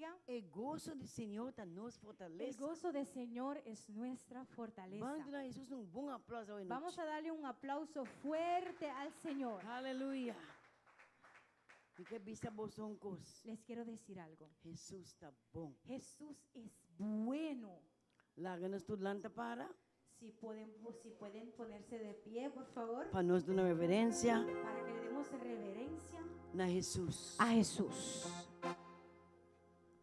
Aleluya. El gozo do Senhor está nos El fortalece. gozo del Señor es nuestra fortaleza. Vamos dar a Jesus um bom aplauso hoje. Vamos a darle un aplauso fuerte al Señor. Aleluia. E que bisa bosoncos. Les quiero decir algo. Jesus está bom. Jesús es bueno. Láganos tu lanta Si pueden ponerse de pie, por favor, para nós dar uma reverência para que le demos reverencia na Jesus. a Jesús.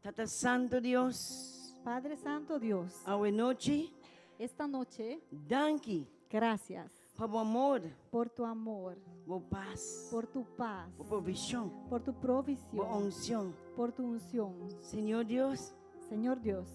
Tata Santo Deus, Padre Santo Dios, hoje noite, esta noche, danke gracias por o amor, por tu amor, por paz, por tu paz, por provisão, por tu por provisión, unção. por tu unción. Senhor Deus, Señor Dios,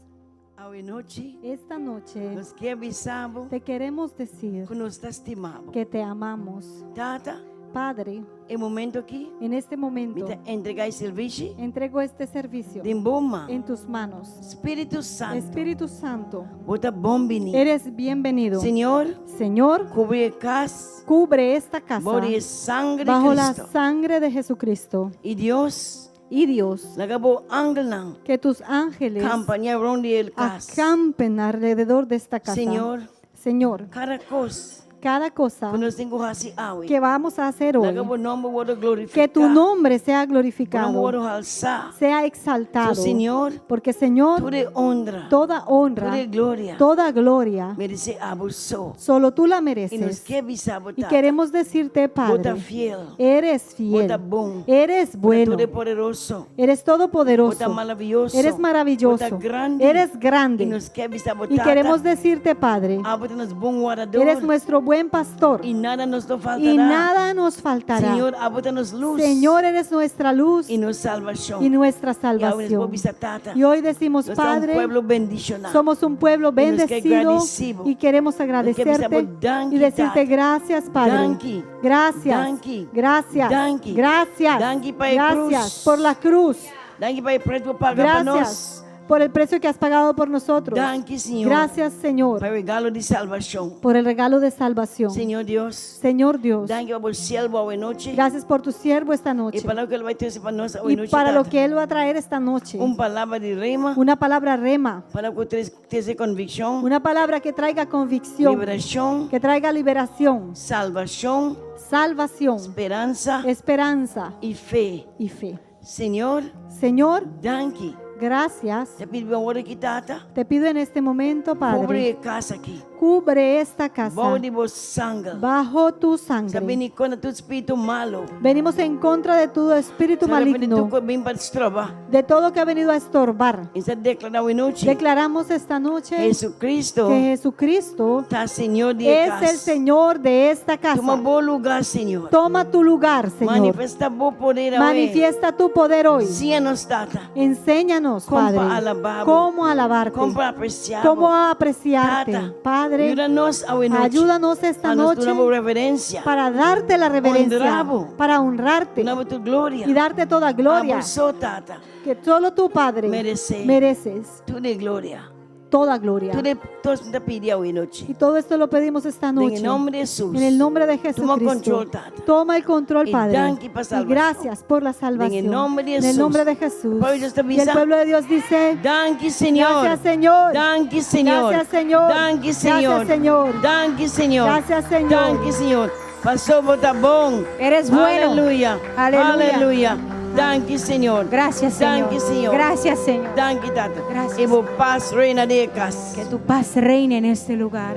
hoje noite, esta noche nós que avisamos te queremos decir que nos estimamos. que te amamos. Tata, Padre, é momento aqui, en este momento me entregar esse serviço entrego este servicio de bomba. en tus manos. Espírito Santo, Espíritu Santo, bota bom venir. eres bienvenido. Senhor, Señor, cubre casa, cubre esta casa por sangre de bajo la Cristo. sangre de Jesucristo. E Deus, Y Dios, lagabo ángel que tus ángeles campaña ronde el casa. acampen alrededor de esta casa. Señor, Señor, cada cosa cada cosa que nos tengo así hoy, que vamos a hacer hoy, lagabo nombre voto glorificar. que tu nombre sea nombre glorificado, voto alzar. sea exaltado. So, Señor, Porque Señor, tu de honra, toda honra, tu de gloria, toda gloria, merece abuso. solo tú la Y nos mereces. que visabo Y queremos decirte, Bota Padre, fiel, eres bota fiel, bom, eres bueno, tu de poderoso, eres bota todopoderoso, maravilloso, eres maravilloso, bota grande, eres y grande. nos que visabo Y queremos decirte, Padre, abota nos bom guardador, eres nuestro buen pastor y nada nos lo faltará. y nada nos faltará. Señor, abota nos luz, Señor, eres nuestra luz y nos salvación. y nuestra Y ahora nos salvación. visitata. Y hoy decimos, Nos da un Padre, pueblo bendicional. somos un pueblo Y nos que bendecido agradecido. y queremos Nos que agradecerte visamos, danke, y decirte Tata. gracias, Padre. Danke. Gracias, Danke. gracias, Danke. gracias, Danke para el gracias cruz. por la cruz. Danke para el precio pagado para Gracias nós. por el precio que has pagado por nosotros. Danke, Señor. Gracias, Señor, Para el regalo de salvación. por el regalo de salvación. Señor Dios. Señor Dios, Danke por el siervo hoy noche. gracias por tu siervo esta Y noche para lo que él va a traer para nós hoy y noche. para lo Tata. que Él va a traer esta noche. Una palabra de rema. Una palabra rema, Para que te convicción. una palabra que traiga convicción, Liberación. que traiga liberación, Salvación. salvación, Esperanza. esperanza Y fe. y fe. Señor, Señor, danke. gracias. Te pido ahora que Tata. Te pido en este momento, Padre, Cubre casa aquí. cubre esta casa Bode vos sangre. bajo tu Sabe sangre. ni con tu espíritu malo. Venimos en contra de todo espíritu Sabe ni maligno, tu bem para estroba. de todo que ha venido a estorbar. Esa declara hoy noche. Declaramos esta noche Jesucristo que Jesucristo está Señor de es casa. el Señor de esta Toma casa. bom lugar, Señor. Toma tu lugar, Señor. Manifesta bom poder hoy. Manifiesta tu poder hoy. Síanos, Tata. Enséñanos, Cómo Padre, alabamos. cómo alabarte, Cómo apreciar. cómo apreciarte. Tata, Padre, ayúdanos hoy noche. ayúdanos esta A nos noche damos reverencia. para darte la reverencia, Honramos. para honrarte Damos tu gloria. y darte toda gloria Abuso, Tata. que solo tú, Padre, Merece. mereces. Tu de gloria. Toda gloria. Tu de todos te pide hoy noche. Y todo esto lo pedimos esta En noche. el nombre de Jesús. En el nombre de Toma Jesucristo. control, Tata. Toma el control, Y Padre. danke pa' Y salvación. gracias por la salvación. En el nombre de En el Jesús. nombre de Jesús. Pueblo de Dios te Y el avisa. pueblo de Dios dice: Danke, Señor. Gracias, Señor. Danke, Señor. Gracias, Señor. Danke, Señor. Gracias, Señor. Danke, Señor. Gracias, Señor. Danke, Señor. Pastor Botabón. Eres bueno. Aleluya. Aleluya. Aleluya. Danke, Señor. Gracias, Señor. Danke, Señor. Gracias, Señor. Danke, Tata. Gracias. Y vos paz reina de casa. Que tu paz reine en este lugar.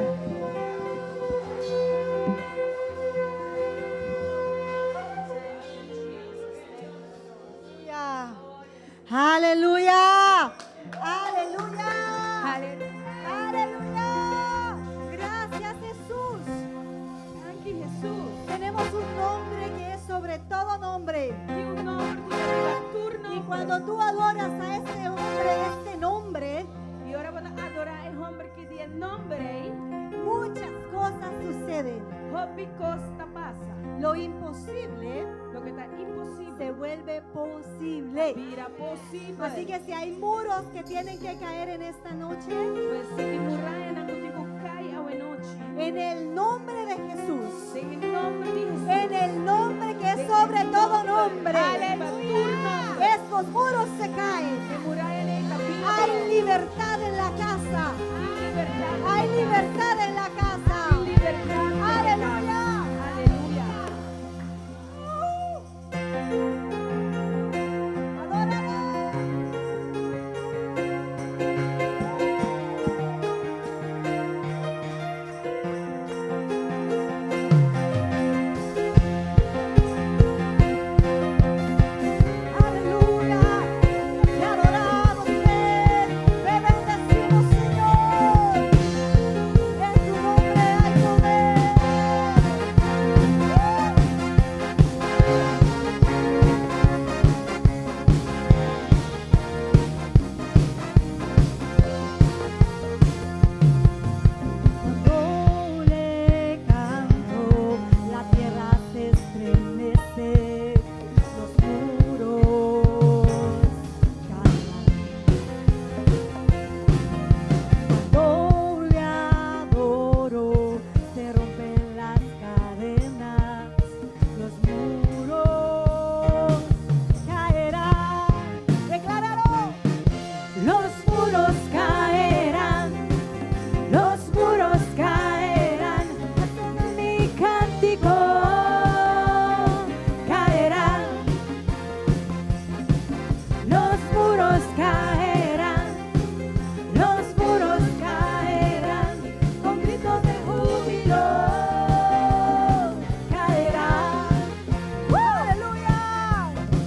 Aleluya. Aleluya. Aleluya. Aleluya. Gracias, Jesús. Thank you, Jesús. Tenemos un nombre que es sobre todo nombre. Y cuando tú adoras a este nombre, Y ahora van a adorar el hombre que tiene nombre. muchas cosas suceden. Hobby costa pasa. Lo imposible Lo que está imposible. se vuelve posible. Vira posible. Así que si hay muros que tienen que caer en esta noche, pues si dimurra en contigo cae a noche. en el nombre de Jesús, En el nombre de Jesús. en el nombre que es sobre todo nombre, Aleluya. es los muros se caen. Hay libertad en la casa. Hay libertad en la casa. Aleluya. Adóralo. Aleluya. Te adoramos, Rey. Te bendecimos, Señor. En tu nombre hay poder. Cuando le canto, la tierra se estremece, los muros caen. Cuando le adoro, se rompen las cadenas, los muros caerán. Decláralo. Los muros caerán. Los muros caerán, hasta mi cántico caerán. Los muros caerán, con gritos de júbilo caerán. ¡Aleluya!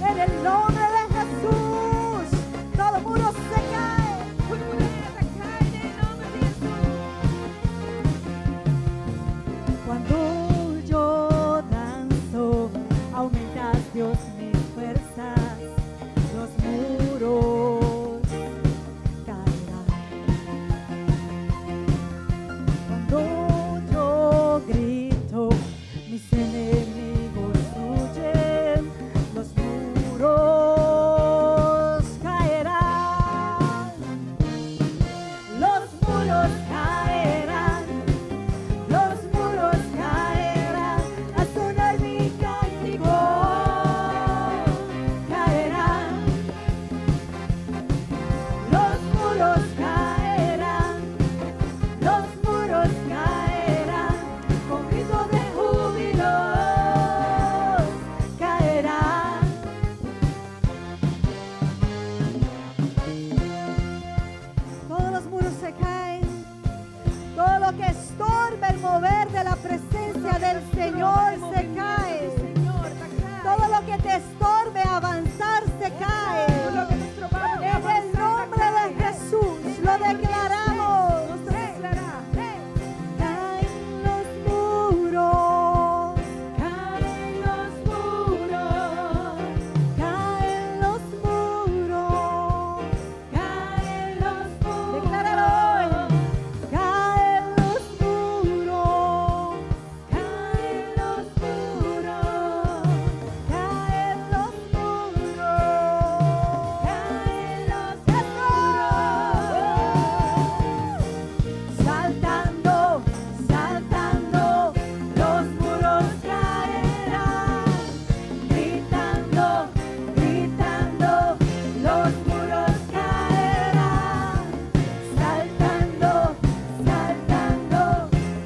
En el nombre de Jesús, todo muro se cae. Cuando yo danzo, aumentas, Dios, mis fuerzas, los muros caerán. Cuando yo grito, mis enemigos huyen, los muros caerán. Los muros caerán. Los muros caerán, a sonar mi cántico caerán. Los muros caerán, con gritos de júbilo caerán. Todos los muros se caen. Todo lo que estorbe el mover de la presencia del Señor se cae. Todo lo que te estorbe avanzar se cae. En el nombre de Jesús lo declaramos. Caen los muros. Caen los muros. Caen los muros. Caen los muros. Decláralo. Caen los muros, caen los muros, caen los muros, caen los muros. Saltando, saltando, los muros caerán. Gritando, gritando, los muros caerán. Saltando, saltando,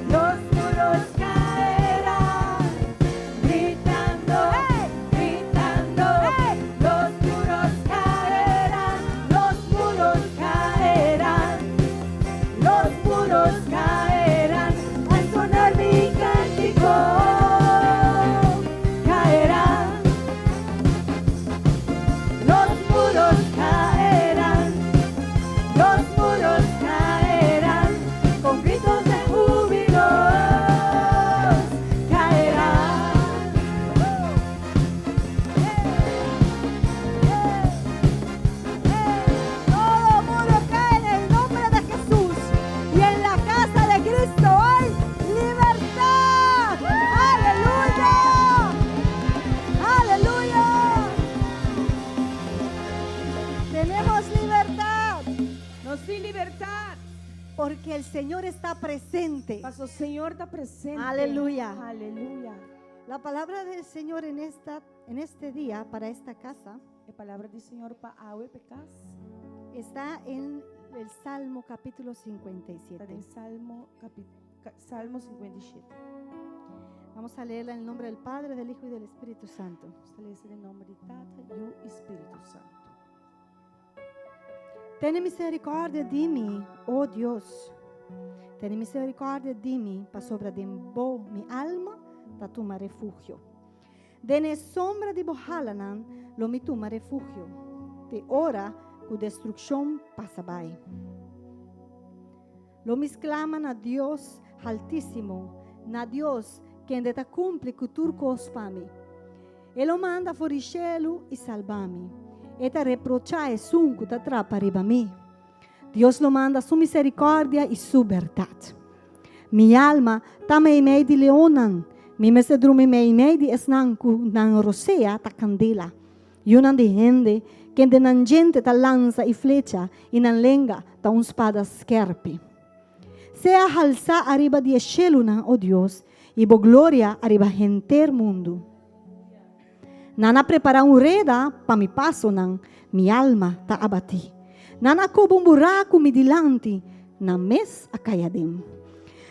los muros caerán. Gritando, gritando, los muros caerán. Los muros caerán. Los muros caerán. Al sonar mi cántico caerán. Los muros caerán. Los muros caerán, con gritos de júbilo caerán. Todo muro cae en el nombre de Jesús, y en la casa de Cristo hay libertad. ¡Aleluya! ¡Aleluya! Tenemos libertad. Nós temos libertade. Porque el Señor está presente. Mas o Senhor está presente. Aleluya. Aleluia. La palabra del Señor en este día para esta casa A palavra do Senhor para Aue Pecas está en el Salmo capítulo está 57. em Salmo 57. Vamos a leerla en el nombre del Padre, del Hijo y del Espíritu Santo. Estabelecer em nome de Tata e o Espírito Santo. Ten misericordia de mí, oh Dios. Ten misericordia de mí, para sobre de mi alma, ta toma refugio. Dene sombra de Bohalanan, lo mi toma refugio. De hora cu destrucción pasa by. Lo mis claman a Dios altísimo, na Dios que ainda cumpre cu turcos pami. Ele manda fuori cielo e salvami. E te reprochai sunco ta trapa riba mi. Dios lo manda su misericordia e su verdad. Mi alma tame i mei di leonan. Mi mesedrumi mei di esnanku nan rosea ta candela. Yunan di hende che de nan gente ta lanza e flecha e nan lenga ta un spada scherpi. Sea halsa arriba di esceluna, oh Dios, e bo gloria arriba enter mundo. Nana prepara un reda pa mi passo nan, mi alma ta abati. Nana cobo un buraco mi dilanti, na mes a caiadem.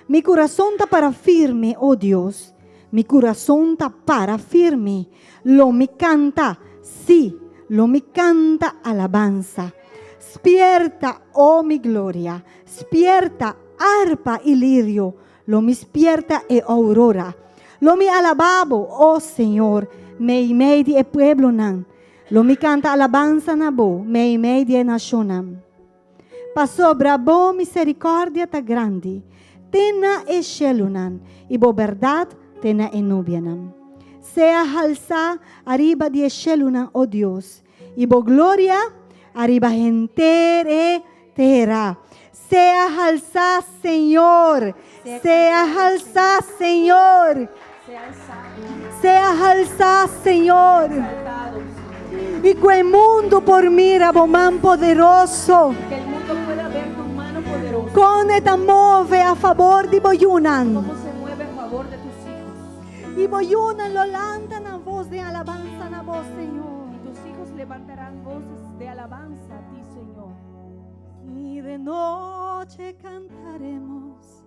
Mi corazón ta para firme, oh Dios, mi corazón ta para firme. Lo mi canta, sí, lo mi canta alabanza. Spierta, oh mi gloria, spierta, arpa y lirio, lo mi spierta e aurora. Lo mi alababo, oh Señor, mei di e pueblo nan. Lo mi canta alabanza na bo, mei di e nacionam. Pa sobra bo misericordia ta grandi, tena e shelunan, e bo verdad tena e nubianam. Sea alza arriba di e shelunan, oh Dios, e bo gloria arriba entere terra. Sea alza, Señor, sea alza, Señor. Sea alza, Señor. Y que el mundo por mira, man poderoso. Que el mundo pueda ver tu mano poderosa. Con esta move a favor de Boyunan. Cómo se mueve a favor de tus hijos. Y Boyunan lo lanzan a voz de alabanza a vos, Señor. Y tus hijos levantarán voces de alabanza a ti, Señor. Y de noche cantaremos,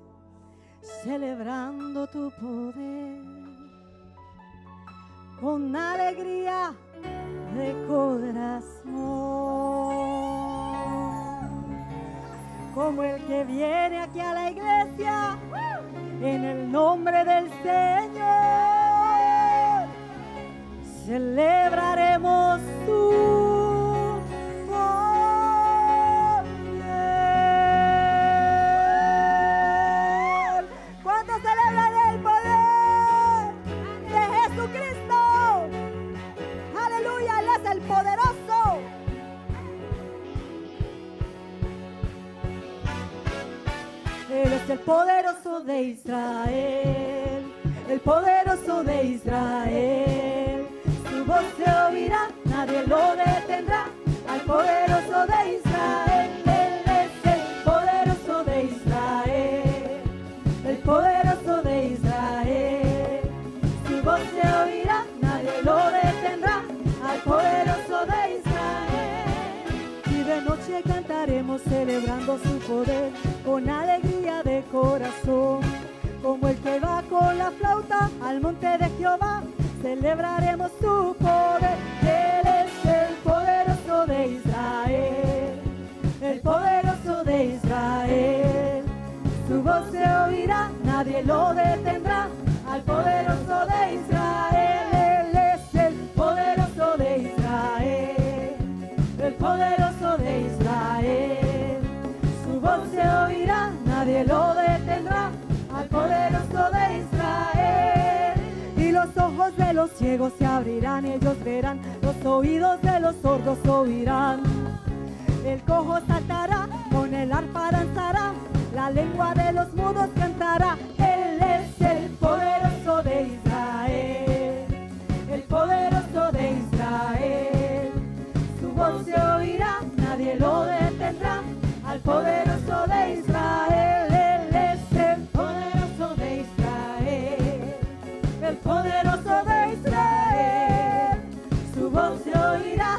celebrando tu poder, con alegría de corazón, como el que viene aquí a la iglesia, en el nombre del Señor, celebraremos tu el poderoso de Israel, el poderoso de Israel. Su voz se oirá, nadie lo detendrá. Al poderoso de Israel, Él es el poderoso de Israel, el poderoso de Israel. Su voz se oirá, nadie lo detendrá. Al poderoso de Israel. Y de noche cantaremos celebrando su poder, con alegría de corazón, como el que va con la flauta al monte de Jehová, celebraremos su poder. Él es el poderoso de Israel, el poderoso de Israel. Su voz se oirá, nadie lo detendrá. Al poderoso de Israel, Él es el poderoso de Israel, el poderoso de Israel. Su voz se oirá, nadie lo detendrá. Al poderoso de Israel. Y los ojos de los ciegos se abrirán, ellos verán. Los oídos de los sordos oirán. El cojo saltará, con el arpa danzará. La lengua de los mudos cantará. Él es el poderoso de Israel, el poderoso de Israel. Su voz se oirá, nadie lo detendrá. Al poderoso de Israel, Él es el poderoso de Israel, el poderoso de Israel. Su voz se oirá,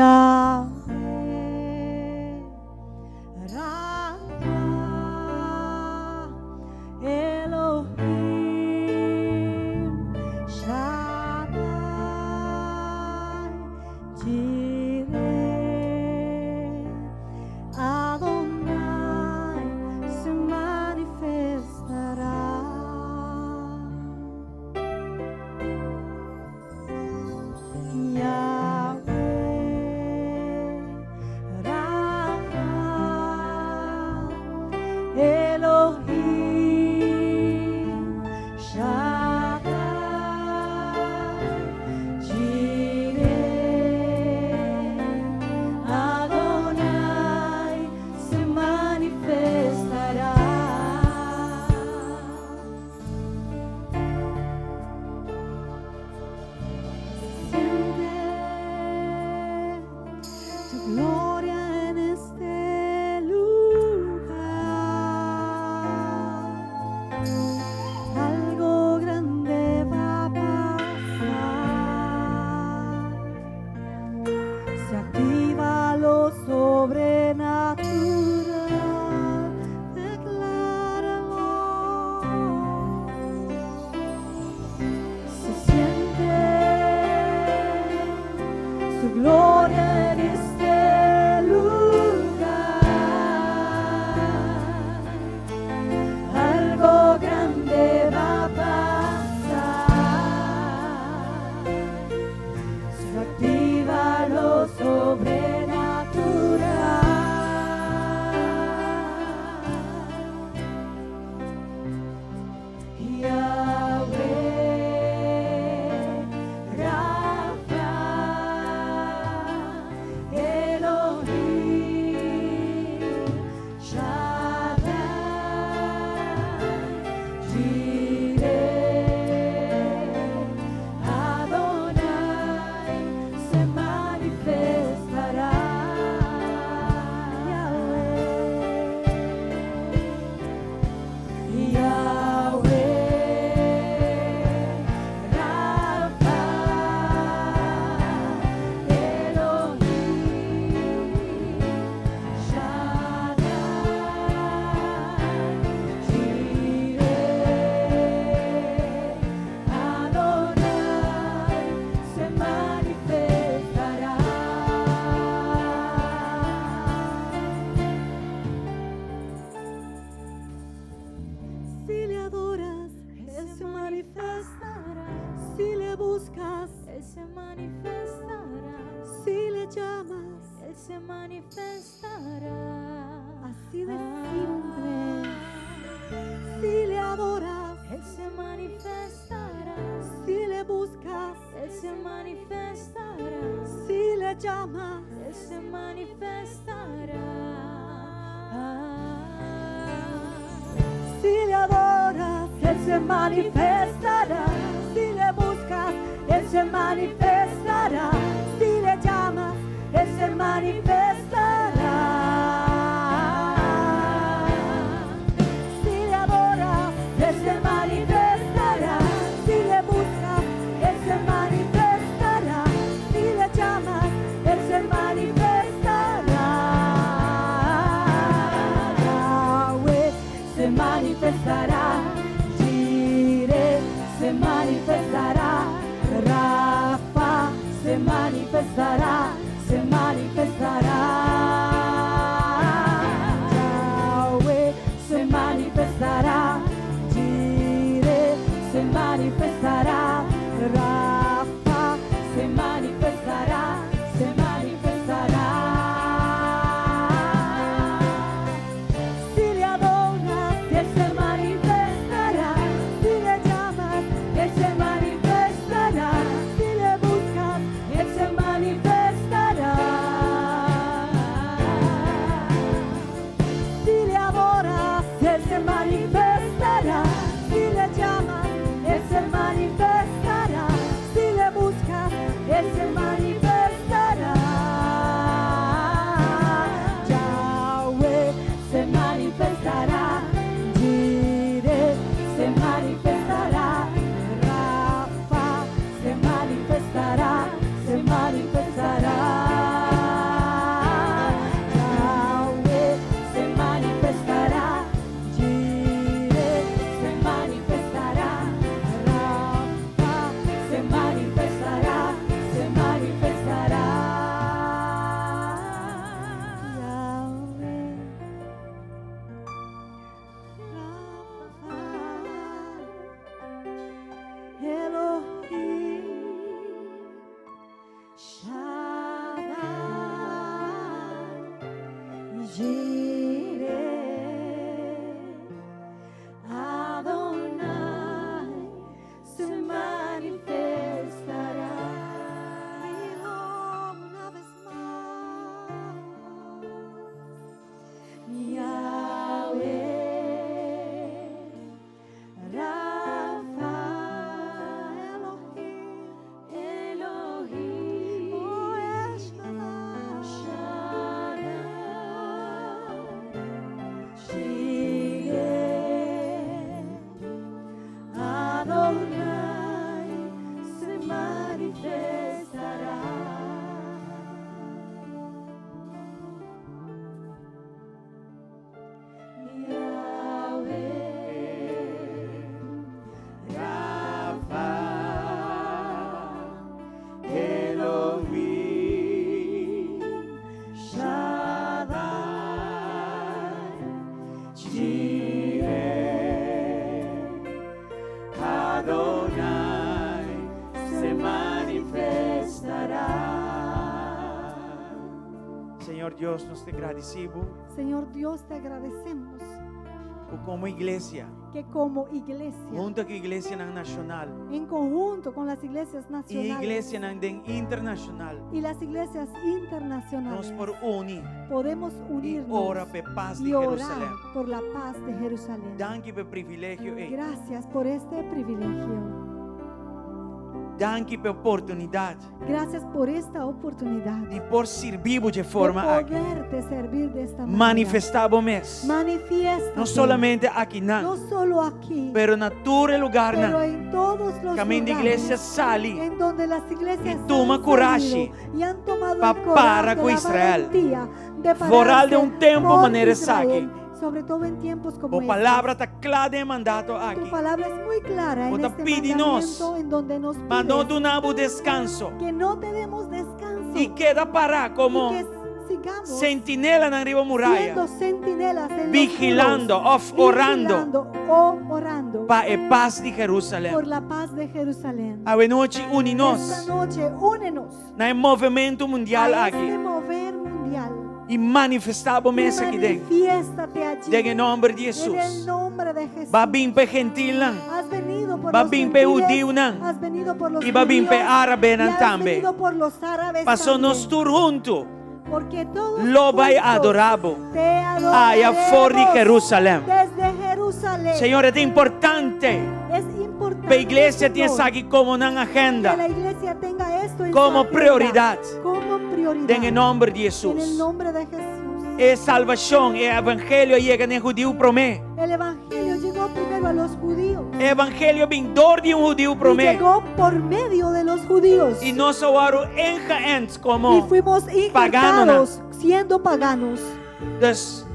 Yahweh, Rafa, Elohim, Shaddai, Jireh, Adonai se manifestará. Yahweh, Rafa, Elohim, Shaddai, Jireh, Adonai se manifestará. Siente tu gloria en este lugar. Algo grande va a pasar. Se activa lo sobrenatural. Decláralo. Se siente su gloria en este lugar. Algo grande va a pasar. Se activa lo sobrenatural. Yahweh, Rafa, Elohim, Shaddai, Jireh, Adonai se manifestará. Yahweh, Rafa, Elohim, Shaddai, Jireh, Adonai se manifestará. Si le adoras, Él se manifestará. Si le buscas, Él se manifestará. Si le llamas, Él se manifestará. Así de simple. Si le adoras, Él se manifestará. Si le buscas, Él se manifestará. Si le llamas, Él se manifestará. Si le adoras, Él se manifestará. Si le buscas, Él se manifestará. Si le llamas, Él se manifestará. Si le adoras, Él se manifestará. Si le buscas, Él se manifestará. Si le llamas, Él se manifestará. Yahweh se manifestará. Jireh se manifestará. Rafa se manifestará. Se manifestará. Jireh, Adonai se manifestará. Una vez más, Yahweh, Rafa, Elohim, oh Shaddai, Jireh, Adonai se manifestará. Senhor Deus, nós te agradecemos Señor Dios, te agradecemos como igreja, que como iglesia, junto com a igreja nacional en conjunto con las iglesias e a nacionales igreja internacional, y las iglesias nós internacionales, por unir podemos e unirnos ora pela paz de y orar Jerusalém. por la paz de Jerusalén. Danke pelo privilégio e Gracias por este privilegio. danke pela oportunidade Gracias por esta oportunidad de por servir de de forma aqui, poderte servir de esta manera. manifestar o mês, Manifiesta não somente aqui no não, solo aquí, pero na todo lugar pero não. en todos los Caminho de lugares igreja sali en donde las iglesias Y toma han coraje salido y han tomado pa el coraje, para con la Israel. valentía de Foral de pararse un tiempo por manera Israel, saque. sobre todo en tiempos como A estos. palavra está clara de mandato aqui. Tu palabra es muy clara en Bota este pide-nos. mandamiento en donde nos Mandou pide do nabo descanso que no te demos descanso e queda parar como y que sigamos sentinela na riba muralha, siendo centinelas en los vigilando, muros, orando orando para a paz de por Jerusalém. la paz de Jerusalén. A noite Esta une-nos noche únenos no movimento mundial a este aqui mover mundial. e manifestar o mês aqui dentro. Manifiéstate allí Em nome de en el Jesus. nombre de Jesús. Va vir para gentil não. Has venido por Va los vir para gentiles, judeu não. has venido por los E va vir judíos, para árabe y não has também. venido por los árabes Passou-nos también, tudo junto. porque todos Lo vai juntos adorabo. te Ai, a fora de adoraremos Jerusalém. desde Jerusalén. Senhor, é importante Es importante, para a igreja Señor, ter isso aqui como na que la agenda, iglesia tenga esto en como su agenda, prioridade. como prioridad, Em nome de en el Jesus. nombre de Jesús. É salvação, é evangelho chega no judeu promê. El evangelio llegó primero a los judíos Evangelho vindor de judeu y promê. llegó por medio de los judíos. E nós agora encaemos Y como. fuimos injertados siendo paganos. Dus,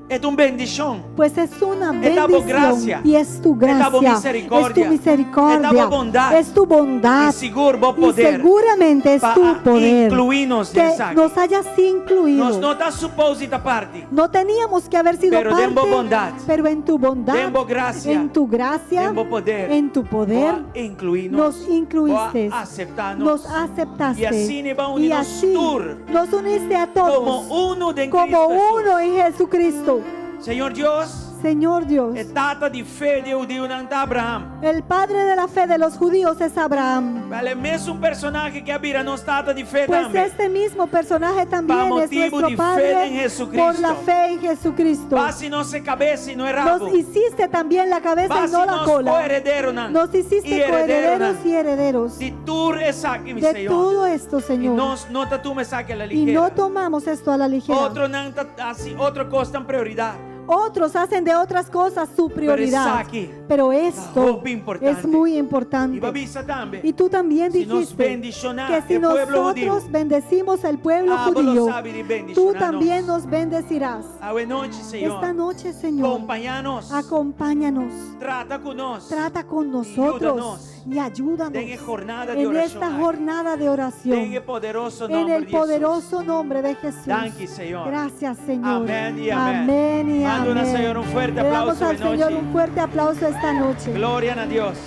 é uma bendição. Pues es una Es la bendición gracia. y es tu Es la gracia, misericordia. es tu misericordia, Es la bondad. es tu bondad E seguro vou y poder seguramente es tu para poder incluir-nos que nessa aqui. nos hayas incluido. Nós não está suposto esta parte. No teníamos que haber sido Pero parte, denbo bondad. pero en tu bondad, Denbo gracia. en tu gracia, Denbo poder. en tu poder, Vou incluir-nos. nos incluiste, Vou aceitar-nos. nos aceptaste Y así nos va a y unirnos así todos nos uniste a todos como uno de como Cristo uno en Jesucristo. Jesús. Senhor Deus, Señor Dios, é data de fé de judeu não está Abraão. el padre de la fe de los judíos es Abraham. Vale mesmo personagem que habita nos data de fé Pues também. este mismo personaje también Pa es motivo nuestro de fe Padre en Jesucristo. por la fe en Jesucristo. Base nossa cabeça e não é rabo. Nos hiciste también la cabeza y Base no la nos cola. coheredero não. Nos hiciste Y heredero coherederos não. y herederos De tudo é aqui, meu de Senhor. todo esto, E Señor. nós não tá tu me saque a la Y ligera. no tomamos esto a la ligera. Outro não tá assim, outra coisa tem prioridade. Otros hacen de otras cosas su prioridad. aquí, Pero esto algo importante. es muy E importante. babisa também. Y tú también Si nos dijiste bendicionar que si el pueblo nosotros judío, bendecimos al pueblo vos lo judío, sabes de tú bendicionarnos. también nos bendecirás. A noite, Senhor. Esta noche, Señor, Acompañanos. acompáñanos, Trata conosco. trata con nosotros y ayúdanos Dengue jornada de en oración. esta jornada de oración, Dengue poderoso en nombre el de Jesus. poderoso nombre de Jesús. Danke, Senhor. Gracias, Señor. Amén y amén. Amén y Manda amén. al Señor un fuerte Le damos aplauso al de Señor noche. un fuerte aplauso esta noche. Glória a Deus.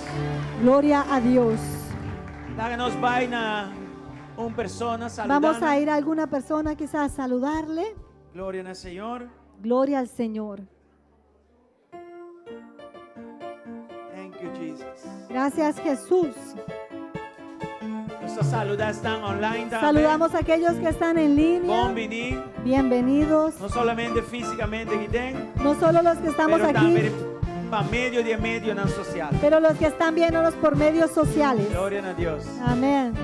Gloria a Dios. Nos vai na persona saludando. Vamos a ir a alguna persona quizás a saludarle. Gloria al Señor. Gloria al Señor. Thank you, Jesus. Gracias, Jesús. Nuestras saludas están online también. Saludamos a aquellos que están en línea. Buonvenì. Bienvenidos. No solamente físicamente aquí dentro, No solo los que estamos pero aquí, también para medio de medio en social. pero los que están viéndonos por medios sociales. Gloria a Dios. Amén.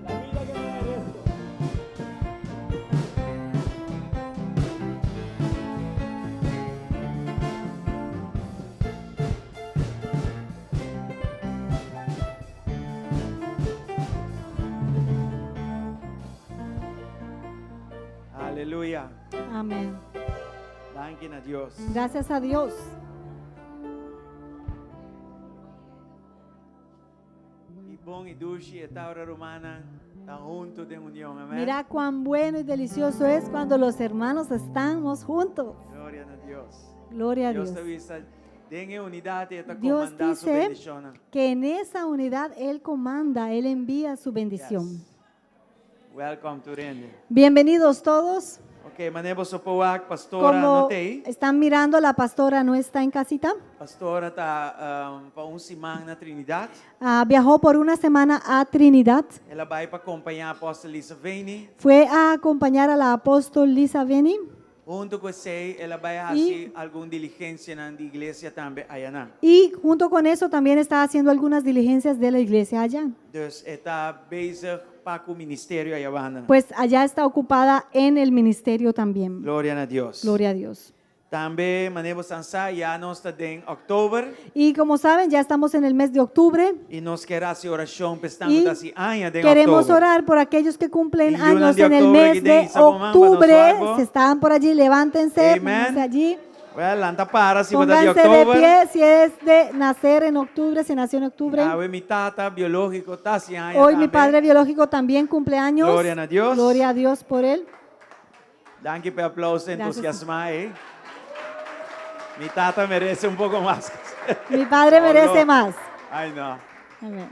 La vida que me merezco. Aleluya. Amén. Danken a Dios. Gracias a Dios. Y bom y dulce esta hora romana están juntos en unión. Amén. Mira cuán bueno y delicioso es cuando los hermanos estamos juntos. Gloria a Dios. Gloria a Dios Dios. te avisa. Den unidad y esta Dios comandar su dice bendición. que en esa unidad Él comanda, Él envía su bendición. Yes. Welcome to Rende. Bienvenidos todos. Ok, manebo so powak, pastora Como no te. están mirando, la pastora no está en casita. Pastora está para semana na Trinidad. Viajó por una semana a Trinidad. Ela vai para acompanhar a apóstola Lisa Veni. Fue a acompañar a la apóstol Lisa Veni. Junto com você, ela vai fazer alguma diligência na igreja também aí. Y junto con eso también está haciendo algunas diligencias de la iglesia allá. Dus está bezig para o ministério aí. Pues allá está ocupada en el ministerio también. Glória a Deus. Gloria a Dios. Também manebo sansa já nós está em outubro Y como saben, ya estamos en el mes de octubre e nós queremos fazer oração pensando y assim año de queremos outubro. orar por aquellos que cumplen Y años de en el octubre, mes que de den sabomán, octubre. bueno, Si están por allí, levántense, Amen. pónganse allí. Well, lanta para si de Pónganse de outubro. pie si es de nacer en octubre, si nació en octubre. Ah, mi tata biológico está assim año Hoy mi também. padre biológico también cumple años. Gloria a Dios. Gloria a Dios por él. Danke pelo aplauso Gracias. entusiasmar, eh? Mi tata merece un poco más. Mi padre Oh, merece no. más. Ay, no. Amén.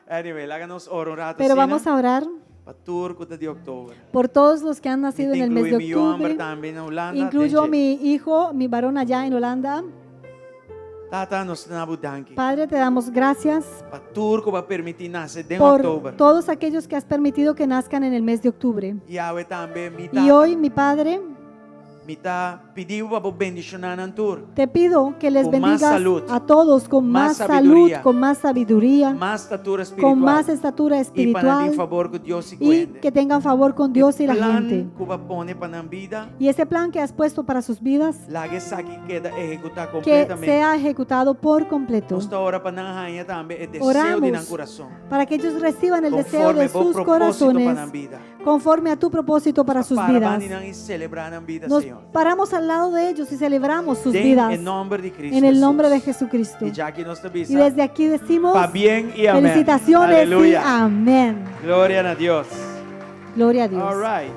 Anyway, háganos oro un rato. Pero vamos a orar Para turco de octubre. por todos los que han nacido en el mes de mi hombre octubre. también en Holanda. Incluyo Denje. mi hijo, mi varón allá en Holanda. Tata, nos nabu danke. Padre, te damos gracias Para turco va a permitir nacer en por octubre. todos aquellos que has permitido que nazcan en el mes de octubre. Y ahora también mi Y tata. hoy, mi Padre, Mi tata pidió para bendicionar en tur. te pido que les Con más bendigas salud, a todos con más más salud, sabiduría, con más sabiduría, Más estatura espiritual. con más estatura Y para ti espiritual favor con Dios y y cuente. que tengan favor con Dios y la gente. Que va pone para la vida. Y ese plan que has puesto para sus vidas, La que aquí queda ejecutar que completamente. sea ejecutado por completo. Esta hora para Nanjaya también el deseo Oramos de nuestro corazón. para que ellos reciban el deseo Conforme de a sus propósito para la corazones, vida. conforme a tu propósito para sus Para vidas. van y celebrar la vida, Nos Señor. paramos al lado de ellos y celebramos sus Den vidas en nombre de Cristo en el Jesús. nombre de Jesucristo. Y ya que nos Y desde aquí decimos para bien y amén. felicitaciones y Aleluya. amén. Gloria a Dios. Gloria a Dios. All right.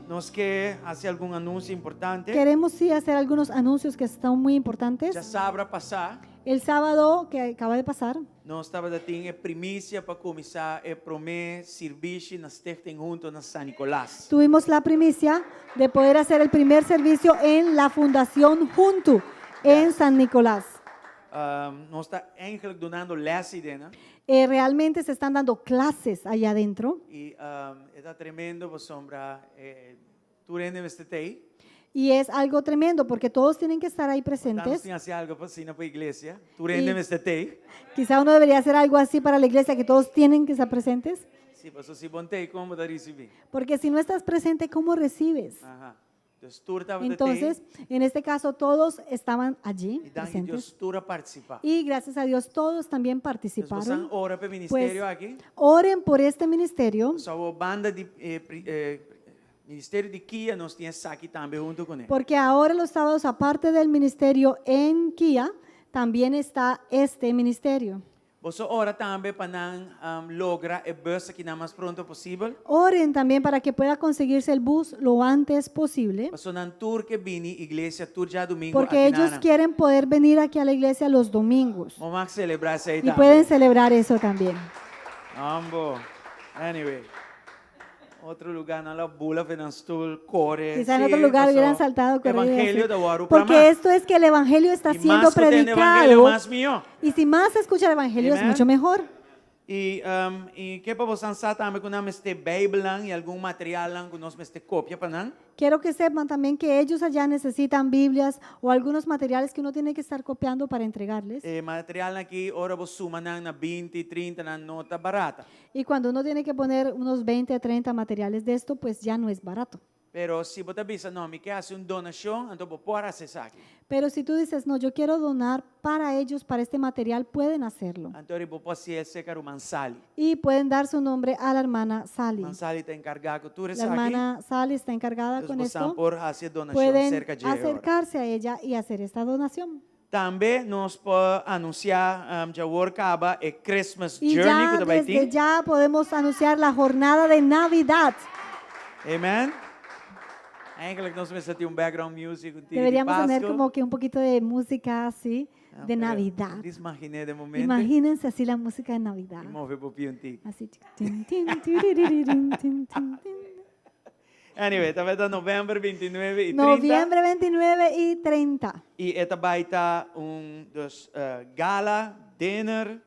Nos que hace algún anuncio importante. Queremos sí hacer algunos anuncios que están muy importantes. Ya sabrá pasar. El sábado que acaba de pasar, Nós estava tendo primícia para começar a promer serviço na Stichting junto na San Nicolás. tuvimos la primicia de poder hacer el primer servicio en la Fundación Junto en San Nicolás. Nós está eigenlijk donando lessen, né? Realmente se están dando clases allá adentro E está tremendo, por sombra. Tu rende mestetei. y es algo tremendo porque todos tienen que estar ahí Estamos presentes. sem fazer algo para na para a igreja. Tu rende mestetei. Quizá uno debería hacer algo así para la iglesia, que todos tienen que estar presentes, Se você se bontei, como da receber? porque si no estás presente, ¿cómo recibes? Aham. Então, tu estava Entonces, en este caso, todos estaban allí e dan que presentes Deus tu participar. y gracias a Dios todos también Então, você participaron. ora para o ministério Pues, aqui. oren por este ministerio, Só a banda de Ministério de Kia nós tínhamos aqui também junto com ele. porque ahora los sábados, aparte del ministerio en Kia, también está este ministerio. Você ora também para lograr a bus aqui na mais pronto possível. Oren también para que pueda conseguirse el bus lo antes posible, Passou na tour que vini igreja tour já domingo porque aqui ellos quieren poder venir aquí a la iglesia los domingos Vamos celebrar isso aí y também. pueden celebrar eso también. Ambo. Anyway. Outro lugar na la bula venastul core. Quizá en otro lugar hubieran saltado corrido y Evangelio así. da Waru Porque esto es que el evangelio está siendo evangelio predicado, más mío. y si más se escucha el evangelio es Amen. mucho mejor. E que para você ansar também que nós este Bíblia e algum material lá que nós este cópia para nós. Quiero que sepan también que ellos allá necesitan Biblias o algunos materiales que uno tiene que estar copiando para entregarles. Material aqui ora vos suma na 20, 30 na nota barata. Y cuando uno tiene que poner unos 20 a 30 materiales de esto, pues ya no es barato. Pero se você pensa, não, me quer fazer uma donação, então pode acessar aqui. Pero si tú dices, no, yo quiero donar para ellos, para este material, pueden hacerlo. Então eu vou ser o Mansali. Y pueden dar su nombre a la hermana Sally. Mansali está encargado de tudo La isso aqui. hermana Sally está encargada con Nós esto. por fazer donação Pueden cerca de hora. acercarse a ella y hacer esta donación. Também nós podemos anunciar já acaba a Christmas Y Journey ya que vai desde ter. ya podemos anunciar la jornada de Navidad. Amen. Eigenlijk nós vamos ter background music um Deberíamos tener como que un poquito de música así de Navidad. Imaginé de momento. Imagínense así la música de Navidad. E move para o antigo. Así. Tin, tin, tiriririn, tin, tin, tin. Anyway, esta vai estar novembro 29 e 30. Noviembre 29 y 30. E esta vai estar gala, dinner,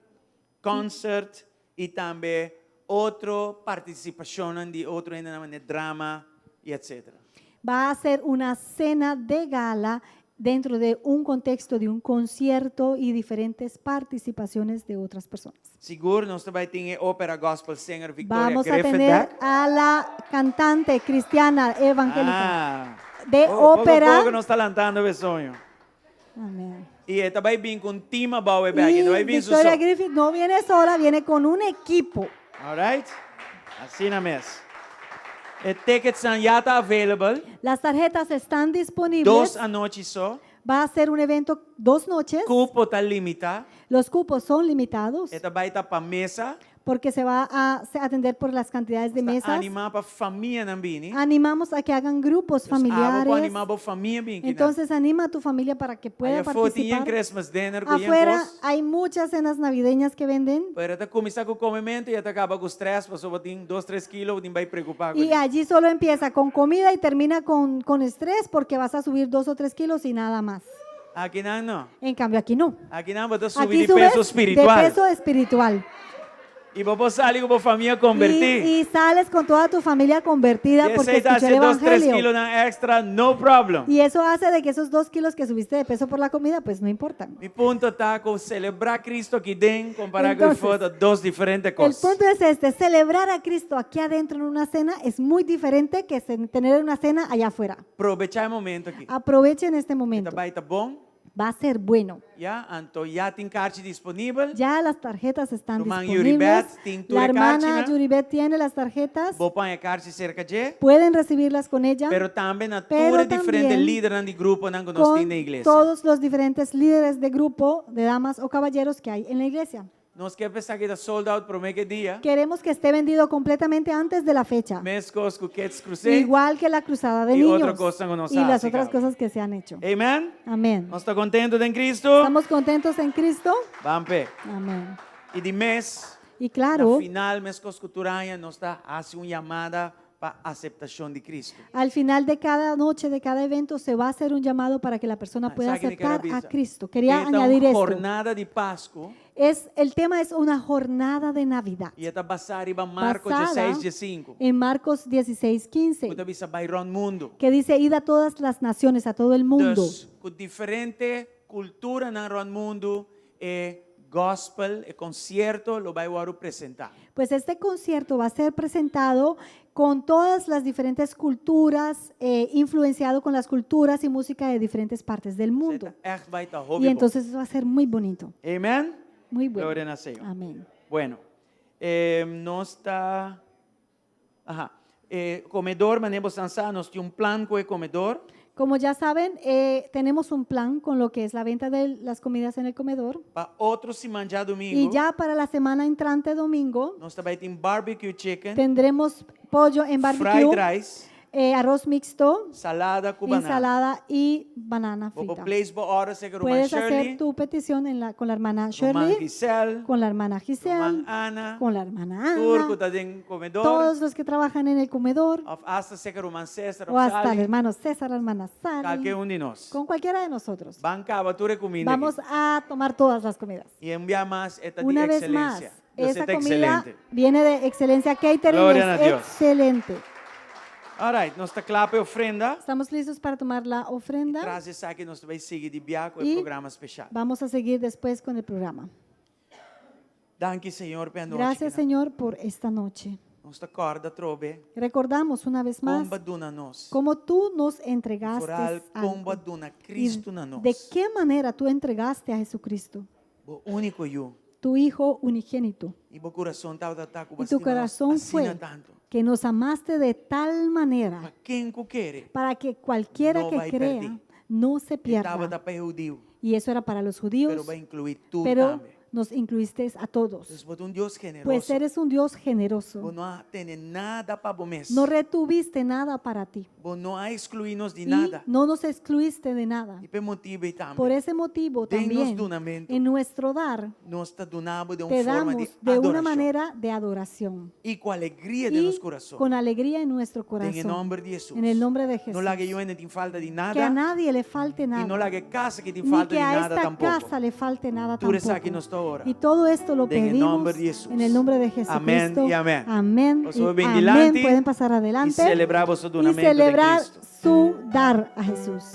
concert e também outra participação de outro ainda drama e etc. Va a ser una cena de gala dentro de un contexto de un concierto y diferentes participaciones de otras personas. Seguro nós também tem ópera gospel singer Victoria Vamos a Griffith. tener a la cantante cristiana evangélica de Pouco ópera. nós está lançando o sonho. Amén. E esta vai vir com tema bauer Y bag, não vai vir só. Victoria Griffith no viene sola, viene con un equipo. Alright? Assim na mesa. Tickets já está available. Las tarjetas están disponibles. 2 a noite só. Va a ser un evento 2 noches. Cupo está limitado. Los cupos son limitados Esta vai estar para mesa. porque se va a atender por las cantidades de mesas. Animar para família na bini. Animamos a que hagan grupos familiares. Animar para família bini. Entonces anima a tu familia para que pueda participar. Christmas dinner Afuera hay muchas cenas navideñas que venden. Pero esta começa com o comimento e esta acaba com stress, passou para 2-3 quilos, não vai preocupar com Y allí solo empieza con comida y termina con estrés porque vas a subir 2 o 3 kilos y nada más. Aqui não. En cambio aquí no. Aqui não, você subir Aquí de subes peso espiritual. de peso espiritual. E vos salir com a família convertir. Y sales con toda tu familia convertida E porque aceita escuchó el 2-3 evangelio. quilos extra, no problem. Y eso hace de que esos 2 kilos que subiste de peso por la comida, pues no importan. Mi punto está con celebrar Cristo aqui dentro, comparar Entonces, com fora, dos diferentes El coisas. punto es este, celebrar a Cristo aquí adentro en una cena es muy diferente que tener una cena allá afuera. Aproveitar o momento aqui. Aprovechen este momento, Vai estar bom, va a ser bueno. já? Então já tem carte disponível. Ya las tarjetas están Hermana disponibles. Yuribet, tiene tu La hermana carta, ¿no? Yuribet tiene las tarjetas, Vou pôr a carte cerca de. pueden recibirlas con ella, Pero também na Pero tour diferente también líderes de grupo que nós con temos na igreja. todos los diferentes líderes de grupo, de damas o caballeros que hay en la iglesia. Nós queremos pensar que está sold out para o meio dia. Queremos que esté vendido completamente antes de la fecha. Mescos com Kids Crusade. Igual que la cruzada de Y niños otra cosa que nos y las hace, otras cabrón. cosas que se han hecho. Amém? Amén. Nós estamos contentos em Cristo? ¿Estamos contentos en Cristo? Vamos ver. Amén. E de mês, Y no claro, final, Mescos Culturanha, nós está fazendo uma chamada para a aceitação de Cristo. al final de cada noche, de cada evento, se va a hacer un llamado para que la persona pueda ¿Sabe qué le quiero aceptar a avisar? Cristo. Quería Esta añadir uma esto. jornada de Páscoa El tema es una jornada de Navidad. e está basada em Marcos Basada 16:5. en Marcos 16:15, Quando bisa Byron mundo. que dice, id a todas las naciones, a todo el mundo. Dus, com diferente cultura no mundo, gospel, concierto, lo vai a apresentar. Pues este concierto va a ser presentado con todas las diferentes culturas, influenciado con las culturas y música de diferentes partes del mundo. Echt vai estar Y entonces va a ser muy bonito, Amém? muy bueno. Glória ao Senhor. Amén. Bueno, nós está... Ajá. Comedor, manemos dançar, nós temos um plano com o comedor. Como ya saben, tenemos un plan con lo que es la venta de las comidas en el comedor. Para outro se manjar domingo, Y ya para la semana entrante domingo nós também tem barbecue chicken, tendremos pollo en fried barbecue, rice, arroz mixto, salada cubana. ensalada y banana Vou frita. place bo horas que irmã Puedes Shirley, hacer tu petición con la hermana irmã Shirley, Giselle, con la hermana irmã Giselle, Ana, con la hermana Turco Ana, tá dentro comedor, todos los que trabajan en el comedor, of hasta que irmã César, o hasta el hermano César, la hermana qualquer Sally, de nós. con cualquiera de nosotros. Bancava tudo comida Vamos aqui. a tomar todas las comidas. E enviar mais esta de Una vez más, excelência. esa Você tá comida excelente. viene de Excelencia Catering, Gloria a es Dios. excelente. All right, nós está claro para ofrenda. Estamos listos para tomar la ofrenda. Traz isso aqui, nós vamos seguir de biaco Y o programa especial. vamos a seguir después con el programa. Danke, Senhor, pela noite. Gracias, Señor, por esta noche. Nós está corda trobe. Recordamos una vez más Comba duna nós. cómo tú nos entregaste Foral algo. comba duna Y Cristo na nós. de qué manera tú entregaste a Jesucristo, O único eu. tu Hijo unigénito. E o coração estava tá com Y tu corazón fue tanto. que nos amaste de tal manera Para quem que quer. para que cualquiera No que vai crea perder. no se Estava pierda. da para judeu, Y eso era para los judíos, pero vai incluir tu pero também. nos incluiste a todos. Deus um Deus generoso. Pues eres un Dios Vos generoso. não tem nada para vos mesmo. No retuviste nada para ti. Vos não há excluídos de Y nada. no nos excluiste de nada. E por motivo também. Por ese motivo Denos también, donamento. en nuestro dar, Nós está donando de uma te forma damos de de una adoração. manera de adoración. E com alegria de Y nosso coração. con alegría en nuestro Em corazón. nome de Jesus. En el nombre de Jesús. Não largue eu ainda tem falta de Que a nada. nadie le falte E não nada. largue casa que tem Ni falta que de a nada esta tampoco. casa le falte nada Tú eres aquí tampoco. nuestra hora. Y todo esto lo En el pedimos nombre de Jesús. en el nombre de Amén Jesucristo. y amén. Amén. Pues y hoy ven amén. delante Pueden pasar E adelante celebrar o seu y donamento de celebrar Cristo. su dar a Jesús.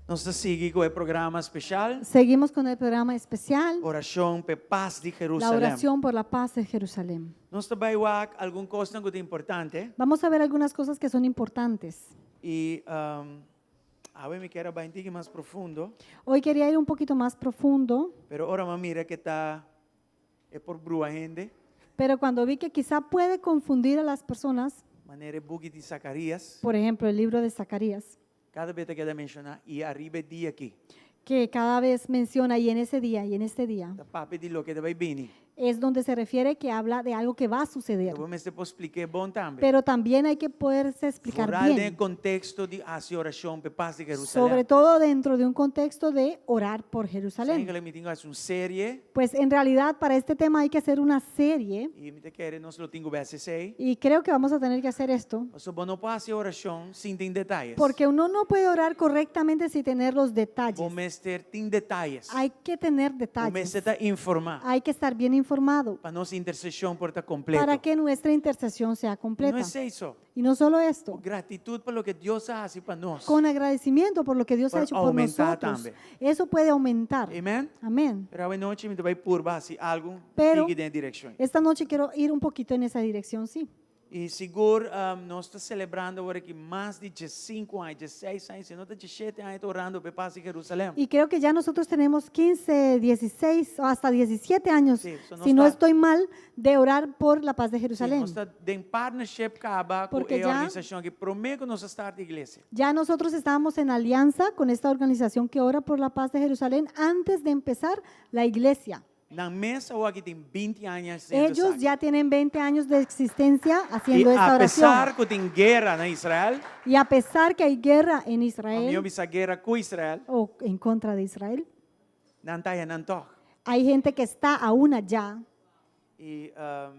Nós seguimos com o programa especial. Seguimos con el programa especial, Oração para paz de la Jerusalém. oración por la paz de Jerusalén. Nós também vamos alguma coisa que é importante. Vamos a ver algunas cosas que son importantes. E a ver, me quero bem mais profundo. Hoy quería ir un poquito más profundo, Pero ahora me mira que está é por brua gente. pero cuando vi que quizá puede confundir a las personas, Maneira bugue de Zacarias. por ejemplo, el libro de Zacarías, Cada vez que queda mencionar e arriba dia aqui. que cada vez menciona y en ese día y en este día, Da papo de lo que vai vir. es donde se refiere que habla de algo que va a suceder. Eu vou me explicar bom também. Pero también hay que poderse explicar Fora no bien, contexto de hacer oração para paz de sobre Jerusalém. todo dentro de un contexto de orar por Sim, Jerusalén. que me tenho uma série Pues en realidad para este tema hay que hacer una serie e me quer nós lo tenho BSC. y creo que vamos a tener que hacer esto O sea, não pode fazer oração sem ter detalhes. porque uno no puede orar correctamente sin tener los detalles. O mestre tem detalhes. Hay que tener O detalles. mestre está informar Hay que estar bien informado para nossa intercessão por estar completo. para que nuestra intercesión sea Não completa. é isso. Y no solo esto, Gratitud por lo que Deus faz para nós. con agradecimiento por lo que Dios ha Por hecho por aumentar nosotros. también. Eso puede aumentar. Amém? Amén. Pero a noite me vai por base algo Pero- que dentro direção. Esta noche quiero ir un poquito en esa dirección, sí. E seguro, nós estamos celebrando agora que mais de 15 anos, 16 anos, se não está 17 anos orando para paz de Jerusalém. Y creo que ya nosotros tenemos 15, 16 o hasta 17 años, Sí, eso no si no está- estoy mal, de orar por la paz de Sim, Jerusalén. nós estamos em partnership com a Porque já- organização que promete que nós estamos igreja. Ya nosotros estábamos en alianza con esta organización que ora por la paz de Jerusalén antes de empezar la iglesia. Nang mesa o aquí tiene 20 años haciendo Ellos esa. ya tienen 20 años de existencia Y haciendo esta a oración. pesar que tiene guerra en Israel, Y a pesar que hay guerra en a mí Israel bisa guerra con Israel, o en contra de Israel, nantaya nantok. hay gente que está aún allá. Y a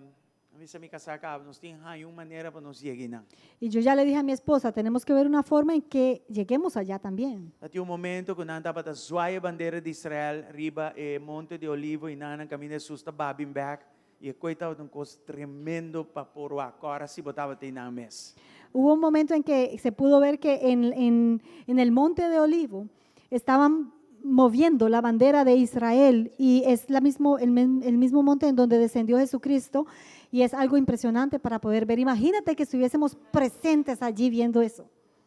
mí se me casacaba, nos tienen una manera para nos llegar. Y yo ya le dije a mi esposa, tenemos que ver una forma en que lleguemos allá también. At yung momento kung nanta pa ta zuaya bandera de Israel, riba Monte de Olivo, y nanan kami de susta babimbak, y coitado de un cos tremendo pa puro agora si botaba te na mes. Hubo un momento en que se pudo ver que en el Monte de Olivo estaban moviendo la bandera de Israel y es el mismo monte en donde descendió Jesucristo y es algo impresionante para poder ver. Imagínate que estuviésemos presentes allí viendo eso.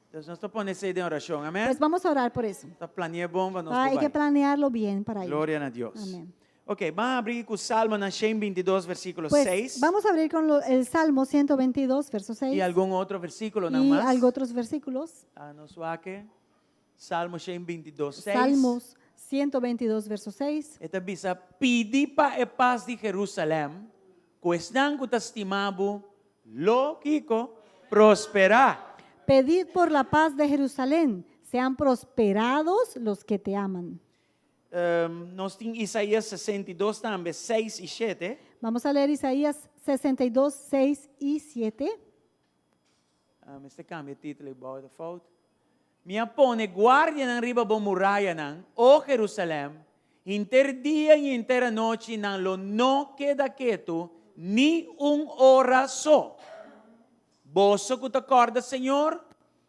Entonces, nós está poniendo esa de oración, amén. Pues vamos a orar por eso. Está planeando bom para nos Hay que planearlo bien para ir. Gloria a Dios. Amén. Ok, vamos a abrir con Salmo na 122, versículo Pues 6. vamos a abrir con el Salmo 122, verso 6 Y algún otro versículo nada y más. algo otros versículos. Nos wake. Salmo 122, 6. Salmos 122, verso 6. Ito bisa, pidi pa e paz di Jerusalem, cuestan ko tastimabo, lo kiko, prospera. Pedid por la paz de Jerusalén, sean prosperados los que te aman. Nos ting Isaías 62 también, 6 y 7. Vamos a leer Isaías 62, 6 y 7. Este cambia el título y bawa de foto. Mia pone guardia ng riba bong muraya ng, o Jerusalem, inter día y intera noche nang lo no queda quieto, ni un orazo. Boso que te acorda, Señor,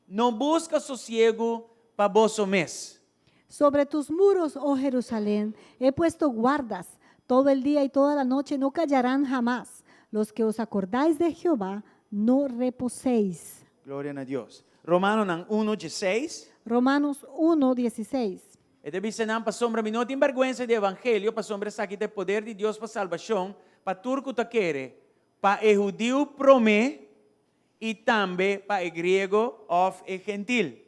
no busca sosiego pa boso mes. Sobre tus muros, oh Jerusalén, he puesto guardas. Todo el día y toda la noche no callarán jamás. Los que os acordáis de Jehová, no reposéis. Gloria a Dios. Romano ng 1:16. Romanos 1, 16. E deve ser pa sombra mi no tem vergüenza de evangelho, pa sombra sa de poder de Deus para salvação, pa turco ta quere, pa e judío promé e também pa e griego of e gentil.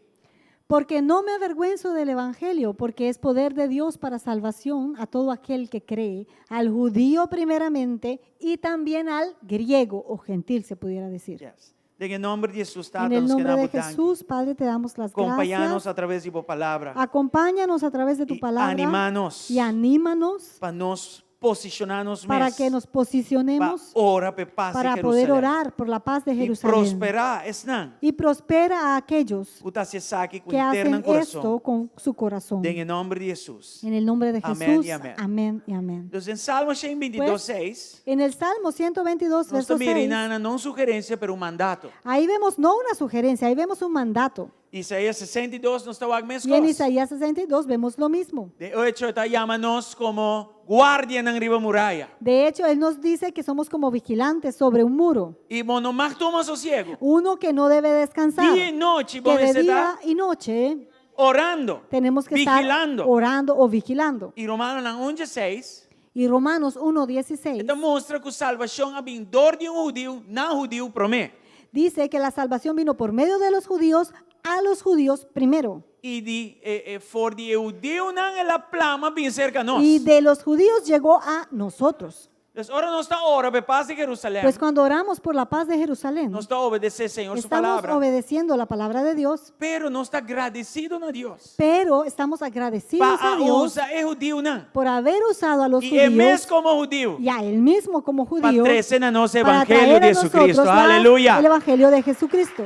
Porque no me avergüenzo del Evangelio, porque es poder de Dios para salvación a todo aquel que cree, al judío primeramente y también al griego o gentil, se pudiera decir. Yes. En nombre de Jesus, En el nombre de Jesús, Padre, te damos las acompáñanos gracias. a través de tu palabra. Acompáñanos a través de tu Y palabra anímanos. y anímanos Para nos posicionarnos para mes, que nos pa posicionemos ora pe paz para de poder Jerusalén. orar por la paz de Y Jerusalén. prosperar es nan. Y prospera a aquellos Uta se saque con que interno hacen esto corazón. con su corazón. En el nombre de Jesús. En el nombre de Amén Jesús. y amén. Amén y amén. Entonces en Salmo 122, 6, En el Salmo 122, nos verso 6, mirando no sugerencia, pero un mandato. ahí vemos no una sugerencia, ahí vemos un mandato. Isaías 62 nos está wagmes Y en Isaías 62 vemos lo mismo. De hecho, está llámanos como guardia ng riba muralla. De hecho, Él nos dice que somos como vigilantes sobre un muro. Y monomag toma sosiego. Uno que no debe descansar. Día y noche, Que vos de está día y noche orando, tenemos que vigilando. estar orando o vigilando. Y Romano ng 11:6, Y Romanos 1:16 ito mostra que salvación a vindor de un judío, na judío promé. dice que la salvación vino por medio de los judíos a los judíos primero. Y de for de judío nang la plama bien cerca a nos. Y de los judíos llegó a nosotros. Entonces, ahora no está hora de paz de Jerusalén. Pues cuando oramos por la paz de Jerusalén, No está obedecer, Señor, su estamos palabra. obedeciendo la palabra de Dios, Pero no está agradecido a Dios. pero estamos agradecidos a Para Dios usar es judío nang. por haber usado a los Y él judíos como judío. y a él mismo como Para judío traer a nos para evangelio traer de a nosotros Jesucristo. el Aleluya. evangelio de Jesucristo.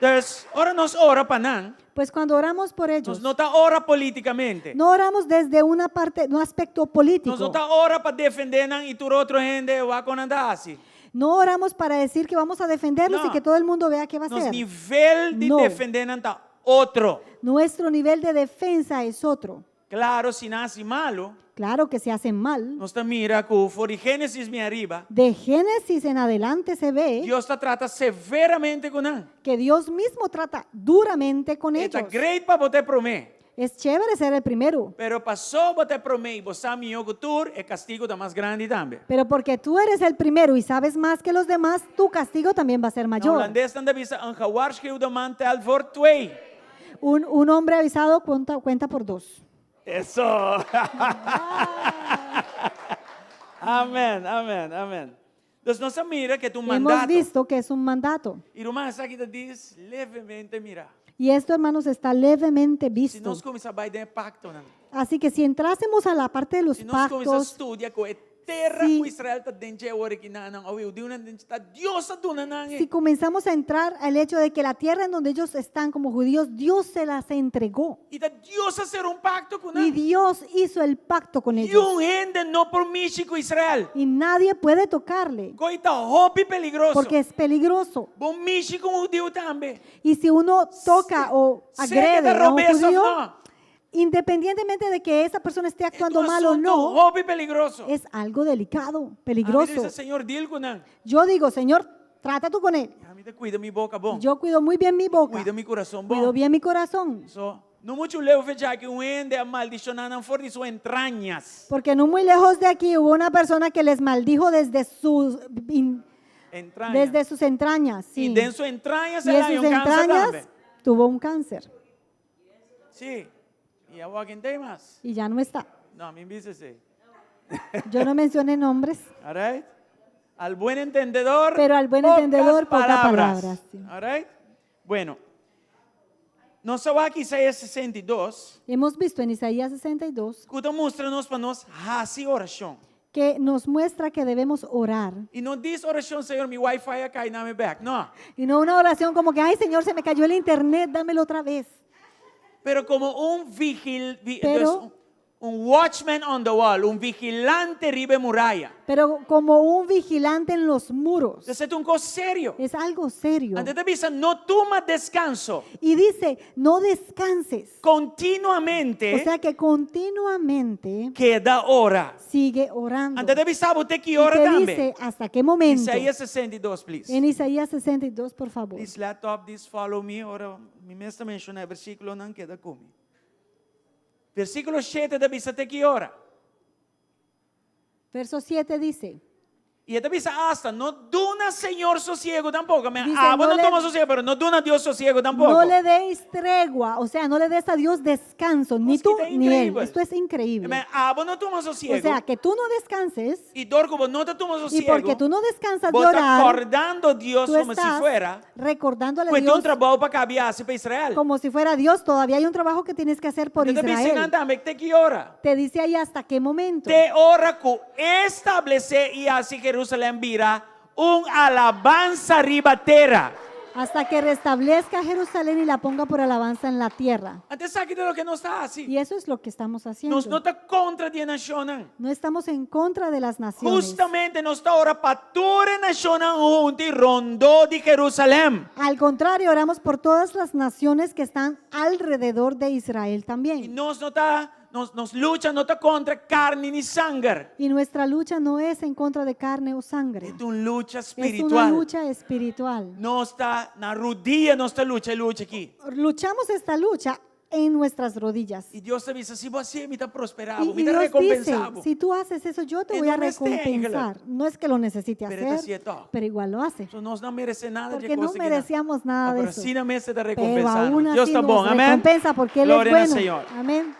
Entonces, ahora nos ora para nan. Pues cuando oramos por ellos, Nos está ora políticamente. no oramos desde una parte, un aspecto político. Nos está ora para defender nan y tu otro gente va con andar así. No oramos para decir que vamos a defenderlos No. y que todo el mundo vea qué va a Nos hacer. nivel de No. defender nan está otro. Nuestro nivel de defensa es otro. Claro, si nace malo, Claro que se hacen mal. nos está mira que for Génesis mi arriba. De Génesis en adelante se ve Dios te trata severamente con nan. que Dios mismo trata duramente con Está ellos. great para botar promé. Es chévere ser el primero, Pero pasó botar promé y vos sabes mi cultura, el castigo está más grande también. pero porque tú eres el primero y sabes más que los demás, tu castigo también va a ser En mayor. holandés dan de visa een gewaarschuwde man telt voor 2. Un hombre avisado cuenta por dos. Eso. Amén, amén, amém. Então, nós mira que é um Hemos mandato. visto que es un mandato. E irmã, essa aqui diz levemente mira. Y esto, hermanos, está levemente Se visto. nós começar a dar pacto, não. Así que si entrásemos a la parte de los Se nós começar a pactos, estudar com a terra Sí. que Israel está dentro agora que não, ou eu digo não está Deus está dando não. si comenzamos a entrar al hecho de que la tierra en donde ellos están como judíos, Dios se las entregó. E está Deus a ser pacto com Y não. Dios hizo el pacto con E ellos. gente não permite com Israel. Y nadie puede tocarle Coita hobby peligroso. porque es peligroso. Bom mexe com o Deus também. Y si uno toca o agrede a un judío, não. independientemente de que esa persona esté actuando É mal o no, hobby peligroso. es algo delicado, A mí peligroso. dice, Señor, dile con él. Yo digo, Señor, trata tú con él. A mí te cuida mi boca, bom. Yo cuido muy bien mi boca, Cuida mi corazón, cuido bom. bien mi corazón. So, no mucho leo fecha que un ende a maldicionar por de sus entrañas. Porque no muy lejos de aquí hubo una persona que les maldijo desde sus, Entrañas. desde sus entrañas. Y Sí. de sus entrañas Y se en da sus un cáncer entrañas también. tuvo un cáncer Sí. Y a walking day más. y ya no está. No, a mí me dice sí. Yo no mencioné nombres, All right? Al buen entendedor. pero al buen pocas entendedor, pocas palabras. Sí. All right? Bueno. Nós só aqui Isaías 62. Hemos visto en Isaías 62 Que mostra-nos para nós hacer oração. que nos muestra que debemos orar. E não diz oração, Senhor, meu Wi-Fi cai na minha back. Não. Y no una oración como que, ay Señor, se me cayó el internet, dámelo otra vez. Pero como Pero- un watchman on the wall, un vigilante arriba de muralla. Pero como un vigilante en los muros. Eso es un cosa serio. Es algo serio. Antes de decir, no toma descanso Y dice, no descanses. continuamente O sea que continuamente queda hora. sigue orando. Antes de decir, usted que Y ora te también. dice, ¿hasta qué momento? Isaías 62, please. En Isaías 62, por favor. Please laptop, this follow me. Ora, mi mestra menciona el versículo, no queda comigo. Versículo 7 de dice, te que ora. Verso 7 dice, Y esta dice, hasta no duna Señor sosiego tampoco. Dice, No no le- toma sosiego, pero no duna Dios sosiego tampoco. no le deis tregua, o sea, no le des a Dios descanso, ni Es que tú está ni él. increíble. Esto es increíble. No toma sosiego. O sea, que tú no descanses Y Dorco, no te toma y sosiego. porque tú no descansas de Vos estás orar, acordando a Dios tú como si estás fuera. recordándole a Pues Dios un trabajo para cambiar para Israel. como si fuera Dios. Todavía hay un trabajo que tienes que hacer por Te dice, Israel. te que ora. Te dice ahí hasta qué momento. Te ora que establece y así Jerusalén vira un alabanza ribatera. Hasta que restablezca Jerusalén y la ponga por alabanza en la tierra. Antes aquí de lo que no está así. Y eso es lo que estamos haciendo. Nos no está contra de nación. No estamos en contra de las naciones. Justamente nos está ahora para toda nación junto y rondó de Jerusalén. Al contrario, oramos por todas las naciones que están alrededor de Israel Y también. nos lucha no está contra carne ni sangre. Y nuestra lucha no es en contra de carne o sangre. Es una lucha Es una espiritual. lucha espiritual. No está na rodilla, no está lucha, es lucha aquí. Luchamos esta lucha en nuestras rodillas. Y Dios te dice, si vos así, me está prosperado, Y me está Dios dice, recompensado. si tú haces eso, yo te Y voy a no me esté, recompensar. No es que lo necesite Pero está hacer, cierto. pero igual lo hace. Eso no merece nada de Porque no cosa que merecíamos nada de pero eso. sí no merece de Pero recompensar. aún Dios así está nos bueno, amén. recompensa porque Él Gloria es al bueno. Señor. Amén.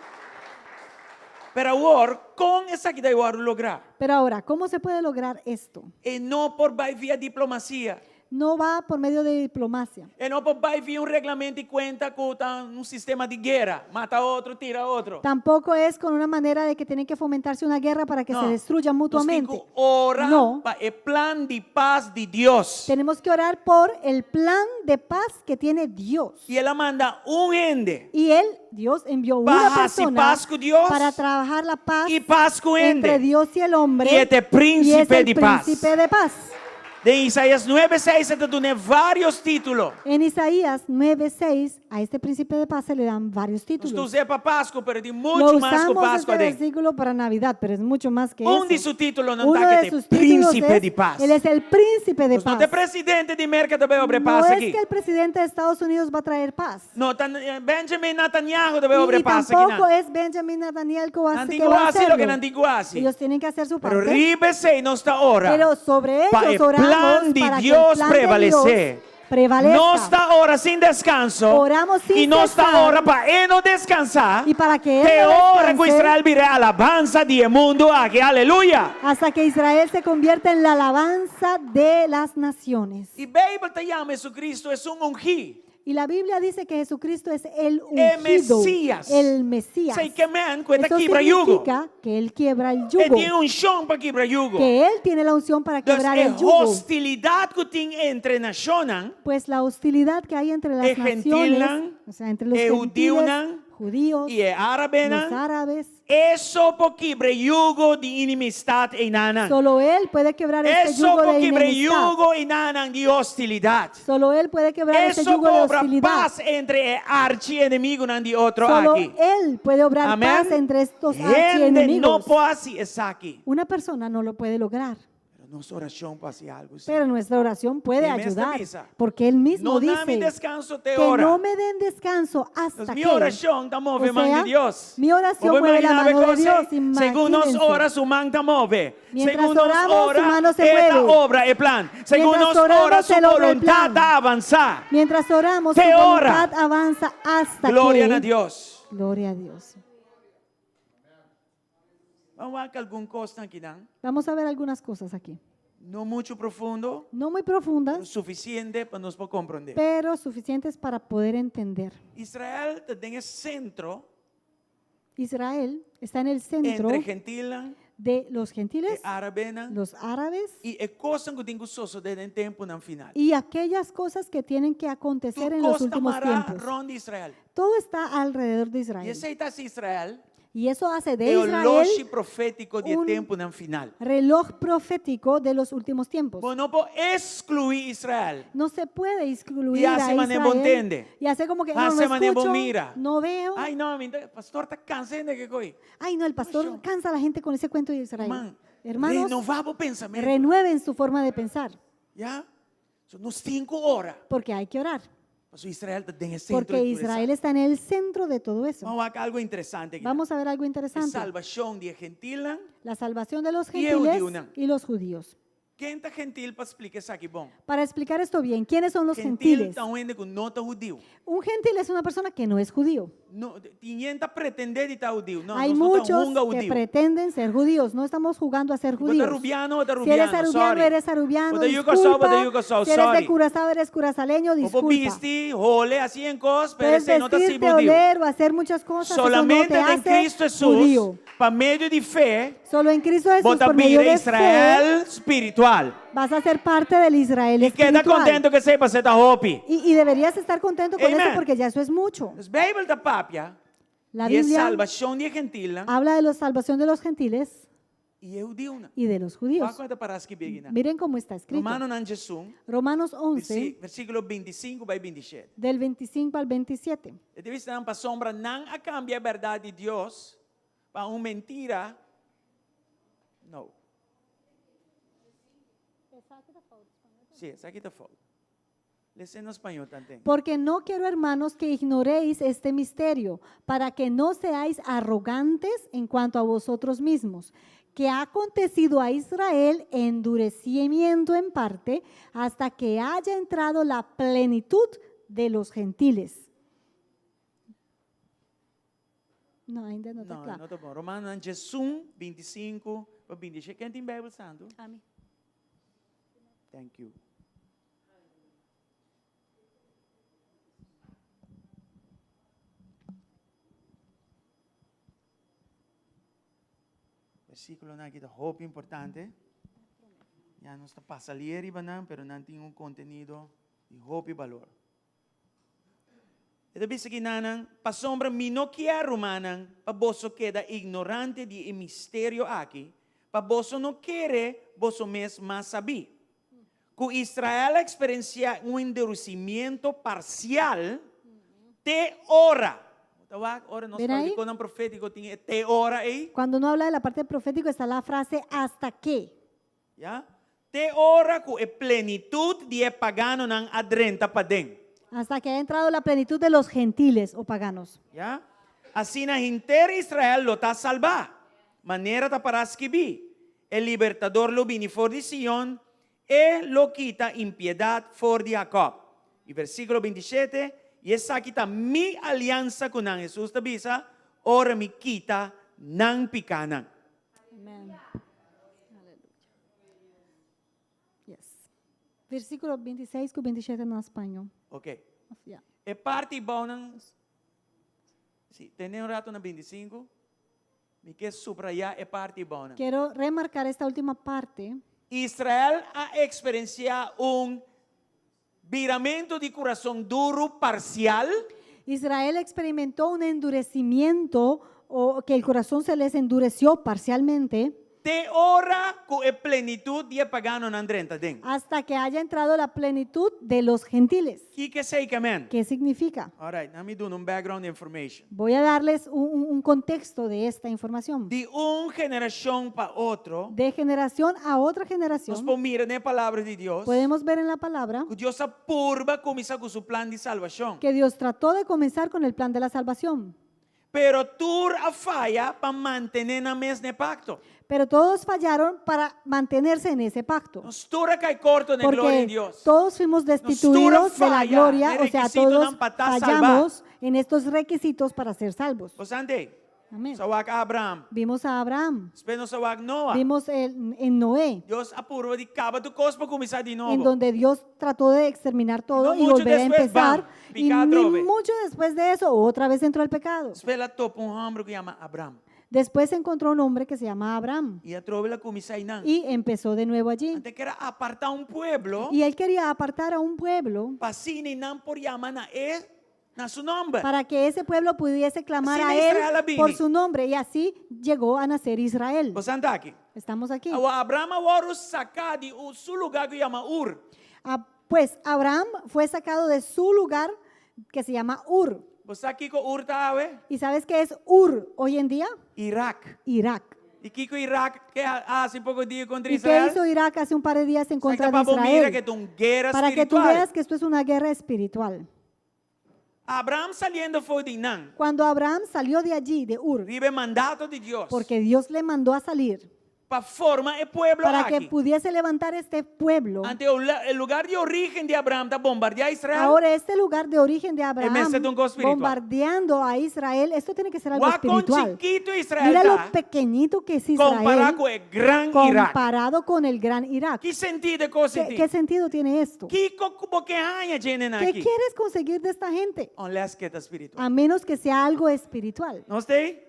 Pero ahora, con esa que debo lograr, Pero ahora, ¿cómo se puede lograr esto? y no por vía diplomacia, No va por medio de diplomacia. y no por vía un reglamento y cuenta con un sistema de guerra, mata a otro, tira a otro. Tampoco es con una manera de que tienen que fomentarse una guerra para que No. se destruyan mutuamente. Nos tengo que orar No. para el plan de paz de Dios. Tenemos que orar por el plan de paz que tiene Dios. Y Él manda un ende Y Él, Dios, envió una Paz y persona paz con Dios para trabajar la paz y paz con entre ende. Dios y el hombre. Y este y es príncipe el de paz. príncipe de paz. De Isaías 9:6 se te tiene varios títulos. En Isaías 9:6 a este príncipe de paz se le dan varios Tú títulos. usas para Pascua, pero de Lo mucho más que usamos Pascua. este De. versículo para Navidad, pero es mucho más que Un de eso. sus títulos no Uno está de que sus te títulos príncipe es, de paz. Él es el príncipe de Pues no paz. te presidente de América debe haber No paz es aquí. que el presidente de Estados Unidos va a traer paz. No, Benjamin Netanyahu debe haber Y paz tampoco aquí. es Benjamin Netanyahu que va a Antigua que va a así lo que hacerlo. en Antigua así. Ellos tienen que hacer su parte. Pero ríbese y no está ahora. Pero sobre Para ellos el oramos plan de para que Dios el plan de prevalecer. Dios prevalezca. Não está hora sem descanso. Oramos sin E não está cesar. hora para ele não descansar. Y para que él Te no ora que descanse, Israel virá alabanza de mundo aqui. Aleluia. hasta que Israel se convierta en la alabanza de las naciones. E Bíblia te chama Jesucristo é ungido. Y la Biblia dice que Jesucristo es el El ungido, Mesías. el Mesías. Sei que man, cuenta Eso quebra yugo. significa que Él quiebra el Ele yugo, tem unção para quebrar yugo. que Él tiene la unción para Dus quebrar é el yugo. hostilidade que tem entre nações. Pues la hostilidad que hay entre las El gentil, naciones, o sea, entre los el judío, gentiles, judíos, E é árabe, los árabes, Eso por quebrar yugo de inimistade em nana. solo Él puede quebrar este Eso yugo por de quebrar enemistad. yugo em nana de hostilidade. Solo Él puede quebrar este Eso yugo de cobra hostilidad. paz entre archienemigo de outro Solo aqui. Él puede obrar Amén. paz entre estos Gente não archienemigos. pode estar aqui. Una persona no lo puede lograr, Pero nossa oração pode ser algo assim. pero nuestra oración puede Dime esta ayudar, misa. porque Él mismo Não dá-me dice descanso te que ora. no me den descanso hasta Mas que. minha oração está O movendo a mão sea, de Deus. mi oración Vou mueve la imaginar mano de você, Dios. segundo nós Imagínense. ora, su mão está move. Mientras Segundo nós oramos, ora, su mano se esta mueve. obra é plan. Segundo Mientras nós ora, oramos, su Él obra el voluntad plan. está avançar. Mientras oramos, Te su ora. voluntad avanza hasta Glória que. a Deus. Gloria a Dios. Vamos ver que alguma coisa aqui, não? Vamos a ver algunas cosas aquí. Não muito profundo, No muy o profundas, suficiente para nós compreender. pero suficientes para poder entender. Israel tem esse centro Israel está en el centro entre gentil de los e gentiles, árabe los árabes e é coisa que tem que suceder em tempo no final. y aquellas cosas que tienen que acontecer en los últimos tiempos. ronda Israel. Todo está alrededor de E Israel. esse está Israel Y eso hace de é o Israel lote profético de un- tempo no final. reloj profético de los últimos tiempos. Bom, não pode excluir Israel. No se puede excluir Y a hace mané Israel entende. y hace como que no, Hace no mané escucho, mira. no veo. Ai, não, pastor está cansado de que coi. Ay, no, el pastor Oye. cansa a la gente con ese cuento de Israel. Irmão, Hermanos, renovar o pensamento. renueven su forma de pensar, Já? São nos 5 horas. porque hay que orar. Mas Israel está em centro Porque de Israel está en el centro de todo eso. Vamos a ver algo interessante aqui. Vamos a ver algo A interesante. salvação de gentil. La salvación de los Y gentiles judíos. y los judíos. Quem está gentil para explicar isso aqui? Bom, Para explicar esto bien, ¿quiénes son los gentil gentiles? está onde que não está judío. Un gentil es una persona que no es judío. Não, tinha pretender de estar judío. Não, Hay nós não muchos estamos que judío. pretenden ser judíos. No estamos jugando a ser Bota judíos. rubiano, bota Si rubiano. eres arubiano, sorry. eres arubiano. Bota yugo Disculpa. sol, bota yugo sol, Si eres sorry. de Curazao, eres curazaleño. Como Disculpa. viste, role, assim em cos, pero Puedes esse não está vestirte, judío. oler o hacer muchas cosas. Eso no Solamente te em hace Cristo Jesus, judío. para meio de fé, Solo en Cristo Jesús, bota por medio vida de Israel espiritual. fe, vas a ser parte del Israel E queda espiritual. contento que sepa você está hope. Y deberías estar contento con Amen. eso porque ya eso es mucho. Mas Bíblia da papia, La e é Biblia salvação de gentil habla de la salvación de los gentiles e é judío. y de los judíos. Qual conta para as que bigina? Miren cómo está escrito. Romano nan Jesus, Romanos 11, versículo 25 by 27. del 25 al 27. E deve estar para sombra não a cambiar a verdade de Deus para uma mentira. Não. Sí, essa aqui está fora. Lê em espanhol também. Porque no quiero, hermanos, que ignoréis este misterio, para que no seáis arrogantes en cuanto a vosotros mismos, que ha acontecido a Israel endurecimiento en parte, hasta que haya entrado la plenitud de los gentiles. No, ainda no está Não, claro. não está bom. Romano nan Jesus 25 para 27. Quem tem Bíblia Santo? Amén. Thank you. Versículo aqui da hope importante. Já não está para salir riba não, pero não tem conteúdo de hope e valor. E daí aqui nanang, pa sombra mi no quero manang, pa boso queda ignorante de mistério aqui, pa boso no quere, boso mes mas sabi. Que Israel experiencia endurecimiento parcial, te ora. Ora nos ¿Ven ahí? con un profético tiene te ora ahí, Cuando uno habla de la parte profética está la frase hasta que. ¿ya? Te ora que e plenitud de pagano nan adrenta pa den. Hasta que ha entrado la plenitud de los gentiles o paganos. ¿Ya? Así na inter Israel lo ta salva. Manera ta para escribir. El libertador lo vini for de Sion e lo quita impiedad for de Jacob. Y versículo 27, y esa quita mi alianza con an. Jesús te avisa, ora mi quita nan picanan. Amen. Aleluia. Yes. Versículo 26 com 27 no espanhol. Ok. Yeah. É parte bom, sim, tem um rato na 25, me quer subrayar é parte bom. Quiero remarcar esta última parte. Israel ha experienciado viramento de coração duro parcial. Israel experimentó un endurecimiento o que el corazón se les endureció parcialmente De ora com a plenitude de pagano na drenta den. hasta que haya entrado la plenitud de los gentiles. Que sei que amen. ¿Qué significa? Alright, let me do background information. Voy a darles un contexto de esta información. De geração para outro, De generación a otra nós generación, podemos mirar na palavra de Deus. podemos ver en la palabra Que Deus apurva começar com seu plano de salvação. que Dios trató de comenzar con el plan de la salvación. Pero tú a falla para mantener na mesma pacto. Pero todos fallaron para mantenerse en ese pacto. Nós toda cai corto na glória de Porque Deus. todos fuimos destituidos de la falla, gloria, de o sea, requisito todos não para estar fallamos en estos requisitos para ser salvos. Os andei. Amén. Sawak Abraham. Vimos a Abraham, Espero sawak Noah. vimos en Noé, Deus apurva de cabo do cos para começar de en novo. donde Dios trató de exterminar todo no y mucho volver a después, empezar. bam, Y picar ni otra vez. mucho después de eso, otra vez entró el pecado. Espera topa homem que chama Abraham. Después encontró un hombre que se llama Abraham E a trova ela começar não. y empezó de nuevo allí. Ante que era apartar pueblo, Y él quería apartar a un pueblo para sine não por chamar na seu nome. para que ese pueblo pudiese clamar Así a de Israel él vine. por su nombre, y así llegó a nacer Israel. Você anda aqui. Estamos aquí. O Abraham agora sacar de seu lugar que chama Ur. Pues Abraham fue sacado de su lugar que se llama Ur. Você aqui com Ur tá, ¿Y sabes qué es Ur hoy en día? Irak. Irak. E que com Irak que hace pouco dia contra ¿Y qué Israel. hizo Irak hace un par de días en contra de Mira que Israel? é uma guerra Para que tú espiritual. veas que esto es una guerra espiritual. Abraham saliendo foi de Nan. Cuando Abraham salió de allí, de Ur, Ribe mandato de Deus. porque Dios le mandó a salir Para formar o pueblo para que aqui. pudiese levantar este pueblo. Ante el lugar de origen de Abraham está bombardear Israel. Ahora este lugar de origen de Abraham Ese es un go espiritual. bombardeando a Israel, esto tiene que ser algo Wa con espiritual. chiquito Israel Mira está lo pequeñito que es comparado Israel con el gran Irak. comparado con el gran Irak. ¿Qué sentido cosa ¿Qué sentido tiene esto? ¿Qué como que hay tienen ¿Qué aquí? quieres conseguir de esta gente? Unless que está espiritual. A menos que sea algo espiritual. ¿No está ahí?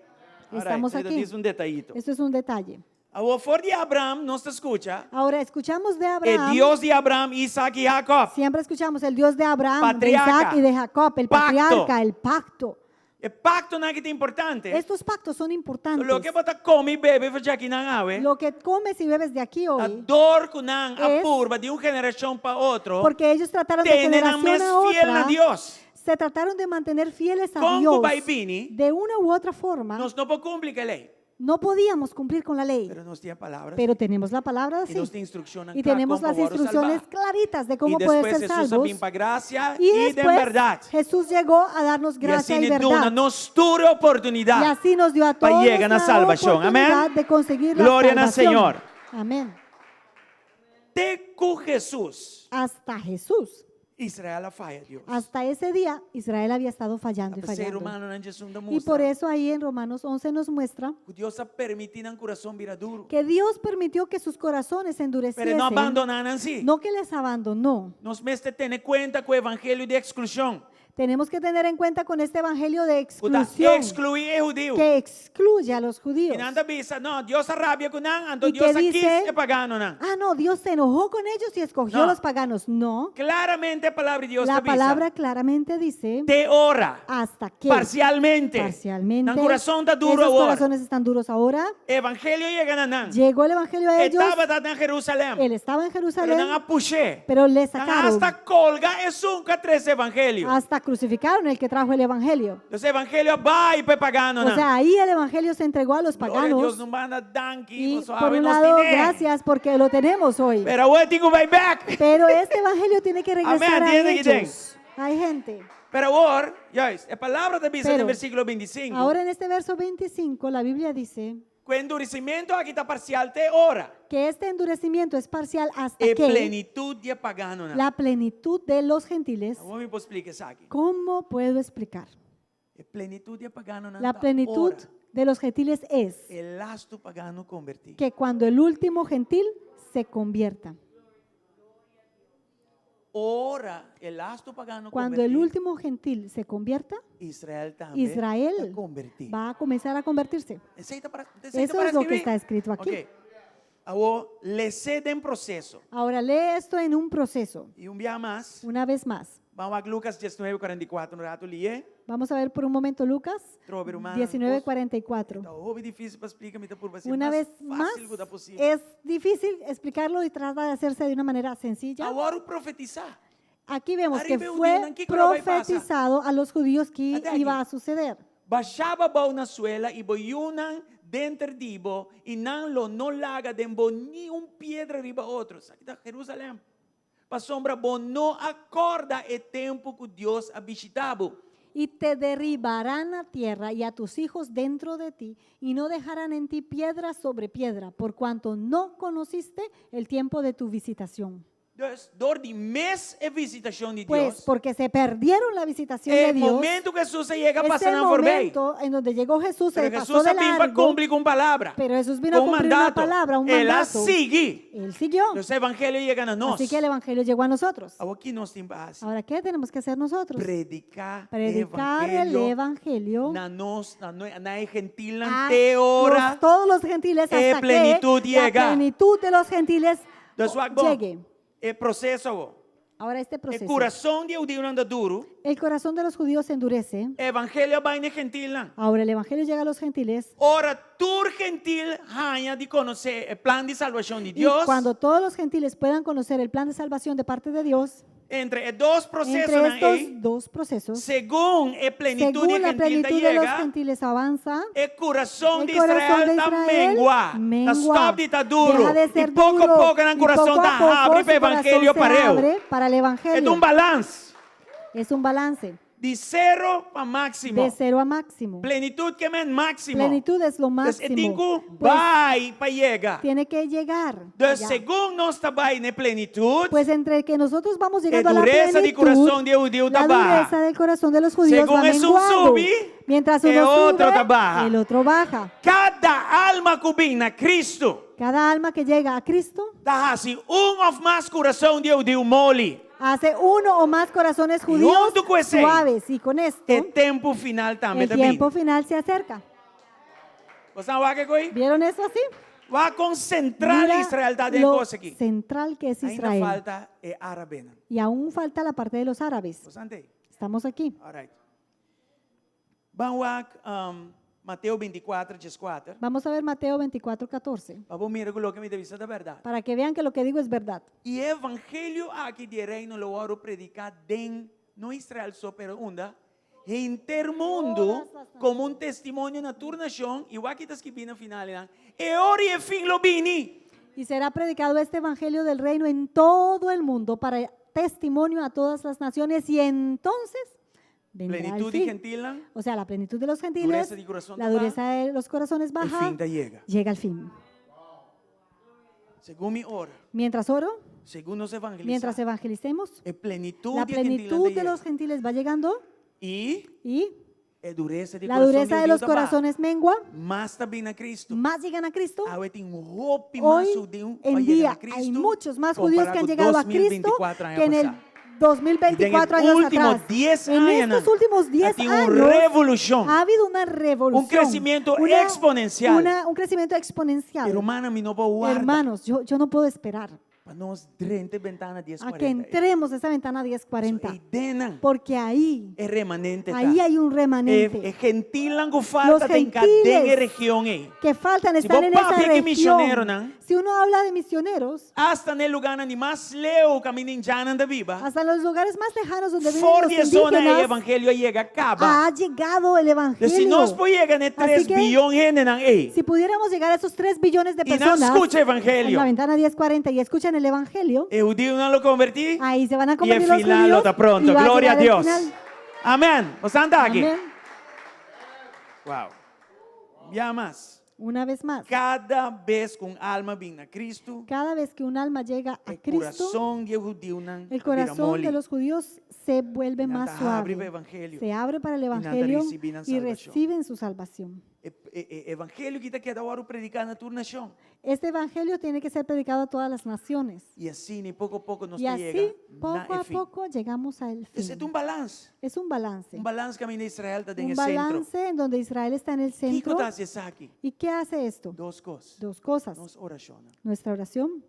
Estamos Alright, aquí. dice un detallito. Esto es un detalle. A favor de Abraham, no se escucha. Ahora escuchamos de El Abraham. Dios de Abraham, Isaac y Jacob. Siempre escuchamos el Dios de Abraham, Patriarca. de Isaac y de Jacob, el Pacto. patriarca, el pacto. El pacto no es importante. Estos pactos son importantes. Lo que bota come y bebe fue aquí no ave. Lo que comes y bebes de aquí A hoy, dor con a es- purba de una generación para otro. porque ellos trataron de Tienen a generación más a fiel a otra, Dios. se trataron de mantener fieles a Como Dios vai bini, de una u otra forma. Nos no podemos cumplir la ley. No podíamos cumplir con la ley, Pero nos tiene palabras. pero tenemos la palabra y nos así. tiene instrucción Y tenemos las instrucciones claritas de cómo poder ser Jesús salvos. para gracia Y y de después verdad. Jesús llegó a darnos Y gracia así y nos da una verdad. nostura Y oportunidad. así nos dio a para todos llegar a la salvación. oportunidad Amén. de conseguir la Gloria al salvación. Señor. Amén. De con Jesús, Hasta Jesús, Israel a falla Dios. hasta ese día, Israel había estado fallando y A ser fallando. humano não Jesus não Y por mostra. eso ahí en Romanos 11 nos muestra Que Deus a permitir um coração vira duro. que Dios permitió que sus corazones se Pero endureciesen, não abandonaram assim. no que les abandonó. Nos mete tener cuenta con el evangelio de exclusión. Tenemos que tener en cuenta con este evangelio de Puta, exclusión excluir el judío. que excluye a los judíos. Y nada avisa, no, Dios arrabia con nan, ando Y Dios que aquí dice- es pagano nan. Ah, no, Dios se enojó con ellos y escogió No. a los paganos. No, Claramente la palabra de Dios la te avisa. palabra claramente dice Te ora, hasta que parcialmente. parcialmente El corazón está duro esos ahora. corazones están duros ahora. Evangelio llega a nan. Llegó el evangelio a ellos. Estaba en Jerusalén. Él estaba en Pero Jerusalén, nan apuché. pero le sacaron, Hasta colga es un tres evangelio. hasta crucificaron el que trajo el evangelio. Los evangelios va y pe pagano O nan. sea, ahí el evangelio se entregó a los Gloria a Dios, paganos. no manda danqui, Y vos por sabes, un nos lado, tiene. gracias porque lo tenemos hoy. Pero ahora tengo que ir back. Pero este evangelio tiene que regresar a Amén, tiene que ellos. Hay gente. Pero ahora, ya ves, la palabra te dice en el Pero, versículo 25. Ahora en este verso 25 la Biblia dice Que endurecimiento aquí está parcial te ora. que este endurecimiento es parcial hasta e que plenitude de pagano. la plenitud de los gentiles. Vamos a explicar isso aqui. ¿Cómo puedo explicar? E plenitude de pagano La plenitud de los gentiles es el lasto pagano convertir. que cuando el último gentil se convierta, Ora el lasto pagano cuando el convertir, último gentil se convierta, Israel también Israel convertir. va a comenzar a convertirse. Aceita para Eso es lo que está escrito aquí. Ok. Agora, le cede en proceso. Ahora lee esto en un proceso. E día más, Una vez más, vamos a Lucas 19:44, no rato lié. vamos a ver por un momento Lucas Trove, hermano. 19:44. Tá houve difícil para explicar, me tá por você. Una vez más, fácil que possível. es difícil explicarlo y trata de hacerse de una manera sencilla. Agora o profetizar. Aquí vemos que Arriba, fue Udina, ¿qué cosa va a pasar? profetizado a los judíos que Até aquí. iba a suceder. Baixava bau na suela e boiunan dentro dibo e não lo no laga dembo ni piedra riba outros. Aqui está Jerusalém. Pa sombra bom no acorda e tempo que Deus ha visitado. Y te derribarán a tierra y a tus hijos dentro de ti, y no dejarán en ti piedra sobre piedra, por cuanto no conociste el tiempo de tu visitación. Dus door die mes e visitação de Pues Deus, porque se perdieron la visitación de el Dios, momento que Jesús llega ese pasando por bem. momento en donde llegó Jesús se Pero pasó Jesús de vem para largo, cumprir com palavra. pero Jesús vino a Com cumplir una mandato. palabra, un Ele a mandato. seguir. Él siguió. Los evangelhos llegan a nós. Así que el evangelio llegó a nosotros. Aqui nós temos base. Ahora, ¿qué tenemos que hacer nosotros? Predicar Predicar el evangelio na nós, na gentil a ora. todos los gentiles hasta plenitud que la llega. plenitud de los gentiles Dus wat bom. llegue. É processo. Ahora este O proceso. coração de judeu anda duro. El corazón de los judíos se endurece. Evangelho vai na gentil. Ahora el evangelio llega a los gentiles. Ora, tur gentil ganha de conhecer o plano de salvação de Y Deus. cuando todos los gentiles puedan conocer el plan de salvación de parte de Dios, Entre dos processos entre na estos dos procesos, según a plenitude según la gentil plenitud de los llega, gentiles avanza, el corazón el de corazón Israel de está Israel mengua. mengua. Está stop de está duro. Deja de Y ser poco a duro. poco el Y corazón poco a está poco abre su para el evangelio corazón se para él. abre para el Es evangelio. un balance Es un balance de cero a máximo. de cero a máximo. Plenitud que es máximo. Plenitud es lo Entonces, máximo. pues, vai para llegar. Tiene que llegar. Entonces, allá. según nos está en plenitud, Pues entre que nosotros vamos llegando a la dureza de plenitud, corazón de judío la está baja. dureza del corazón de los judíos Según va Jesús menguando. sube, Mientras el uno otro sube, está baja. el otro baja. cada alma que viene a Cristo, Cada alma que llega a Cristo está así, o más corazón de judío mole. hace uno o más corazones judíos junto con ese, suaves. Y con esto, El tiempo final también. el tiempo final se acerca. ¿Você não vai que coi? ¿Vieron eso así? Vai concentrar Mira a Israel da de lo coisa aqui. central que es Ainda Israel. falta árabe. Y aún falta la parte de los árabes. Você entende? Estamos aquí. All right. Vamos a Mateus 24, 14. Vamos a ver Mateo 24:14. Vamos mirar o que me devisa da verdade. Para que vean que lo que digo es verdad. E evangelho aqui de reino lo oro predicar den no Israel só pero unda intermundo como um testemunho na tua nação e o aqui está escrito no final e ora e fim lo bini. Y será predicado este evangelio del reino en todo el mundo para testimonio a todas las naciones, y entonces vendrá el Plenitud fin. de gentil, O sea, la plenitud de los gentiles, Dureza de corazón la baja, dureza de los corazones el baja, fin te llega. llega al fin. Según mi hora, Mientras oro, según nos evangelizamos, mientras evangelicemos, plenitud la de gentil plenitud anda de los llega. gentiles va llegando Y y dureza de la corazón dureza de Dios los está baja. corazones mengua, Más también a Cristo. más llegan a Cristo. Ahora tem hope Hoy más judío en para llegar día a Cristo, hay muchos más judíos que han comparado llegado a con Cristo 2024 años que en el pasado. 2024 Y en el años último atrás. 10 En años, estos últimos 10 ha tenido años revolución. ha habido una revolución. Un crecimiento exponencial. Un crecimiento exponencial. Hermana, mi no puedo guardar. Hermanos, yo no puedo esperar Para nos drente ventana 10, a que 40. entremos a esa ventana 1040. Y denan. Porque ahí Remanente. hay un remanente. Gentil lango falta Los en cada gentiles región. Que faltan Si estar vos en papi esa que región. misionero, ¿no? Si uno habla de misioneros, Hasta en el lugar ni más leo camino en llana de viva. hasta en los lugares más lejanos donde viven For los de zona el indígenas, evangelio llega acaba. ha llegado el evangelio. Si nos llegan a 3 que, billones en Si pudiéramos llegar a esos 3 billones de y no personas escucha en evangelio. la ventana 1040 y escuchan el evangelio, El judío no lo convertí. ahí se van a Y el convertir los final judíos. está pronto. y va Gloria a llegar el Dios. final. Amén. ¿Os anda aquí? Amén. Wow. Ya más. Una vez más, cada vez que un alma viene a Cristo, cada vez que un alma llega a el Cristo, corazón de judío el corazón de los judíos se vuelve más abre el suave. evangelio. Se abre para el nanta Evangelio reciben y salvación. reciben su salvación. Evangelio que queda ahora predicar na tua nação. Este Evangelio tiene que ser predicado a todas las naciones. E assim, pouco a pouco, nós Y así, chega poco na a fim. poco, llegamos al Esse é fin. um balanço. Es un balance. Um balanço que a minha Israel está Un dentro do centro. balance en donde Israel está en el O que centro. acontece aqui? ¿Y qué hace esto? Duas coisas. Dos cosas. Nós oraciona Nuestra oración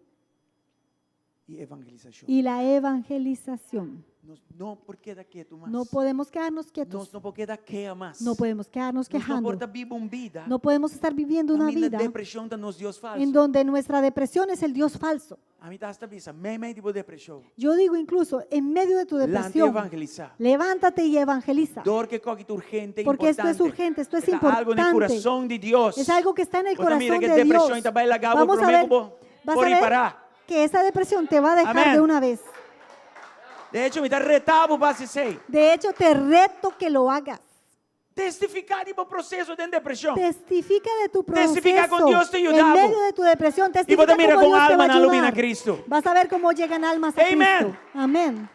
e evangelização. y la evangelización. Nós não porque da quieto mais. No podemos quedarnos Nós quietos. não porque da queia mais. No podemos quedarnos Nós não quejando. porta viva vida. No podemos estar viviendo una Camina vida depressão da nos Deus falso. en donde nuestra depresión es el Dios falso. A mim está esta visa, meio tipo depressão. Yo digo incluso, en medio de tu Lante depresión, evangelizar. levántate y evangeliza. Dor que coque urgente, Porque esto es importante. urgente, esto es Está algo en el importante. corazón de Dios. Es algo que está en el Pues mira corazón que de Dios. depresión está para el agua, Vamos a prometo ver, vas a por ahí ver parar. que esa depresión te va a dejar Amén. de una vez. De hecho, me está retado para ser. De hecho, te reto que lo hagas. Testificar tipo proceso de depresión. Testifica de tu proceso. Testifica con Dios te en ayudamos. medio de tu depresión. Testifica vos te mira cómo con Dios te va alma a na luz ayudar. a Cristo. Vas a ver cómo llegan almas a Amen. Cristo. Amén.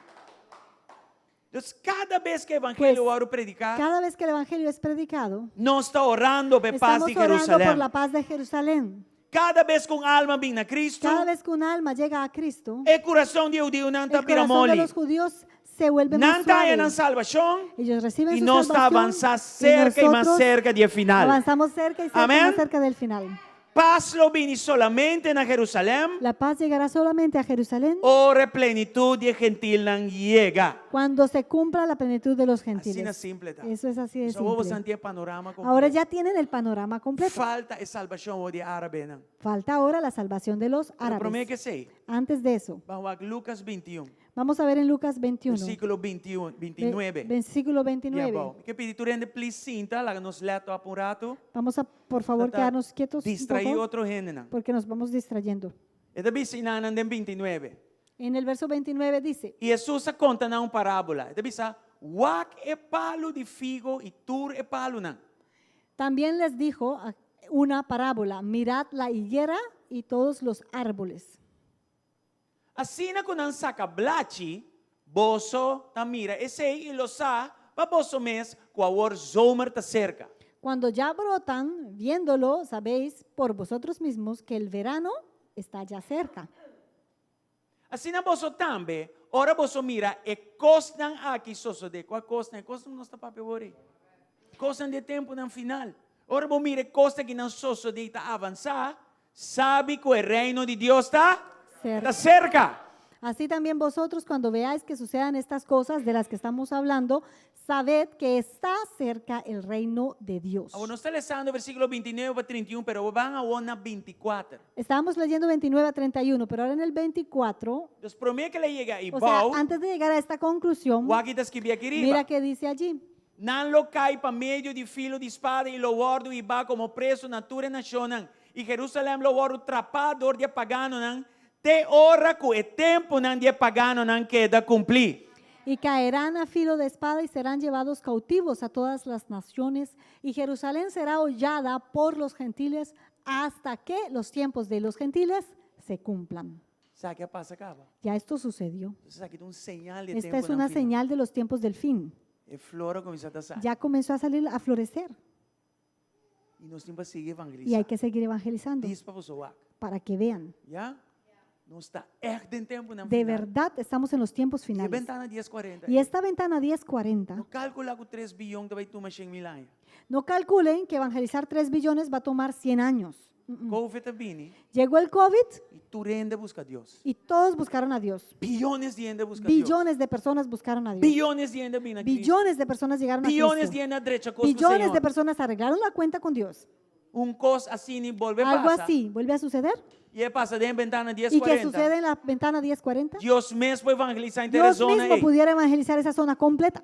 Entonces, cada vez que el evangelio Pues, oro predicar, Cada vez que el evangelio es predicado, no está orando por paz estamos de orando por Jerusalén. la paz de Jerusalén. Cada vez que un alma viene a Cristo, Cada vez que un alma llega a Cristo, el corazón de judío no está el corazón de piramoli. los judíos se vuelve No más está en suave. salvación Ellos reciben y su no está salvación avanzando cerca y más nosotros cerca del final. avanzamos cerca y cerca, Amén. más cerca del final. Paz lo viene solamente en Jerusalén, La paz llegará solamente a Jerusalén ora plenitud de gentil no llega. cuando se cumpla la plenitud de los Así de gentiles. simple está. Eso es así de Só vou simple. sentir el panorama completo. Ahora ya tienen el panorama completo. Falta es salvación de árabe. ¿no? Falta ahora la salvación de los Pero prometo árabes. que sí. Antes de eso, Vamos a Lucas 21, vamos a ver en Lucas 21, versículo 21, 29. versículo Ya, 29. bom. Que pedir tu rende please cinta, la nos leto a un rato. Vamos a, por favor, Tá quedarnos quietos un distrair poco, otro género. porque nos vamos distrayendo. Esta vecina anda en 29. En el verso 29 dice, Y Jesús conta una parábola. Esta visa, wak e palo de figo y tur e palo nan. también les dijo una parábola, mirad la higuera y todos los árboles. Así na kunan saca blachi, boso ta mira, ese y lo sa, pa boso mes, cuawor zomer ta cerca. Cuando ya brotan, viéndolo, sabéis por vosotros mismos que el verano está ya cerca. Así na boso tambe, ora boso mira, e costan aqui soso de qual costan, e costan não está papel ori. Costan de tempo no final. Ora bo mira, costa que não soso de ta avançar, sabe que o reino de Deus está cerca. Así también vosotros, cuando veáis que sucedan estas cosas de las que estamos hablando, sabed que está cerca el reino de Dios. Agora, nós estamos lendo versículo 29 para 31, pero van a ona 24. Estábamos leyendo 29 a 31, pero ahora en el 24, Deus promete que le llega e o sea, bom, antes de llegar a esta conclusión, o aqui está escrito aqui mira arriba. que dice allí, Não lo cai para meio de filo de espada e lo guardo e va como preso natura nacional. E Jerusalém lo guardo trapador de pagano nan, te ora que o tempo nan de pagano nan queda cumplir. y caerán a filo de espada y serán llevados cautivos a todas las naciones, y Jerusalén será hollada por los gentiles hasta que los tiempos de los gentiles se cumplan. Sabe que passa acaba? Ya esto sucedió. Isso aqui é señal de Esta tempo es una nan final. señal de los tiempos del fin. E flora começa a sair. Ya comenzó a salir, a florecer, E nós temos que seguir y evangelizando. hay que seguir evangelizando Diz para você, para que vean. já? Nós está echt em tempo nan De final. verdad estamos en los tiempos E a finales. ventana 1040. Y esta ventana 1040, No calcula que 3 bilhões vai tomar 100.000 anos. no calculen que evangelizar 3 billones va a tomar 100 años. Covid vini Llegó el COVID e tu rende busca a Deus. y todos buscaron a Dios. Bilhões de gente busca a Deus. Billones de personas buscaron a Dios. Bilhões de gente vino a Cristo. Billones de personas llegaron a Bilhões Cristo. de gente derecha com o Billones de Senhor. personas arreglaron la cuenta con Dios. Cos assim nem volve a Algo passar. así vuelve a suceder. E passa de ventana ¿Y qué 1040. sucede en la ventana 1040? Deus mesmo vai evangelizar em Dios zona mismo aí. pudiera evangelizar esa zona completa.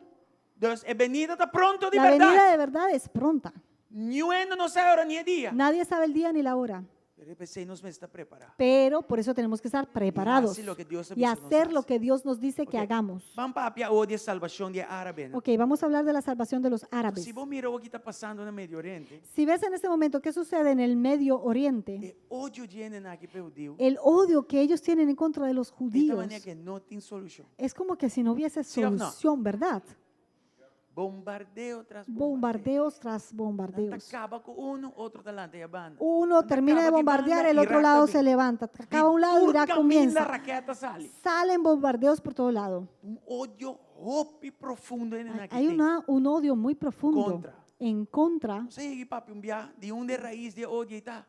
Deus é venida está pronto de La venida verdade. de verdad es pronta. Nenhum não sai hora nem dia. Nadie sabe el día ni la hora. Pero el Señor nos está preparado. Pero por eso tenemos que estar preparados hacer lo que Dios y hacer nos lo hace. que Dios nos dice que Ok. hagamos. Vamos para hablar hoy de salvación de árabes. Ok, vamos a hablar de la salvación de los árabes. Si vos miras lo que está pasando en el Medio Oriente, Si ves en este momento qué sucede en el Medio Oriente, el odio lleno aquí para judíos, el odio que ellos tienen en contra de los de esta judíos, manera que no tiene solución. es como que si no hubiese ¿Sí o no? solución, ¿verdad? Bombardeo tras Bombardeos tras bombardeo. bombardeos. Acaba con uno, otro delante y banda. Uno termina de Acaba que bombardear, banda, el otro Irak lado también. se levanta. Acaba un lado, Turca Irak mil, la comienza. raqueta sale. Salen bombardeos por todo lado. Un odio hopi profundo en el Hay un odio muy profundo Contra. en contra. No sé, papi, un viaje de un de raíz de odio y tal.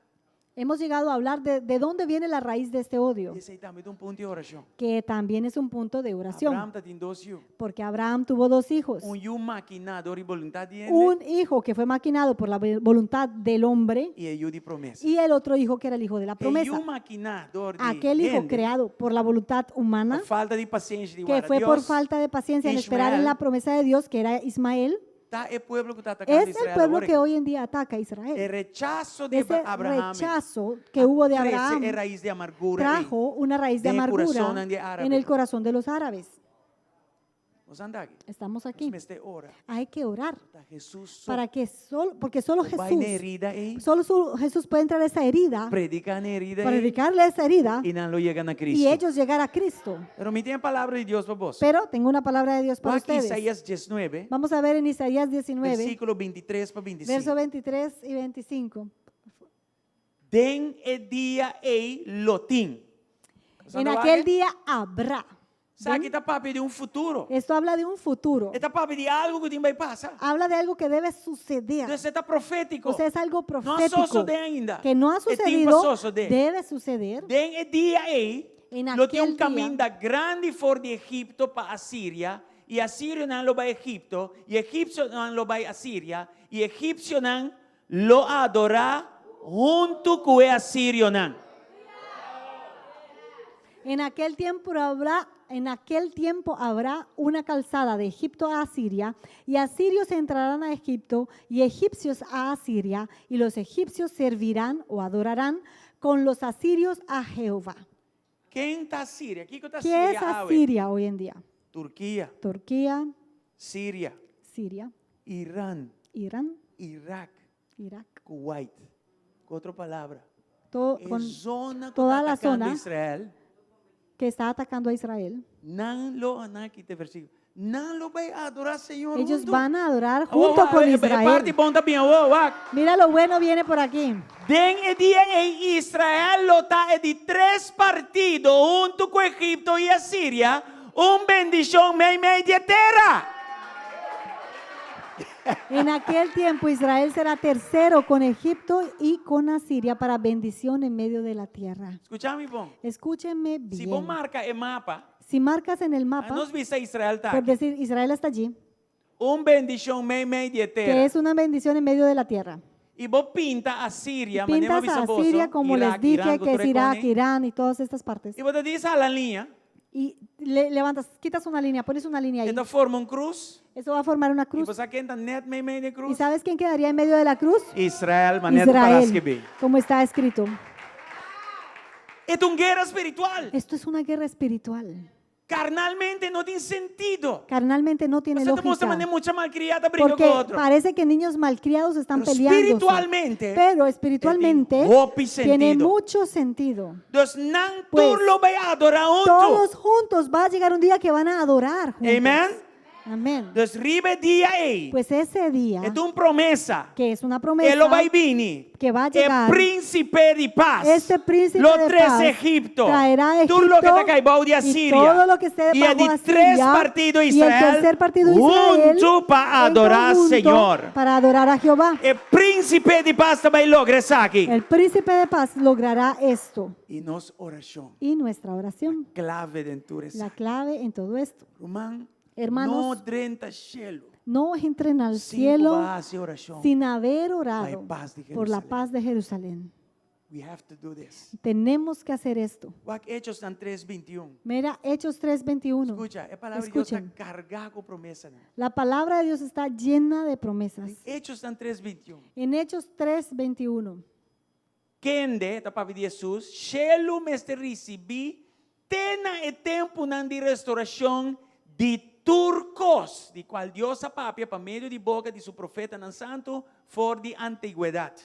Hemos llegado a hablar de dónde viene la raíz de este odio, Y ese también es un punto de oración. que también es un punto de Abraham oración, tiene dos hijos. porque Abraham tuvo dos hijos. Un yu maquinador y voluntad de él. Un hijo que fue maquinado por la voluntad del hombre Y el yu de promesa. y el otro hijo que era el hijo de la El promesa. yu maquinador de Aquel hijo gente, creado por la voluntad humana, por falta de paciencia de que fue por falta de paciencia en esperar en la promesa de Dios, que era Ismael, Está el pueblo que está atacando a es el Israel pueblo ahora. que hoy en día ataca a El Israel. rechazo de Ese Abraham rechazo que hubo de crece Abraham en raíz de amargura. trajo una raíz de de amargura corazón de árabe. en el corazón de los árabes. Vos anda aquí. Estamos aquí. Me esté ora. Hay que orar Está Jesús para que porque solo va Jesús, en herida ahí. Jesús puede entrar a esa herida, Predican herida ahí. predicarle esa herida Y no lo llegan a y Cristo. ellos llegar a Cristo. Pero me tiene palabra de Dios para vos. Pero tengo una palabra de Dios para Aquí ustedes. Isaías 19, Vamos a ver en Isaías 19, versículo 23 para 25. verso 23 y 25. Den el día e lotín. En aquel día habrá. Sabe que está papi de un futuro. Esto habla de un futuro. Está papi de algo que vai pasar. Habla de algo que debe suceder. Entonces está profético. O sea, es algo No profético soso de ainda. que no ha É tempo sucedido, soso de. debe suceder. Den el día e En lo tiene aquel un camino día. grande for de Egipto para Asiria. Y Asirio no lo va a Egipto. Y Egipcio no lo va a Asiria. Y Egipcio no lo adora junto con Asirio no. En aquel tiempo habrá una calzada de Egipto a Asiria, y asirios entrarán a Egipto y egipcios a Asiria, y los egipcios servirán o adorarán con los asirios a Jehová. ¿Quién está Asiria? ¿Quién está ¿Qué es Asiria? Asiria hoy en día? Turquía, Turquía, Siria, Siria, Irán, Irán, Irak, Irak. Kuwait. Con otra palabra. Todo, Es con zona que toda está la atacando zona. Israel. que está atacando a Israel. Nan lo aquí te versículo. Nan lo va a adorar Señor. Ellos junto. van a adorar Oh, junto con parte Israel. bom también. Oh, oh. Mira lo bueno viene por aquí. Den el día en Israel lo está de 3 partidos junto con Egipto y Asiria. Un bendición media tierra. En aquel tiempo Israel será tercero con Egipto y con Asiria para bendición en medio de la tierra. Escuchame, bom. Escúchenme Si vos bien. marca el mapa, Si marcas en el mapa, nos viste Israel está por aquí. decir Israel está allí, Un bendición media que tierra. es una bendición en medio de la tierra. Y vos pinta a Siria, Pintas a Siria como les dije, que es Irak, Irán y todas estas partes. Y vos te dices a la línea, Y levantas, quitas una línea, pones una línea ahí. esta forma un cruz. Eso va a formar una Y cruz. vos aquí entra net media ¿Y cruz. sabes quién quedaría en medio de la cruz? Israel, manera para Israel, escribir. como está escrito. Es una guerra espiritual. Esto es una guerra espiritual. Carnalmente no tiene sentido. Carnalmente no tiene Você te lógica. mucha malcriada briga Porque con otro. parece que niños malcriados están Pero peleando. espiritualmente, Pero espiritualmente tiene hopi tiene sentido. mucho sentido. Entonces, nan Pues, tú lo vas a adorar Todos juntos. juntos va a llegar un día que van a adorar juntos. Amén. Amén. Entonces, ribe día ahí. Pues ese día, Es una promesa. que es una promesa, Él lo va a venir. que va a El llegar, príncipe de paz. este príncipe Los de 3 paz Egipto. traerá a Tú lo que Egipto te caibó de y Asiria. todo lo que esté Y bajo el de Asiria, 3 partidos y el Israel. tercer partido de Israel Junto para en adorar al conjunto Señor. para adorar a Jehová. El príncipe de paz también logra eso aquí. El príncipe de paz logrará esto. Y nos oración. Y nuestra oración, Clave de enturas. la clave en todo esto. Román, Hermanos, no drenta cielo. no entren al Sin cielo base oración. sin haber orado La paz de por la Jerusalén. paz de Jerusalén. We have to do this. Tenemos que hacer esto. What Hechos están 3:21. Mira, Hechos 3:21. Escucha, la palabra de Dios está Escuchen. cargada con promesas. La palabra de Dios está llena de promesas. Hechos están 3:21. En Hechos 3:21. kende, ta papi de Jesus, shelu meste recebi, tena e tempo nan di restauração de turcos, de qual Deus a papi, pa meio de boca de su profeta nan santo, for de antiguidade.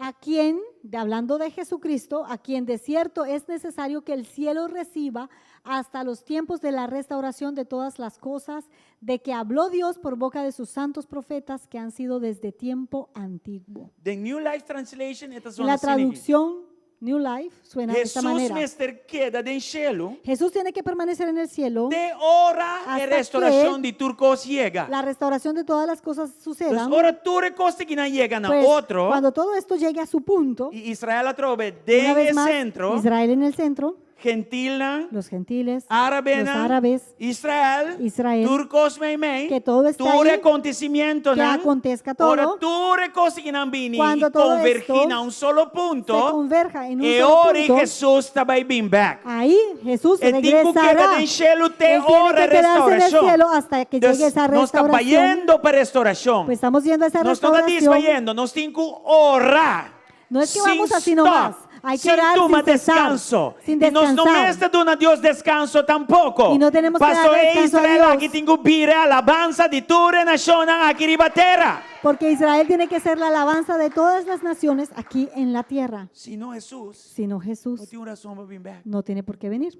A quien, hablando de Jesucristo, a quien de cierto es necesario que el cielo reciba hasta los tiempos de la restauración de todas las cosas, de que habló Dios por boca de sus santos profetas que han sido desde tiempo antiguo. The New Life Translation, esta La traducción New Life suena de esta Jesus manera. mester queda den cielo, Jesús tiene que permanecer en el cielo. de hora Hasta e restauração de turcos llega. La restauración de todas las cosas sucedan. Entonces, ora ture coste que não llega na Pues, outro, cuando todo esto llegue a su punto, e Israel a trove una den vez e más, centro, Israel en el centro, gentil nan, los gentiles, árabe los nan, árabes, Israel, Israel, turcos mei, que todo está ture ahí, acontecimiento que nan, acontezca todo. ora ture coste que não vini, Cuando e todo convergir esto na solo se punto, converja en un e solo ora punto, Jesus também bem back. ahí Jesús E tengo que regresará. quedar en cielo te Él tiene ora que quedarse en el restauração. cielo hasta que llegue esa Nós estamos restauración. yendo para restauração. Pues estamos yendo a esa Nós estamos restauración. desvaiando, nós temos que orar. No es que sin vamos así stop, nomás. Hay que sin orar tomar sin cesar, descanso. sin E nós não descansar. está dando a Deus descanso tampoco. Y no tenemos que Pastor dar descanso a Israel Dios. aqui tem que vir a alabanza de toda a nação aqui riba terra. Porque Israel tiene que ser la alabanza de todas las naciones aquí en la tierra. Se não Jesus, Si no, não Jesús tem razão para vir back. no tiene por qué venir.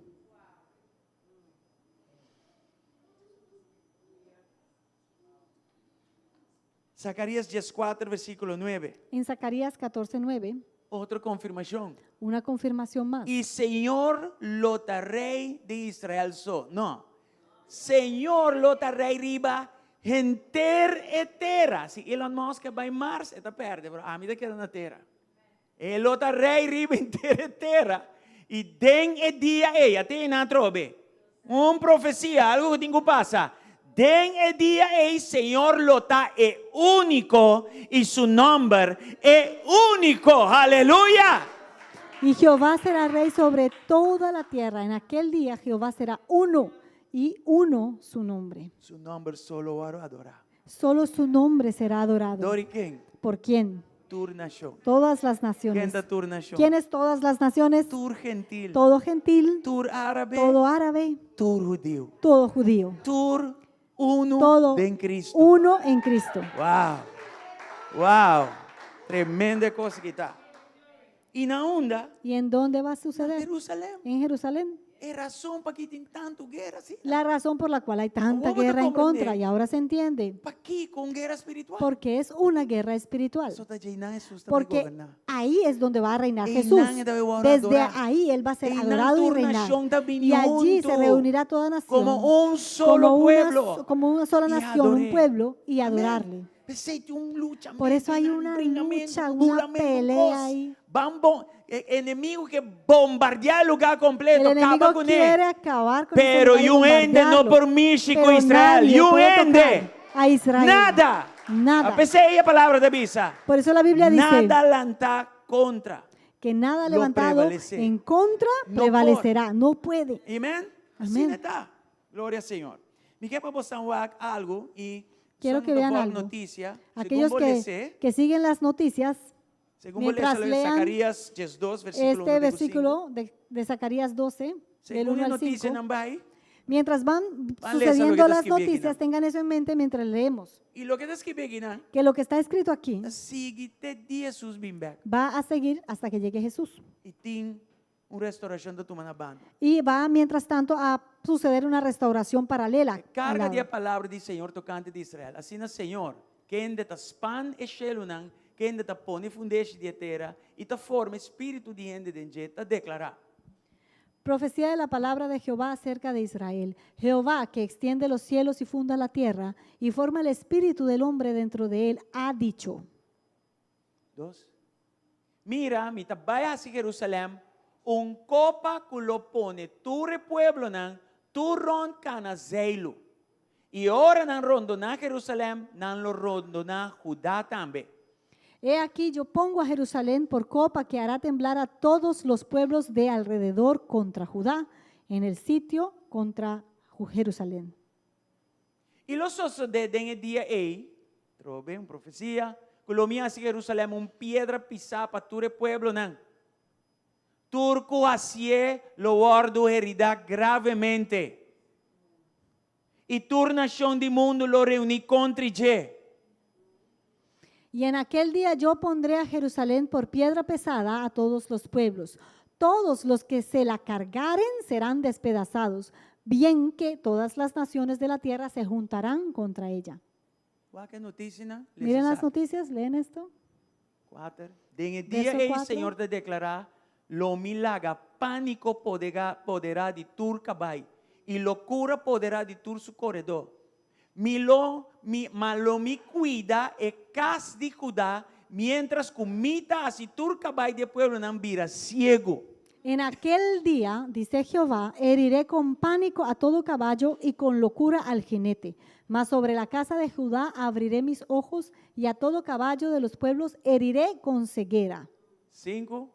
Zacarías 14, versículo 9. En Zacarías 14:9, Outra confirmação. una confirmación más. E Senhor lota rei de Israel so. Não. Senhor lota rei riba enter e terra. Se Elon Musk vai em Mars, está perde, bro. A mim queda na terra. Ele lota rei riba enter e terra. E den e dia ei, até na trobe. Profecia, algo que tem que passar. Den e dia ei, Senhor lota é único e seu nome é único. Aleluia. Y Jehová será rey sobre toda la tierra. En aquel día Jehová será uno y uno su nombre. Su nome solo adora. Solo su nombre será adorado. Dori quem? ¿Por quién? Tur nación. Todas las Quem naciones. da tur nación? ¿Quiénes todas las naciones? Tur gentil. Todo gentil, Tur árabe. todo árabe, Tur judío. todo judío. Tur uno Todo en Cristo. uno en Cristo. Wow. Wow. Tremenda cosa que está. Y na onda, ¿Y en dónde va a suceder? Jerusalén. En Jerusalén. Es razón para que tem tanto guerra así. La razón por la cual hay tanta ¿Cómo te guerra en comprende? contra, y ahora se entiende, Para aquí con guerra espiritual. porque es una guerra espiritual. Eso está llena de Jesús Porque gobernar. ahí es donde va a reinar Y Jesús. nadie debe adorar. Desde ahí Él va a ser Y adorado y toda reinar. nación también Y allí se junto, reunirá toda nación como un solo pueblo. como una sola Y nación, un adoré. pueblo, y Amén. adorarle. Por eso hay una lucha, una pelea ahí. Enemigo que bombardea el lugar El completo, acaba enemigo con quiere él. acabar con Pero ese lugar y un ende no bombardearlo. por México, Pero Israel. nadie Un puede ende. tocar a Israel. Nada. Nada. A pesar de la palabra de Bisa. Por eso la Biblia dice Nada lanta contra. que nada lo levantado prevalece. en contra No prevalecerá. No puede. Amén. Así Amén. está. Gloria al Señor. Me quiero pasar algo y Quiero que vean algo. noticia. Aquellos que siguen las noticias, según mientras lean Zacarías 2, versículo 1, este versículo de Zacarías 12, del según 1 la al noticia 5, não vai. mientras van Van a leer lo sucediendo que está las escrito aquí, noticias, ¿no? tengan eso en mente mientras leemos. Y lo que está escrito aquí, ¿no? Que lo que está escrito aquí Sigue de Jesus bem back. va a seguir hasta que llegue Jesús. E tem uma restauração da tua banda. Y va, mientras tanto, a suceder una restauración paralela. al Carga lado. de palavra do Senhor tocante de Israel. Assim, Senhor, quem de ta span e shelunan, quem de ta pone fundeixe de terra e ta forma espírito de ende de ta declarar. Profecía de la palabra de Jehová acerca de Israel. Jehová, que extiende los cielos y funda la tierra y forma el espíritu del hombre dentro de él, ha dicho. 2. Mira, mi tabaya si Jerusalém, copa que lo pone tu pueblo nan, tu ron canazeilo. E ora nan rondo na Jerusalém, nan lo rondo na Judá também. He aquí yo pongo a Jerusalén por copa que hará temblar a todos los pueblos de alrededor contra Judá, en el sitio contra Jerusalén. E los osos de den dia ei, trobe, profecia, que lo mia si Jerusalém, piedra pisar para tu pueblo nan. turco hacie lo guardo herirá gravemente. Y tu nación del mundo lo reuní contra ella. Y en aquel día yo pondré a Jerusalén por piedra pesada a todos los pueblos. Todos los que se la cargaren serán despedazados, bien que todas las naciones de la tierra se juntarán contra ella. ¿Qué noticia? ¿No? Miren las noticias, leen esto. 4. En el día Verso el 4. Señor te declara, lo milaga, pánico poderá de tu cabay, y locura poderá de tu su corredor. Malo mi cuida e cas de Judá, mientras comita así tu cabay de pueblo nambira ciego. En aquel día, dice Jehová, heriré con pánico a todo caballo y con locura al jinete. Mas sobre la casa de Judá abriré mis ojos y a todo caballo de los pueblos heriré con ceguera. 5.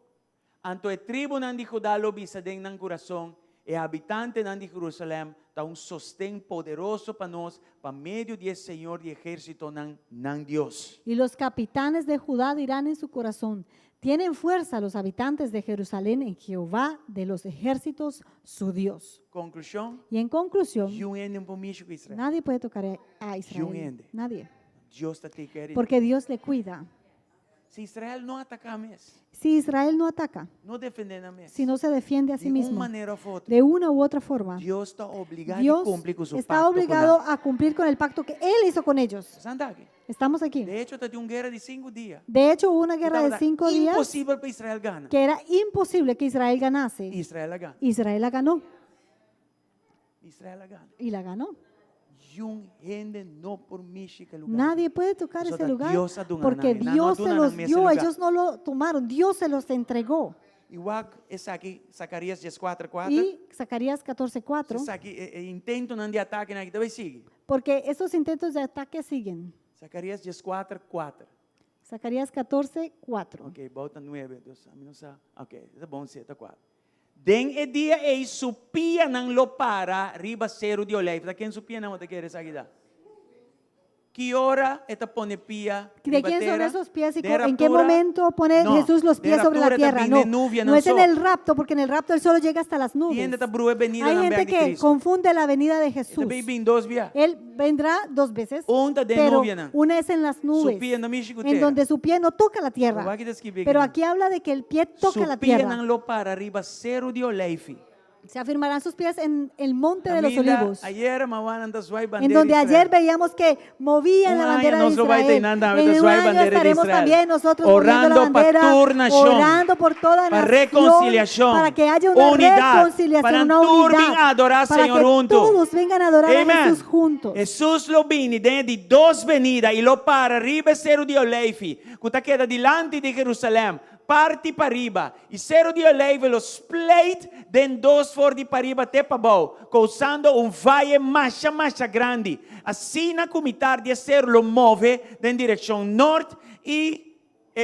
Anto e tribo nan de Judá lo bisaden nan corazón, e habitante nan de Jerusalém, da un sostén poderoso para nós, para medio de Señor de ejército nan Dios. Y los capitanes de Judá dirán en su corazón, tienen fuerza los habitantes de Jerusalén en Jehová de los ejércitos, su Dios. Conclusión, Y en conclusión, Dios ende un pomicho con Israel. nadie puede tocar a Israel. Juende. Nadie. Dios está te queriendo. Porque Dios le cuida. Si Israel no ataca a mes, Si Israel no ataca, no defiende a mes, si no se defiende a sí de una mismo, manera u otra, de una u otra forma, Dios está obligado Dios a cumplir con su está pacto obligado con a cumplir con el pacto que Él hizo con ellos. Santa aquí. Estamos aquí. De hecho, está de una guerra de 5 días. De hecho, hubo una guerra de Estaba 5 días imposible para Israel ganar. que era imposible que Israel ganase. Israel la gana. Israel la ganó Israel la gana. y la ganó. Yun gente no por Michigan lugar. Nadie puede tocar Eso ese está lugar Dios adunanay. porque Na Dios no se adunan los ang ese dio, lugar. ellos no lo tomaron, Dios se los entregó. Igual es aquí, Zacarías 10:4. Y Zacarías 14:4, Es aquí, intento de ataque na kita sigue. porque esos intentos de ataque siguen. Zacarías 10:4. Zacarías 14:4. Ok, volta 9. Deus, a mim não sabe. Ok, é bom ser, tá 4. Den e dia ei supia nang lopara ribaceiro de oliva. Quem supia não te queres aqui dar? Que hora esta pone pia? ¿De quién son ribatera? esos pies y De en qué raptura? momento pone No, Jesús los de pies sobre la raptura tierra? también No, de nubia, no no es en so. el rapto, porque en el rapto Él solo llega hasta las nubes. Tiende esta brua venida Hay na gente berg de que Cristo. confunde la venida de Jesús. Esta bem dos via. Él vendrá 2 veces, Onda de pero nubia, ¿no? una es en las nubes, Su pie no mishi en gutera. donde su pie no toca la tierra. Pero aquí habla de que el pie toca la supia tierra. nang lopara ribaceiro de oliva. Se afirmarán sus pies en el monte de los olivos, Ayer mawanan das vai en bandeira donde Israel. ayer veíamos que movían la Un bandera año de nos lo va a Israel. tener, David, En nos un va a año bandera de estaremos Israel. también nosotros moviendo la Orando pa' bandera, tu nación, orando por toda para nación, reconciliación, para que haya una unidad, reconciliación, para una todos unidad, vengan a adorar para Señor que juntos. todos vengan a adorar a Amen. Jesús juntos. Jesus lo vini dentro de 2 venidas e lo para ribaceiro de oliva, que está queda delante de Jerusalém. Parte para riba, e cero de oliva lo split den 2 for de para riba até para baixo, causando valle mais grande. Assim na comitar de cero lo move en direção norte e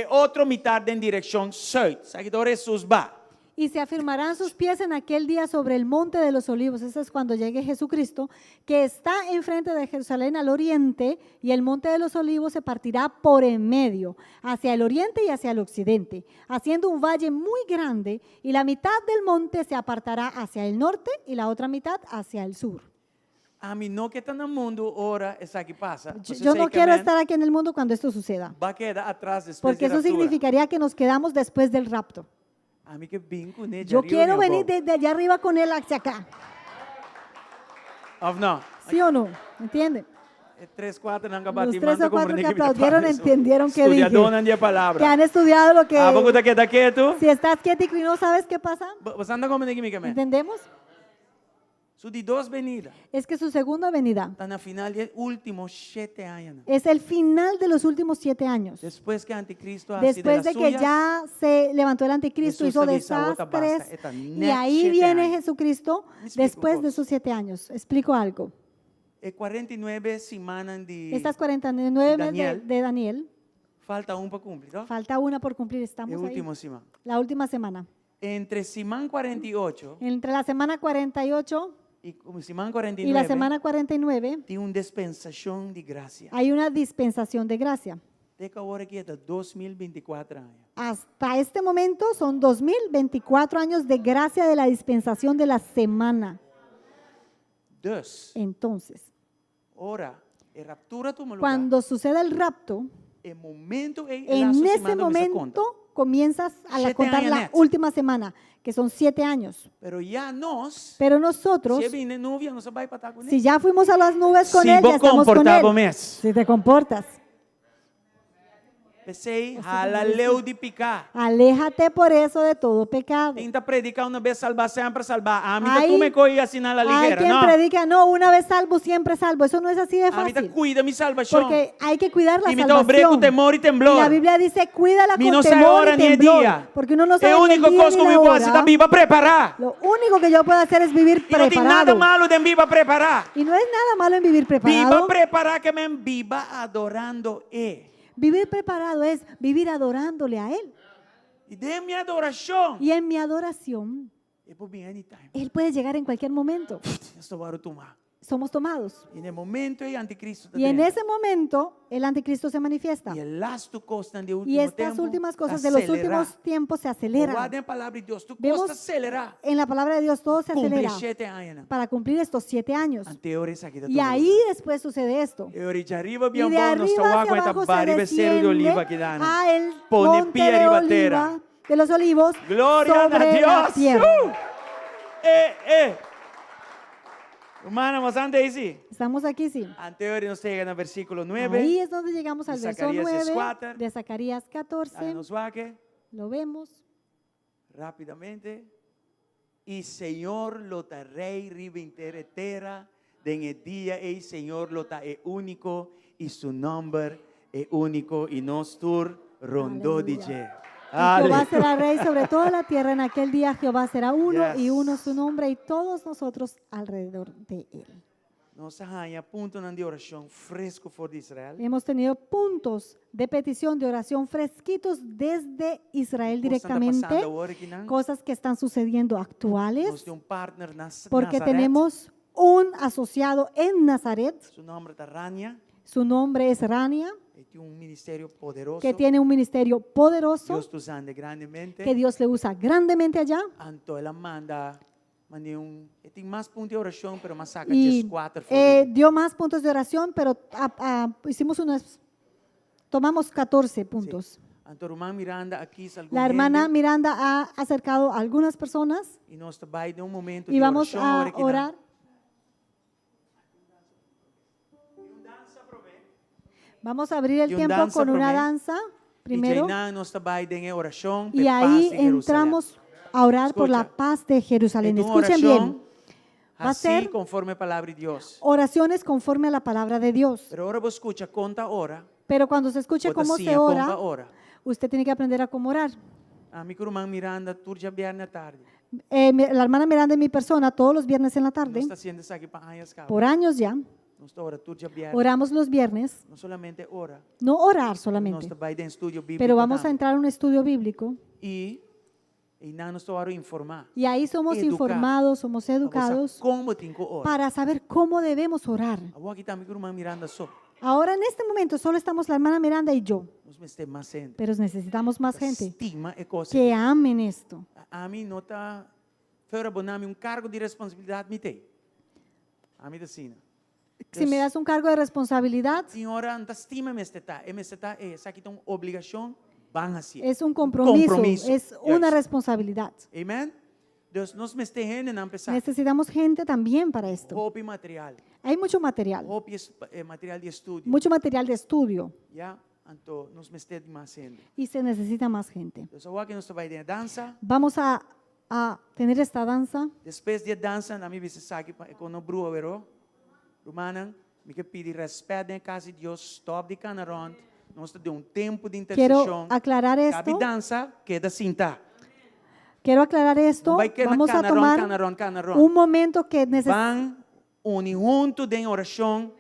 outro mitar en direção sul. Seguidor Jesus va. Y se afirmarán sus pies en aquel día sobre el monte de los olivos. Ese es cuando llegue Jesucristo, que está enfrente de Jerusalén al oriente, y el monte de los olivos se partirá por en medio, hacia el oriente y hacia el occidente, haciendo un valle muy grande, y la mitad del monte se apartará hacia el norte y la otra mitad hacia el sur. A mim não que está no mundo, ora, essa que passa. Yo no quiero estar aquí en el mundo cuando esto suceda, Va a quedar atrás después porque de eso raptura. significaría que nos quedamos después del rapto. A mí que vim com ele. Yo quiero venir desde allá arriba con él hacia acá. Of não? ¿Sí o no? ¿Entienden? 3, 4 não Los 3 o 4 que aplaudieron entendieron que dije. Estudiador de Que palavra. han estudiado lo que... Ah, ¿vos te quedas quieto? Si estás quietico y no sabes qué pasa, Você anda como ninguém me ¿entendemos? Su de 2 venidas. Es que su segunda venida Está na final de últimos 7 años. es el final de los últimos 7 años. Después que Anticristo ha Después de que ya se levantó el anticristo, Jesús hizo avisa, "Bota, basta, desastres, esta y next ahí 7 viene años". Jesucristo Me explico después un de poco. esos 7 años. Explico algo. 49 semanas de Estas 49 Daniel. de Daniel, falta para cumplir, ¿no? falta una por cumplir, El estamos ahí. último semana. La última semana. Entre semana 48 Entre la semana 48 y semana 49 y la semana 49 tiene una dispensación de gracia. hay una dispensación de gracia. De que ahora que está 2024 años. hasta este momento son 2024 años de gracia de la dispensación de la semana. Dus, Entonces, ora, e raptura tu lugar. cuando suceda el rapto, E momento e en ese momento comienzas a 7 contar años la net. última semana, que son 7 años. Pero ya nós, Pero nosotros, se viene nuvem, nós vai para estar com si ele. ya fuimos a las nubes con Se él, ya vos estamos con comportava él. mesmo. Si te comportas. Pensei, halaleu de picar. Aléjate por eso de todo pecado. Tenta predicar uma vez salvar, sempre salvar. A mim Hay- tu me coi assim na Hay ligeira, quien não. predica, no, una vez salvo, siempre salvo. Eso no es así de A mim fácil. cuida mi salvação. Porque hay que cuidar la E me obrei com salvación. temor e Y temblor. la Biblia dice, cuídala Mi con no sabe temor hora y ni el temblor. día. Porque uno no É sabe a ni el única día coisa ni que la eu posso da hora. Bíblia preparar. Lo único que yo puedo hacer es vivir E não tem nada preparado. malo de Bíblia preparar. Y no es nada malo en vivir Bíblia preparado. preparar que me viva adorando Ele. Vivir preparado es vivir adorándole a Él. E de minha adoração. Y en mi adoración, E por mim, anytime. Él puede llegar en cualquier momento. Eu estou a tomar. Somos tomados. E no momento o anticristo está Y en dentro. ese momento, el anticristo se manifiesta. E o lasto costa de Y último estas tempo últimas cosas de los últimos tiempos se aceleran. Guarda a palavra de Deus. Tu Vemos costa acelerar. en la palabra de Dios todo se Cumpre acelera 7 anos. para cumplir estos 7 años. Anteriores aqui da Y ahí después sucede esto. E ori de arriba Y bien de bom, nós arriba estamos hacia aguenta abajo se bari cero de oliva desciende aqui dando. a el Pone monte pia de arriba terra. oliva de los olivos Glória a sobre la Deus. tierra. Humana, mas ande aí. Estamos aquí, sí. Anterior nos chega no versículo 9. Ahí es donde llegamos al de verso Zacarías 9 4. de Zacarías 14. Aí nos vaque Lo vemos. rapidamente. E Senhor lota rei riba inteira terra. Den el dia e Senhor lota é único e su nombre é único e nós tur rondou de je. Y Jehová será rey sobre toda la tierra. En aquel día Jehová será uno Yes. y uno su nombre y todos nosotros alrededor de él. Nossa rainha aponta de oração fresco for Israel. Hemos tenido puntos de petición, de oración fresquitos desde Israel directamente, cosas que están sucediendo Nós actuales, temos partner porque Nazaret. tenemos un asociado en Nazaret, Su nombre es Rania. su nombre es Rania, Ele tem ministério poderoso. que tiene un ministerio poderoso, Deus te usa grandemente. que Dios le usa grandemente allá, Anto ela manda ele tem mais pontos de oração, pero mais saca y 4 dio más puntos de oración, pero tomamos 14 puntos. Anto irmã Miranda aqui La hermana Miranda ha acercado a algunas personas e nós vai de momento y de vamos oração a agora que orar. Vamos a abrir el Y un tiempo danza con una primero. danza E primero já nós vai de oração y ahí entramos a orar por la Escucha. paz de Jerusalén. Então, Escuchen bien, va a assim ser conforme a palavra de Deus. oraciones conforme a la palabra de Dios. Pero ahora vos escucha, conta ora. Pero cuando se escuche cómo se ora, usted tiene que aprender a cómo orar. A minha irmã Miranda, turja viernes à tarde. La hermana Miranda y mi persona, todos los viernes en la Nós tarde, está haciendo isso aqui para años cabo. por años ya, Nós está ora turja viernes. oramos los viernes, Não solamente ora. no orar Nós solamente, está vai de estudio bíblico. pero vamos a entrar a un estudio bíblico E não nós está ora informar. y ahí somos Educar. informados, somos educados Como tem que orar. para saber cómo debemos orar. Agora aqui está minha irmã Miranda só. Ahora en este momento solo estamos la hermana Miranda y yo, Nós me tem mais gente. pero necesitamos más gente Estima é coisa. que amen esto. A mim não está fora bonami cargo de responsabilidade me tem. A mim assim. Si me das un cargo de responsabilidad, Senhora, não estima me está. Me está essa aqui tem obrigação. Van assim. es un compromiso, es una Yes. responsabilidad. Amen. Deus nos me está gente a empezar. Necesitamos gente también para esto. Roupa e material. Hay mucho material, Roupa e material de estudio. mucho material de estudio Ya, então nos me está mais gente. y se necesita más gente. Então agora que nós vai de dança, Vamos a tener esta danza. depois de dança, na minha visita aqui quando o bruxo verou, Romanan, me que pedir respeito em casa de Deus, stop de canarão. Nós temos um tempo de Quiero intercessão. aclarar Cabe esto. dança, queda cinta. Quiero aclarar esto. Vai quedar Vamos a tomar canarão. un momento que Van unir junto de oração.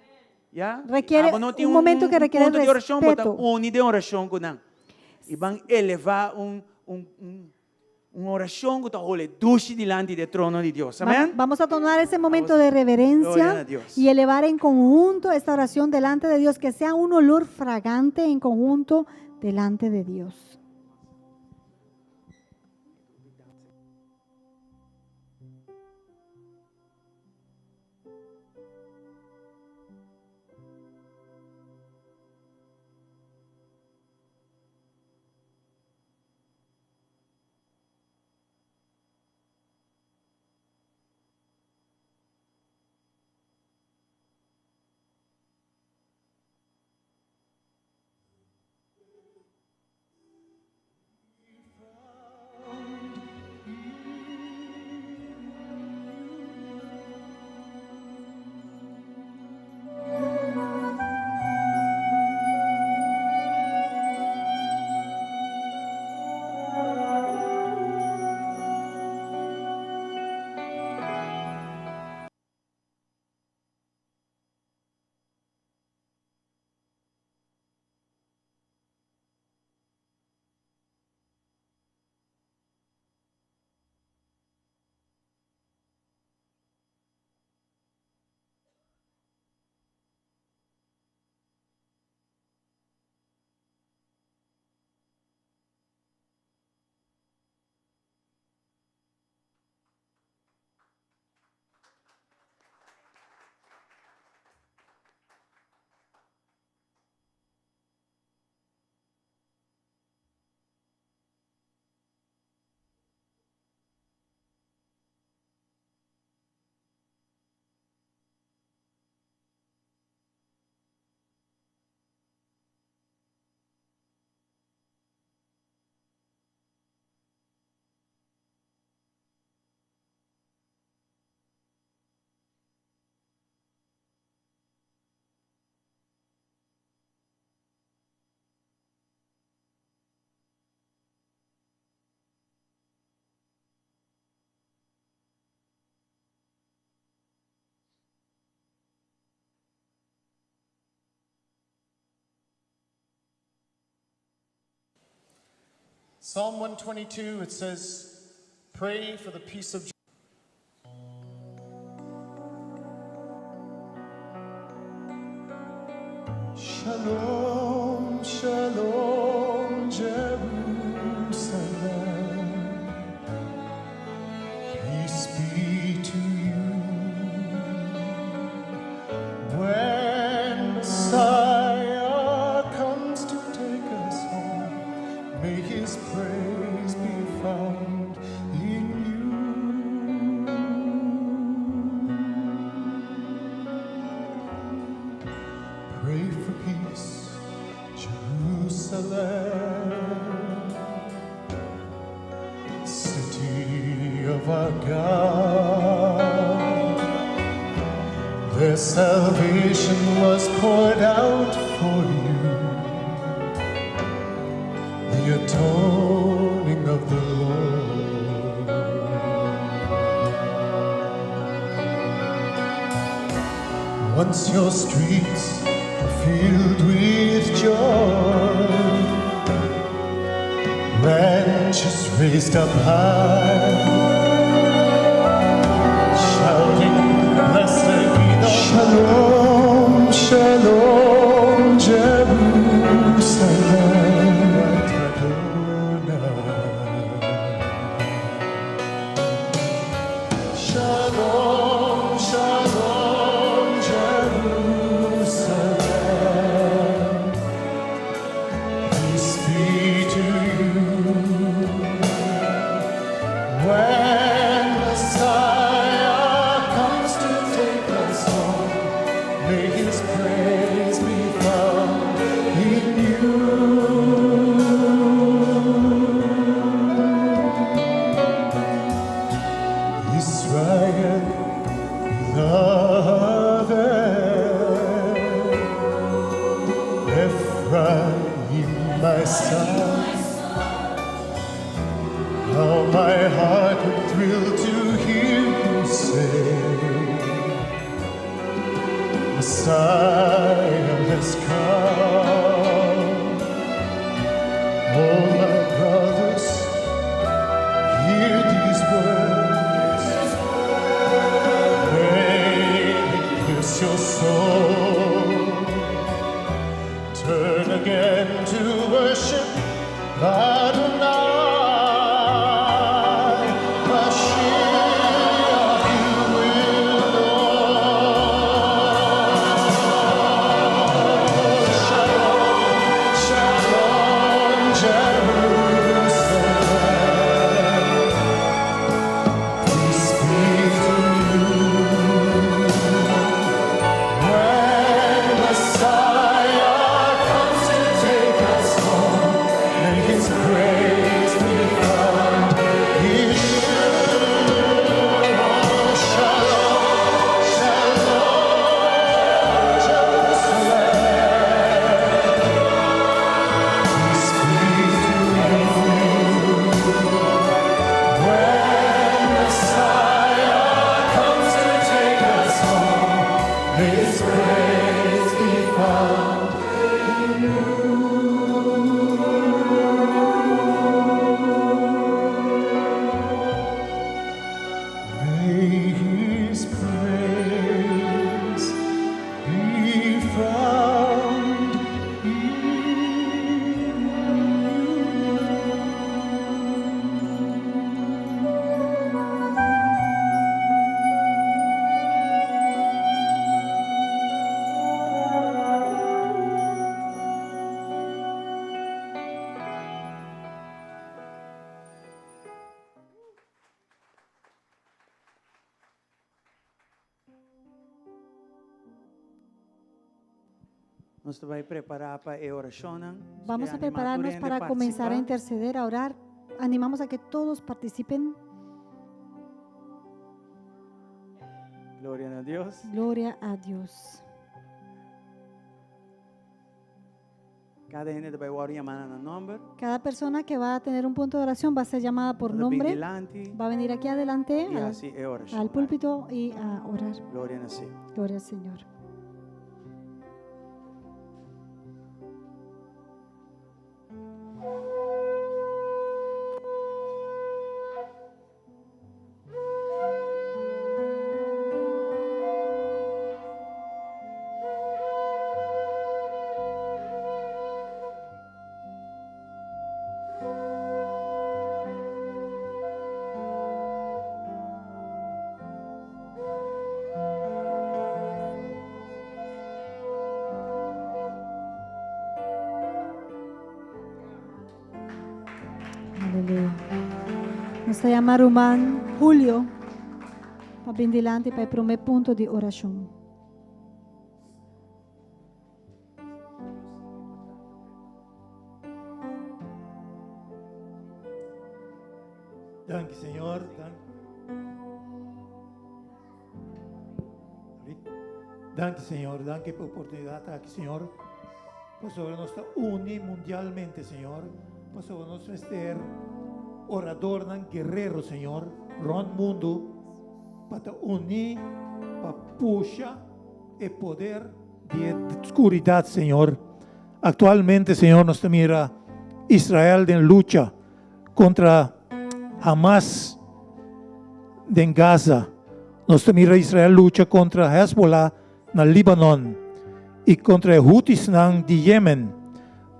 Ya? Requiere Não tem un momento que requiere ponto de oração, respeto. bota unir de oração com não. E vão elevar uma oração que está olhe duche diante do trono de Deus. Amém? Vamos a tomar ese momento de Gloria a reverencia Dios. y elevar en conjunto esta oración delante de Dios, que sea un olor fragante en conjunto delante de Dios. Psalm 122, it says, pray for the peace of Shalom, Shalom, Jerusalem. Peace be to you. When Messiah comes to take us home, may his praise be found in you. Pray for peace, Jerusalem, city of our God. Their salvation was poured out for you, the atoning of the Lord. Once your streets are filled with joy, branches raised up high, shouting, blessed be the Shalom, Shalom, Jerusalem, Adonai. Shalom, Shalom, Jerusalem, peace be to you. When Messiah comes to take us home, may his praise be found in you. Israel, beloved, Ephraim, my son, how my heart would thrill to hear you say, Messiah has come. Oh, my brothers, hear these words. May it pierce your soul. Turn again to worship Adonai. Mashiach, you will know. Shalom, Shalom, Jerusalem. Peace be to you. When Messiah comes to take us home, may his praise be found in you. Shalom, Shalom, Jerusalem. Peace be to you. When Messiah comes to take us home, may his praise be found in you. May his praise be found in Nós vai preparar para a oração. Vamos a prepararnos para comenzar a interceder, a orar. Animamos a que todos participen. Glória a Deus. Gloria a Dios. Cada gente vai orar llamando no nombre. Cada persona que va a tener un punto de oración va a ser llamada por nombre. Va a venir aquí adelante Y así es oración. al púlpito y a orar. Glória a Deus. Gloria al Señor. Nós chamar o irmão Julio para vir delante para o primeiro ponto de oração. Dank, Senhor. Dank, Senhor. Dank por a oportunidade de estar aqui, Senhor. Por sobre nós unir mundialmente, Senhor. Por sobre nós ser orador, guerreiro, Senhor. Ron mundo. Para unir, para puxar o poder de escuridade, Senhor. Actualmente, Senhor, nós mira Israel em luta contra Hamas em Gaza. Nós mira Israel luta contra Hezbollah no Líbano e contra Houthis de Yemen.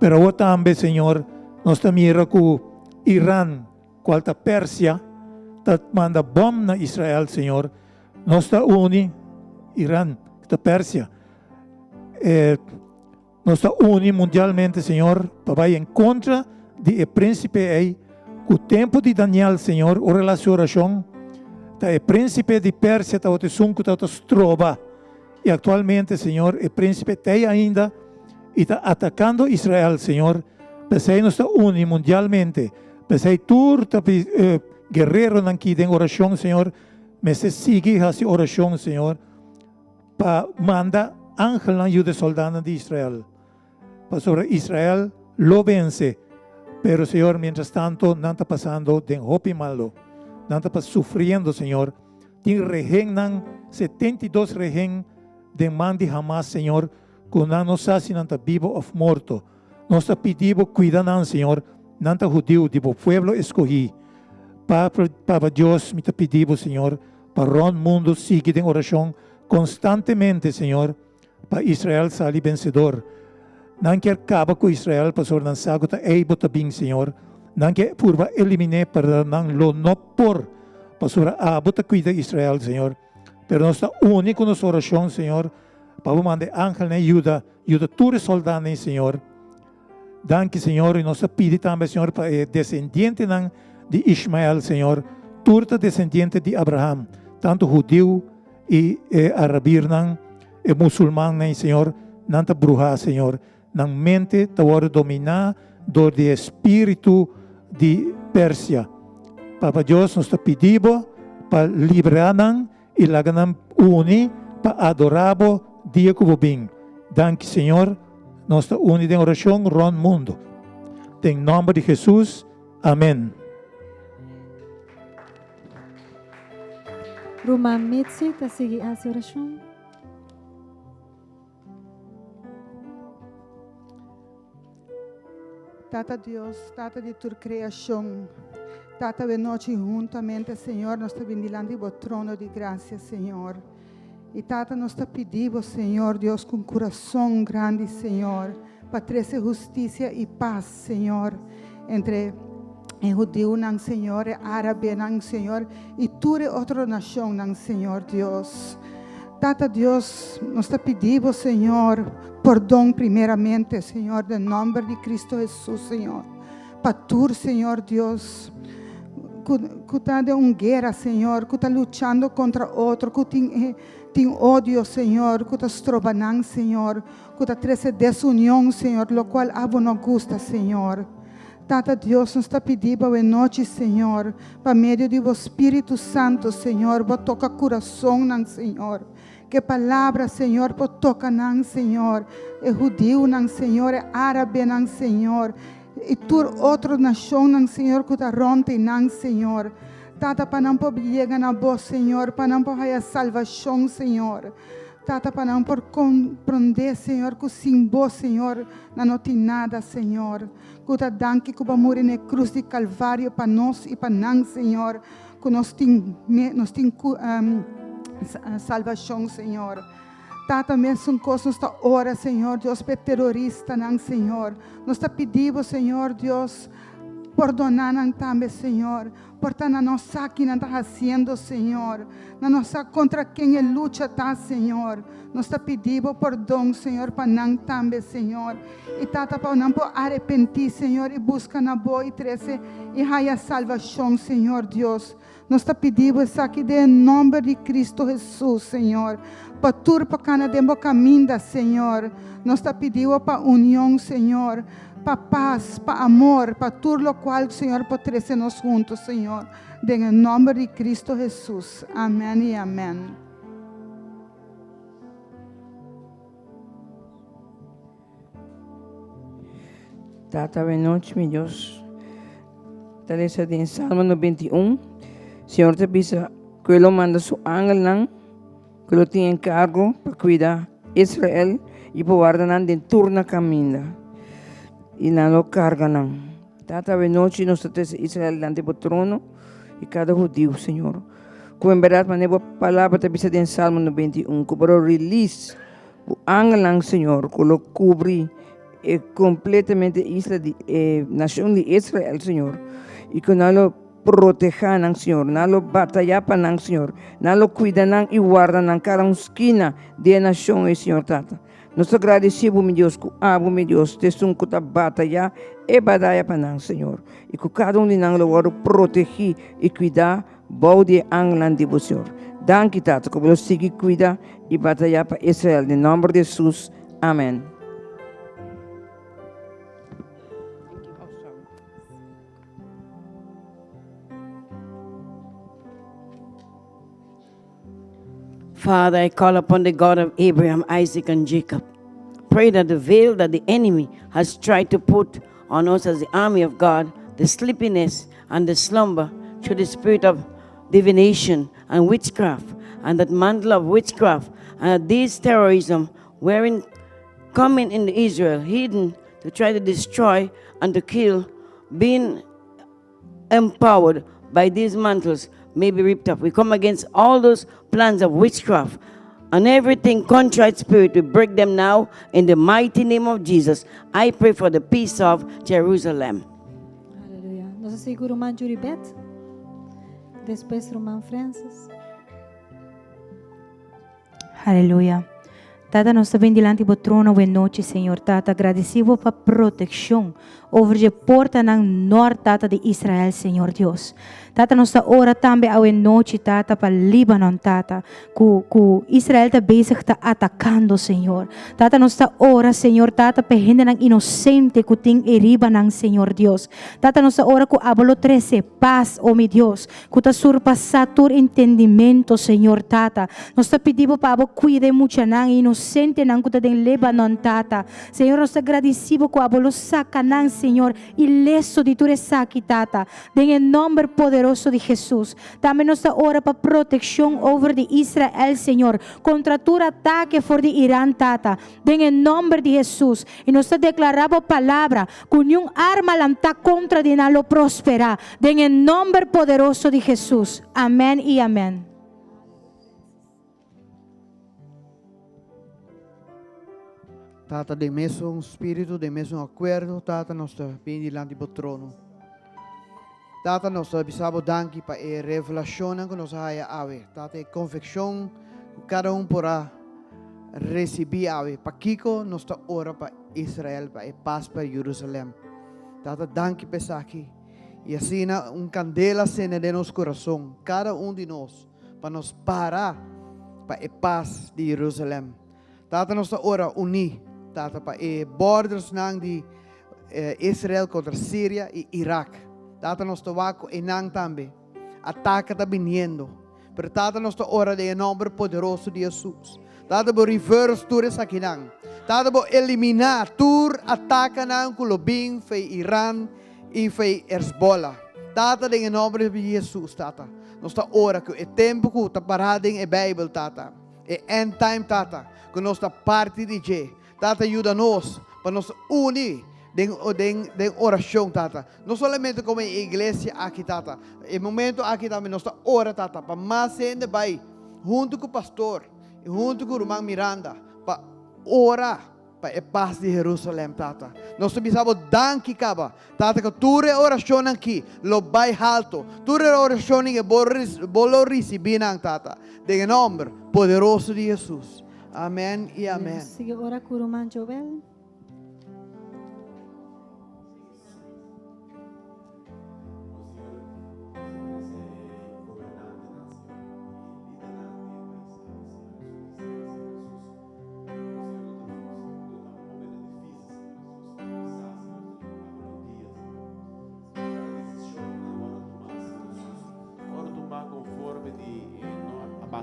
Pero também, Senhor, nós mira com Irã, qual a Pérsia, que manda bom na Israel, Senhor. Nós uni Irã, a Pérsia. Nós uni mundialmente, Senhor, para ir em contra do príncipe aí. O tempo de Daniel, Senhor, o relação, o príncipe de Pérsia está o sunco está trova. E atualmente, Senhor, o príncipe tem ainda e está atacando Israel, Senhor. Pensei nós está uni mundialmente. Pensei tur guerreiro aqui em oração, Senhor. Mas se sigue essa oração, Senhor, para mandar ángel na ajuda soldado de Israel. Para sobre Israel lo vence. Pero, Senhor, mientras tanto, não está passando de hopi malo. Não está sofrendo, Senhor. Tem rehén, 72 rehén de man de Hamas, Senhor, que não sabe se não está vivo ou morto. Nós está pedindo cuidado, Senhor, não está judío, de pueblo escolhi. Para Deus, me está pedindo, Senhor, para o mundo seguir em oração constantemente, Senhor, para Israel sair vencedor. Não quer acabar com Israel, para sobre não sabe que é bota bem, Senhor. Não quer purva eliminar para não lo não por, para sobre a bota cuida Israel, Senhor. Pero nós está único nos oração, Senhor, para mandar ángel na ajuda todos os soldados, Senhor. Danke, Senhor, e nós pedimos também, Senhor, para descendente de Ismael, Senhor, turta descendente de Abraham, tanto judeu e arabir, e muçulmano, Senhor, não está bruxa, Senhor. Na mente está dominada do espírito de Pérsia. Papa Deus nos está pedindo para liberar e lagan uni para adorar dia que bem. Danke, Senhor, nós está unidos em oração no mundo. Em nome de Jesus, amém. Roma Mitzi, está seguindo a oração. Tata Deus, Tata de tua criação, Tata de noite juntamente, Senhor, nós te bendilando o trono de graça, Senhor. E Tata, nós te pedimos, Senhor, Deus, com coração grande, Senhor, para trazer justiça e paz, Senhor, entre judeu, Senhor, árabe, Senhor, e toda outra nação, Senhor, Deus. Tata Deus, nós te pedimos, Senhor, perdão primeiramente, Senhor, em nome de Cristo Jesus, Senhor. Para tu, Senhor Deus, que está de uma guerra, Senhor, que está lutando contra outro, que tem ódio, Senhor, que está estrobanando, Senhor, que está trazendo desunião, Senhor, lo qual a vos não gusta, Senhor. Tata Deus, nos está pedindo em noite, Senhor, para meio do Espírito Santo, Senhor, vos toca coração, Senhor. Que palavra, Senhor, por tocar, Senhor, é judeu, Senhor, é árabe, Senhor, e toda outra nação, Senhor, que está ronte, Senhor. Tata, para não poder chegar na voz, Senhor, para não poder a salvação, Senhor. Tata, para não poder compreender, Senhor, que sem voz, Senhor, não tem nada, Senhor. Que está dando que vai morrer na cruz de Calvário para nós e para nós, Senhor, que nós temos salvação, Senhor. Tata, mesmo coisa nesta hora, Senhor, Deus, para terrorista, Senhor. Nós está pedindo, Senhor, Deus, perdonanan también, Señor, por tan a nos que não está haciendo, Señor, na nossa contra quem é luta tá, Senhor. Nós está pedindo perdão, Senhor, para não também, Senhor. E tata para não arrepentir, Senhor, e busca na boa e trece e haya salvação, Senhor Deus. Nós está pedindo isso aqui em nome de Cristo Jesus, Senhor. Para tudo para cada demo caminho, Senhor. Nós está pedindo para união, Senhor. Para paz, para amor, para tudo o qual, Senhor, pode trazer nós juntos, Senhor. Em nome de Cristo Jesus. Amém e amém. Tata, boa noite, meu Deus. Talvez em Salmo 91, Senhor te pisa que Ele manda su ángel, que lo tiene en cargo para cuidar Israel y para guardar de turna camina. Y no lo cargan. Tata, boa noite, nós temos Israel delante do trono e cada judío, Senhor. Como em verdade, a palavra te pisa em Salmo 91, que para o release, o ángel, Senhor, que lo cubre completamente isla de nación de Israel, Señor, y que no lo protejan, Señor, no lo batallapan, Señor, no lo cuidan y guardan cada esquina de la nación, Señor, Tata. Nos agradecemos, mi Dios, mi Dios, te son que batalla e batalla para Señor, y que cada uno de nosotros lo proteger y cuidar, bau de ángel de vos, Señor. Danke, Tata, que lo sigue cuidar y batalla para Israel, en nombre de Jesús. Amén. Father, I call upon the God of Abraham, Isaac, and Jacob. Pray that the veil that the enemy has tried to put on us as the army of God, the sleepiness and the slumber, through the spirit of divination and witchcraft, and that mantle of witchcraft, and this terrorism, wherein coming in Israel, hidden to try to destroy and to kill, being empowered by these mantles, may be ripped up. We come against all those plans of witchcraft and everything contrite spirit. We break them now in the mighty name of Jesus. I pray for the peace of Jerusalem. Aleluia. Nos assegura o irmão Juribet. Depois o irmão Francis. Aleluia. Tata, nós também diante do trono, boa noite, Senhor. Tata, agradecido para proteção over a porta na norte, Tata, de Israel, Senhor Deus. Tata, nós ora também a noite, Tata, para Líbano, Tata, que Israel está bezig, está atacando, Senhor. Tata, nós ora, Senhor, Tata, para gente inocente que tem Líbano, Senhor Deus. Tata, nós ora que hablo 13 paz, oh meu Deus, que está surpassar todo entendimento, Senhor, Tata. Nós pedimos para cuidar muito nang inocente nang que tem Líbano, Tata. Senhor, nós agradecemos que hablo saca nang, Senhor, ileso de tudo saque, Tata. Em nome poderoso de Jesus. Também nos ora para proteção over de Israel, Senhor, contra todo ataque for de Irã, Tata. Em nome de Jesus. E nos declaramos a palavra que nenhum arma lanta contra de nada prosperar. Em nome poderoso de Jesus. Amém e amém. Tata, de mesmo espírito, de mesmo acordo, Tata, nós estamos bem diante do trono. Tata, nós precisamos danke para a revelação que nós haya ave. Tata, a convicção que cada porá receber ave. Para Kiko, nós estamos ora para Israel, para a paz para Jerusalém. Tata, danke para isso aqui. E assim, candela cena de nosso coração, cada de nós, para nos parar para a paz de Jerusalém. Tata, nós estamos ora unir. Tata, para a borders de Israel contra Síria e Iraque. Tata, nós estamos enang também. Ataque está vindo. Pero Tata, nós estamos ora de nome poderoso de Jesus. Tata, vou reverse tudo isso aqui nang. Tata, vou eliminar tudo ataque nang com o bem fei Irã e fei Hezbollah. Tata, em nome de Jesus, Tata. Nós estamos ora que o tempo que está parado em Bíblia, Tata. É end time, Tata. Que nós estamos parte de G. Tata, ajuda-nos para nos unir em oração, Tata. Não somente como igreja aqui, Tata. Em momento aqui também nós estamos orando, Tata, para mais gente vai, junto com o pastor, junto com o irmão Miranda, para orar para a paz de Jerusalém, Tata. Nós precisamos danki kaba, Tata, que tua oração aqui, lo vai alto, tua oração que bolo receber, Tata, em nome poderoso de Jesus. Amém e amém. Sige ora kuruman Joel.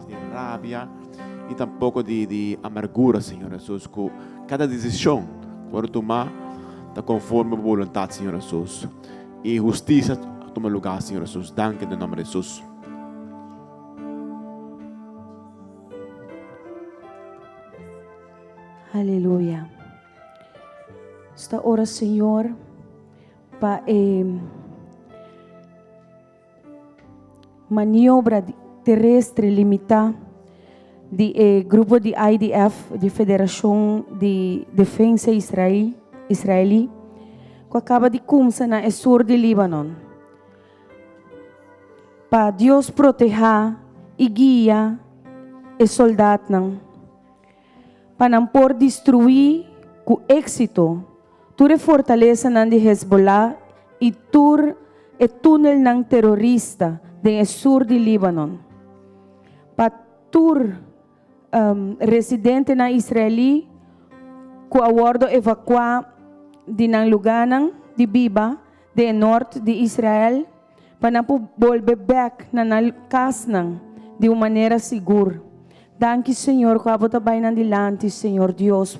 De rabia e tampouco de amargura, Senhor Jesus. Com cada decisão, quando tomar, está conforme a vontade, Senhor Jesus. E justiça toma lugar, Senhor Jesus. Danke no nome de Jesus. Aleluia. Esta hora, Senhor, para maniobra terrestre limitada de grupo de IDF, de Federação de Defesa Israeli, que acaba de começar na sul de Líbano. Para Deus proteger e guiar os soldados, para não por destruir com êxito toda a fortaleza de Hezbollah e todo o túnel terrorista do sul de Líbano. Para todo residente na Israel que aguardo evacuar de nan lugar de Biba, de norte de Israel, para volver back na casa de uma maneira segura. Danke, Senhor, que você vai adiante, Senhor Deus,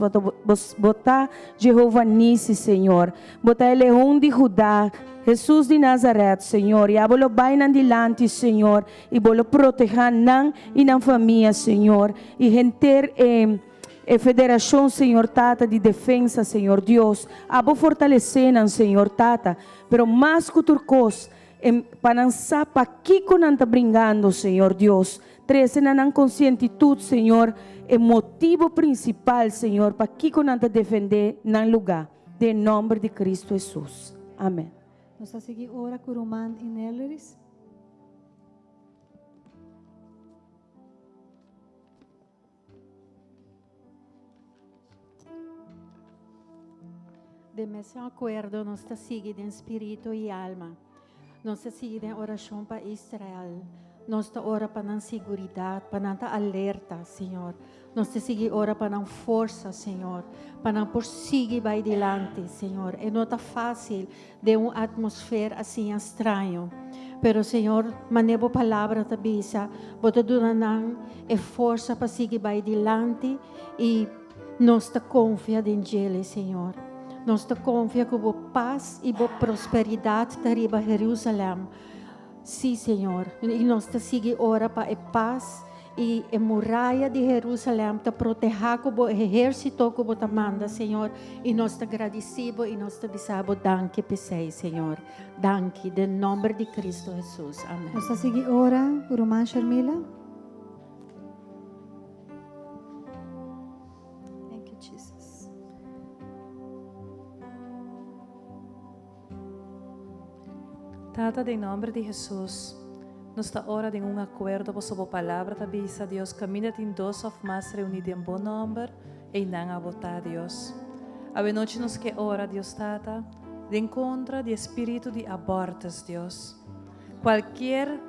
botar Jeová Nisi, Senhor, botar Leão de Judá, Jesus de Nazaré, Senhor, e a bolo vai adiante, Senhor, e bolo proteger nan e na família, Senhor, e renter federação, Senhor Tata, de defesa, Senhor Deus, a bo fortalecer, Senhor Tata, pero mais que turcos, para não saber que não está brincando, Senhor Deus, treze na conscientitude, Senhor, é motivo principal, Senhor, para que não está defender no lugar, em nome de Cristo Jesus. Amém. Nós estamos aqui ora kuruman Ineleris. De mesmo acordo, nós estamos seguindo em espírito e alma. Nós estamos seguindo em oração para Israel. Nós estamos orando para a segurança, para a alerta, Senhor. Nós estamos seguindo orando para a força, Senhor. Para não seguir vai adiante, Senhor. E não está fácil de uma atmosfera assim estranha. Pero, Senhor, maneira a palavra da bisa, bota dando a força para seguir vai adiante e nós estamos confiados em Ele, Senhor. Nós estamos confiados que a paz e a prosperidade arriba a Jerusalém. Sim, Senhor. E nós estamos seguindo ora para a paz e a muralha de Jerusalém para proteger o exército que você manda, Senhor. E nós estamos agradecidos e nós estamos dizendo danke para você, Senhor. Danke, em nome de Cristo Jesus. Amém. Nós estamos aqui ora kuruman Sharmila. Thank you, Jesus. Tata, em nome de Jesus, nos está hora de acordo por sua palavra, tabisa Deus, caminha em dois ou mais reunidos em bom nome e não a votar Deus. A noite nos que ora, Deus Tata, de contra de espírito de abortos, Deus. Qualquer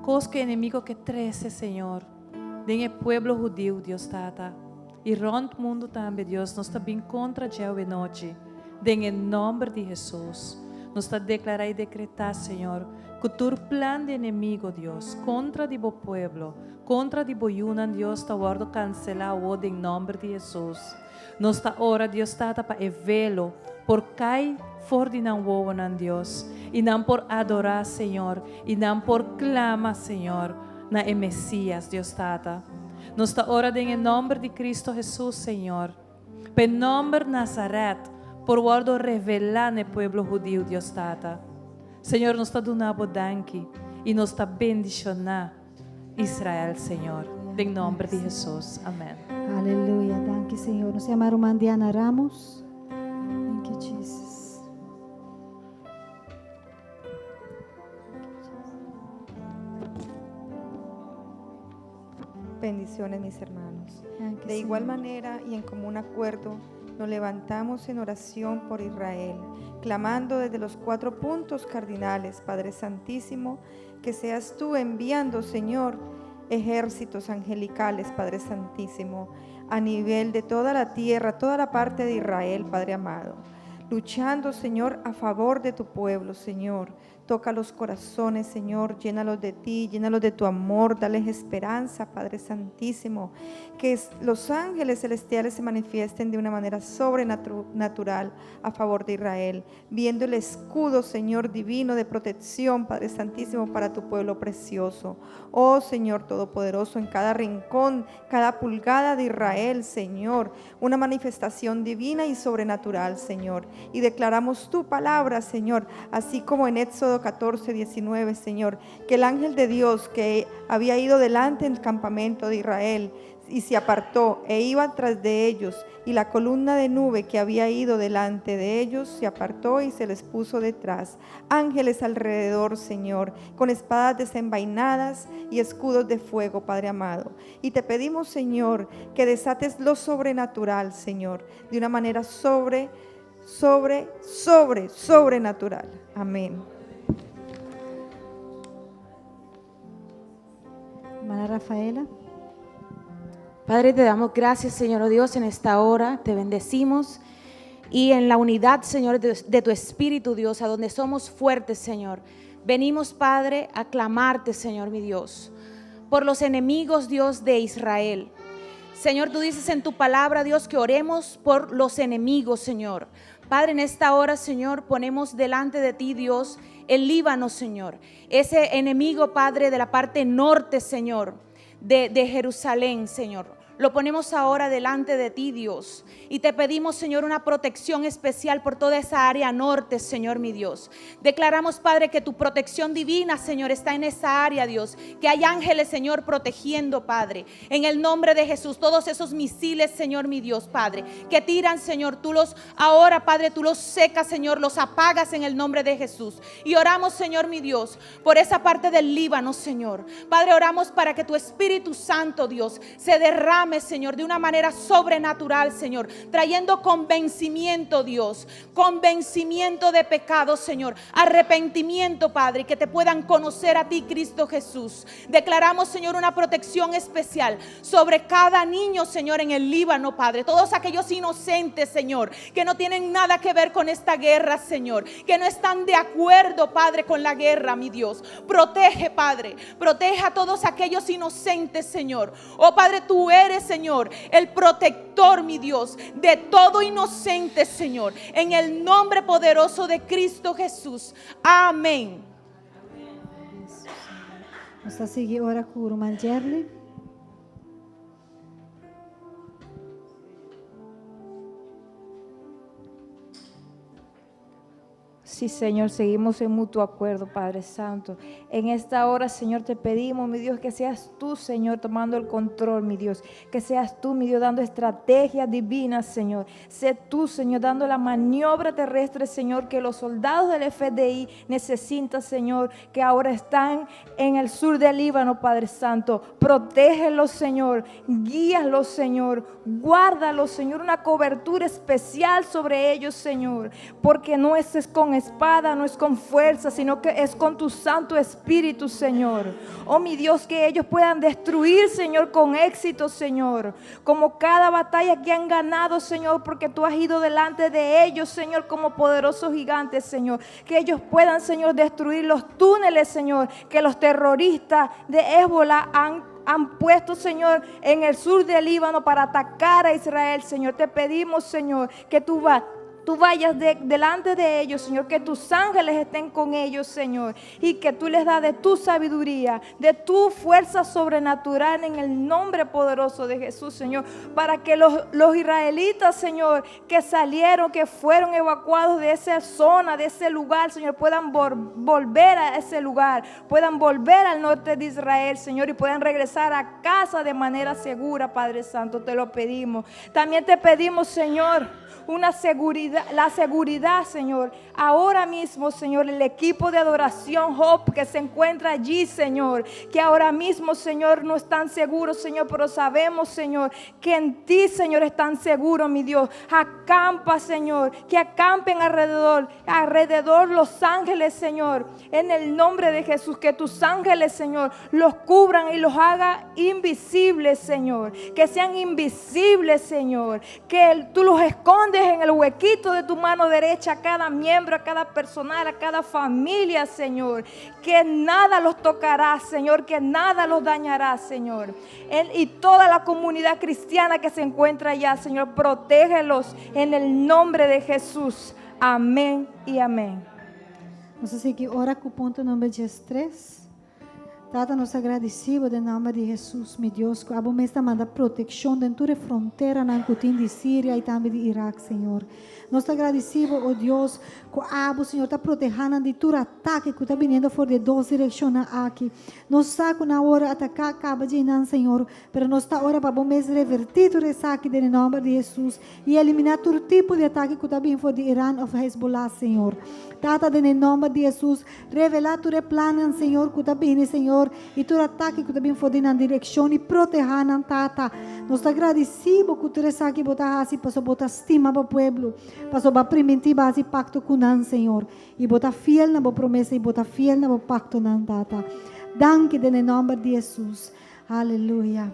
coisa que inimigo que trece, Senhor, de pueblo judío, Deus Tata, e rond mundo também, Deus, nos está bem contra a noite, em nome de Jesus. Nos está declarar e decretar, Senhor, que tu plan de inimigo, Deus, contra de bo pueblo, contra de bo yunan, Deus, está guardo cancelar o em nome de Jesus. Nos está ora, Deus, está para evelo, por cai for de não wonan, Deus, e não por adorar, Senhor, e não por clama, Senhor, na Messias, Deus, está. Nos está ora em nome de Cristo Jesus, Senhor, em nome de Nazaret, por guardo revelar no pueblo judío, Deus Tata. Senhor, nos está dando danke e nos está bendicionando Israel, Senhor. Em nome de Jesus. Amém. Aleluia. Danke, Senhor. Nos chama a irmã Diana Ramos. Thank you, Jesus. Bendiciones, mis hermanos. Danke, De igual Senhor. manera y en común acuerdo, nos levantamos en oración por Israel, clamando desde los 4 puntos cardinales, Padre Santísimo, que seas tú enviando, Señor, ejércitos angelicales, Padre Santísimo, a nivel de toda la tierra, toda la parte de Israel, Padre amado, luchando, Señor, a favor de tu pueblo, Señor. Toca los corazones, Señor, llénalos de ti, llénalos de tu amor, dales esperanza, Padre Santísimo. Que los ángeles celestiales se manifiesten de una manera sobrenatural a favor de Israel, viendo el escudo, Señor, divino de protección, Padre Santísimo, para tu pueblo precioso. Oh, Señor Todopoderoso, en cada rincón, cada pulgada de Israel, Señor, una manifestación divina y sobrenatural, Señor. Y declaramos tu palabra, Señor, así como en Éxodo 14, 19, Señor, que el ángel de Dios que había ido delante del campamento de Israel y se apartó e iba tras de ellos, y la columna de nube que había ido delante de ellos se apartó y se les puso detrás. Ángeles alrededor, Señor, con espadas desenvainadas y escudos de fuego, Padre amado. Y te pedimos, Señor, que desates lo sobrenatural, Señor, de una manera sobrenatural. Amén. Hermana Rafaela. Padre, te damos gracias, Señor oh Dios, en esta hora. Te bendecimos. Y en la unidad, Señor, de tu Espíritu, Dios, a donde somos fuertes, Señor. Venimos, Padre, a clamarte, Señor, mi Dios, por los enemigos, Dios, de Israel. Señor, tú dices en tu palabra, Dios, que oremos por los enemigos, Señor. Padre, en esta hora, Señor, ponemos delante de ti, Dios, el Líbano, Señor. Ese enemigo, Padre, de la parte norte, Señor, de Jerusalén, Señor. Lo ponemos ahora delante de ti, Dios, y te pedimos, Señor, una protección especial por toda esa área norte, Señor, mi Dios. Declaramos, Padre, que tu protección divina, Señor, está en esa área, Dios, que hay ángeles, Señor, protegiendo, Padre, en el nombre de Jesús, todos esos misiles, Señor, mi Dios, Padre, que tiran, Señor, tú los, ahora, Padre, tú los secas, Señor, los apagas en el nombre de Jesús. Y oramos, Señor, mi Dios, por esa parte del Líbano, Señor. Padre, oramos para que tu Espíritu Santo, Dios, se derrame, Señor, de una manera sobrenatural, Señor, trayendo convencimiento, Dios, convencimiento de pecado, Señor, arrepentimiento, Padre, que te puedan conocer a ti, Cristo Jesús. Declaramos, Señor, una protección especial sobre cada niño, Señor, en el Líbano, Padre, todos aquellos inocentes, Señor, que no tienen nada que ver con esta guerra, Señor, que no están de acuerdo, Padre, con la guerra, mi Dios. Protege, Padre, protege a todos aquellos inocentes, Señor. Oh, Padre, tú eres, Señor, el protector, mi Dios, de todo inocente, Señor, en el nombre poderoso de Cristo Jesús. Amén. Vamos a seguir ahora con Irmã Gerli. Sí, Señor, seguimos en mutuo acuerdo, Padre Santo. En esta hora, Señor, te pedimos, mi Dios, que seas tú, Señor, tomando el control, mi Dios. Que seas tú, mi Dios, dando estrategias divinas, Señor. Sé tú, Señor, dando la maniobra terrestre, Señor, que los soldados del FDI necesitan, Señor, que ahora están en el sur del Líbano, Padre Santo. Protégelos, Señor. Guíalos, Señor. Guárdalos, Señor. Una cobertura especial sobre ellos, Señor. Porque no es con espada, no es con fuerza, sino que es con tu Santo Espíritu, Señor. Oh, mi Dios, que ellos puedan destruir, Señor, con éxito, Señor. Como cada batalla que han ganado, Señor, porque tú has ido delante de ellos, Señor, como poderosos gigantes, Señor. Que ellos puedan, Señor, destruir los túneles, Señor, que los terroristas de Hezbollah han puesto, Señor, en el sur del Líbano para atacar a Israel, Señor. Te pedimos, Señor, que tú tú vayas delante de ellos, Señor, que tus ángeles estén con ellos, Señor, y que tú les das de tu sabiduría, de tu fuerza sobrenatural en el nombre poderoso de Jesús, Señor, para que los israelitas, Señor, que salieron, que fueron evacuados de esa zona, de ese lugar, Señor, puedan volver a ese lugar, puedan volver al norte de Israel, Señor, y puedan regresar a casa de manera segura, Padre Santo, te lo pedimos. También te pedimos, Señor, la seguridad, Señor. Ahora mismo, Señor, el equipo de adoración Hope que se encuentra allí, Señor, que ahora mismo, Señor, no están seguros, Señor, pero sabemos, Señor, que en ti, Señor, están seguros, mi Dios. Acampa, Señor, que acampen alrededor los ángeles, Señor, en el nombre de Jesús, que tus ángeles, Señor, los cubran y los haga invisibles, Señor, que sean invisibles, Señor, que tú los escondes en el huequito de tu mano derecha a cada miembro, a cada personal, a cada familia, Señor, que nada los tocará, Señor, que nada los dañará, Señor. Y toda la comunidad cristiana que se encuentra allá, Señor, protégelos en el nombre de Jesús. Amén y amén. Vamos a seguir ora com o ponto número 13. Tata, nós agradecemos em nome de Jesus, meu Deus, que a bom está manda proteção dentro da fronteira na Cutim de Síria e também de Iraque, Senhor. Nós agradecemos, oh Deus, que a Senhor está protegendo de todo ataque que está vindo fora de duas direções aqui. Nós saco na hora atacar acaba de não, Senhor, mas nós está hora para bom mês revertir todo esse ataque em nome de Jesus e eliminar todo tipo de ataque que está vindo fora de Irã ou Hezbollah, Senhor. Tata, em nome de Jesus, revelar todo plano, Senhor, que está vindo, Senhor, e todo ataque que também foi na direção e proteger na tata. Nós agradecemos que todo esse aqui botar assim para botar estima para o povo, para botar primitiva assim pacto com nós, Senhor, e botar fiel na boa promessa e botar fiel na boa pacto na tata. Danke em nome de Jesus. Aleluia.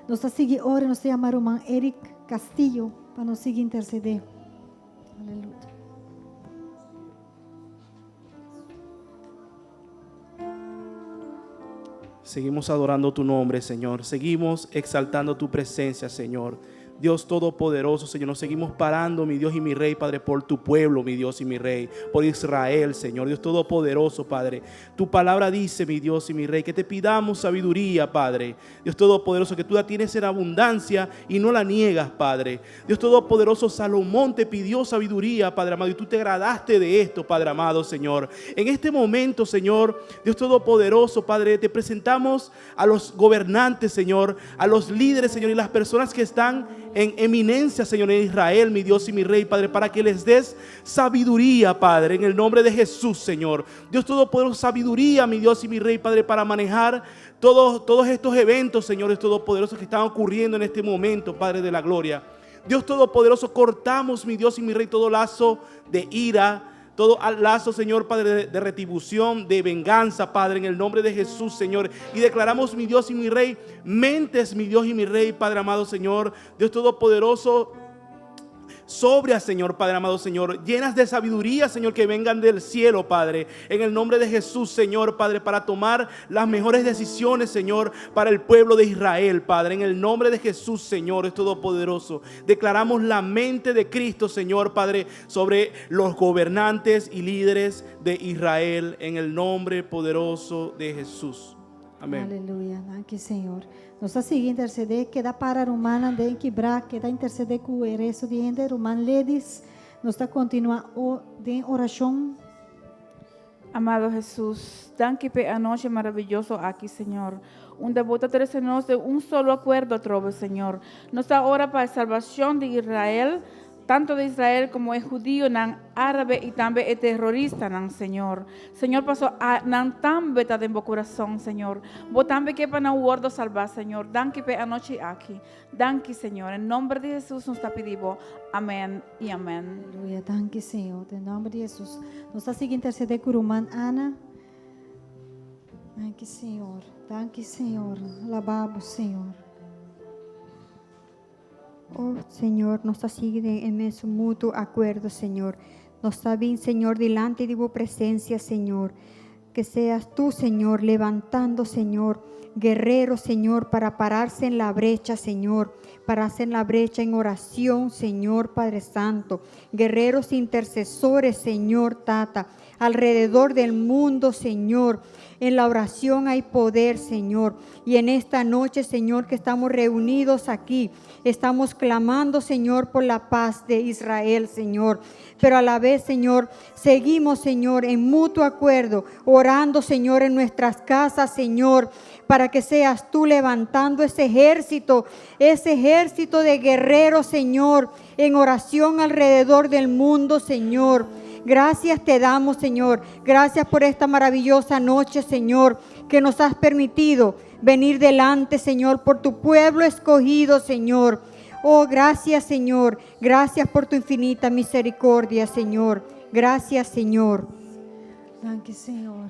Nós seguir ora, nós chamar o irmão Eric Castillo para nos seguir interceder. Aleluia. Seguimos adorando tu nombre, Señor. Seguimos exaltando tu presencia, Señor. Dios Todopoderoso, Señor, nos seguimos parando, mi Dios y mi Rey, Padre, por tu pueblo, mi Dios y mi Rey, por Israel, Señor. Dios Todopoderoso, Padre, tu palabra dice, mi Dios y mi Rey, que te pidamos sabiduría, Padre. Dios Todopoderoso, que tú la tienes en abundancia y no la niegas, Padre. Dios Todopoderoso, Salomón te pidió sabiduría, Padre amado, y tú te agradaste de esto, Padre amado, Señor. En este momento, Señor, Dios Todopoderoso, Padre, te presentamos a los gobernantes, Señor, a los líderes, Señor, y las personas que están en eminencia, Señor, en Israel, mi Dios y mi Rey, Padre, para que les des sabiduría, Padre, en el nombre de Jesús, Señor. Dios Todopoderoso, sabiduría, mi Dios y mi Rey, Padre, para manejar todos estos eventos, señores todopoderosos, que están ocurriendo en este momento, Padre de la gloria. Dios Todopoderoso, cortamos, mi Dios y mi Rey, todo lazo de ira, todo lazo, Señor, Padre, de retribución, de venganza, Padre, en el nombre de Jesús, Señor. Y declaramos, mi Dios y mi Rey, mentes, mi Dios y mi Rey, Padre amado, Señor, Dios Todopoderoso, sobrias, Señor, Padre amado, Señor, llenas de sabiduría, Señor, que vengan del cielo, Padre, en el nombre de Jesús, Señor, Padre, para tomar las mejores decisiones, Señor, para el pueblo de Israel, Padre, en el nombre de Jesús, Señor, es todopoderoso. Declaramos la mente de Cristo, Señor, Padre, sobre los gobernantes y líderes de Israel, en el nombre poderoso de Jesús. Amén. Aleluia. Aqui, Senhor. Nós estamos seguindo interceder, que dá para o humano de quebrar, que dá interceder com o resto de gente, o humano ladies. Nós estamos continuando em oração. Amado Jesús, danke por a noche maravilloso aquí, Señor. Donde vos tenés de un solo acuerdo, trove, Señor. Nos da hora para la salvación de Israel, tanto de Israel como es judío, nan árabe y también es terrorista, nan Señor. Señor, pasó a nan tan beta de mi corazón, Señor. Vos también que para guardo salvar, Señor. Danke por anoche aquí. Danke, Señor. En nombre de Jesús nos está pidiendo. Amén y amén. Aleluia. Danke, Senhor. Em nome de Jesus. Nós estamos seguindo interceder com a irmã Ana. Danke, Senhor. Danke, Senhor. Alabamos, Senhor. Oh Señor, nos está siguiendo en ese mutuo acuerdo, Señor. Nos está bien, Señor, delante de tu presencia, Señor. que seas tú, Señor, levantando, Señor, guerreros, Señor, para pararse en la brecha, Señor, para hacer la brecha en oración, Señor Padre Santo. Guerreros intercesores, Señor Tata, alrededor del mundo, Señor. En la oración hay poder, Señor. Y en esta noche, Señor, que estamos reunidos aquí, estamos clamando, Señor, por la paz de Israel, Señor. Pero a la vez, Señor, seguimos, Señor, en mutuo acuerdo, orando, Señor, en nuestras casas, Señor, para que seas tú levantando ese ejército de guerreros, Señor, en oración alrededor del mundo, Señor. Gracias te damos, Señor. Gracias por esta maravillosa noche, Señor, que nos has permitido venir delante, Señor, por tu pueblo escogido, Señor. Oh, gracias, Señor. Gracias por tu infinita misericordia, Señor. Gracias, Señor. Dank u, Senhor.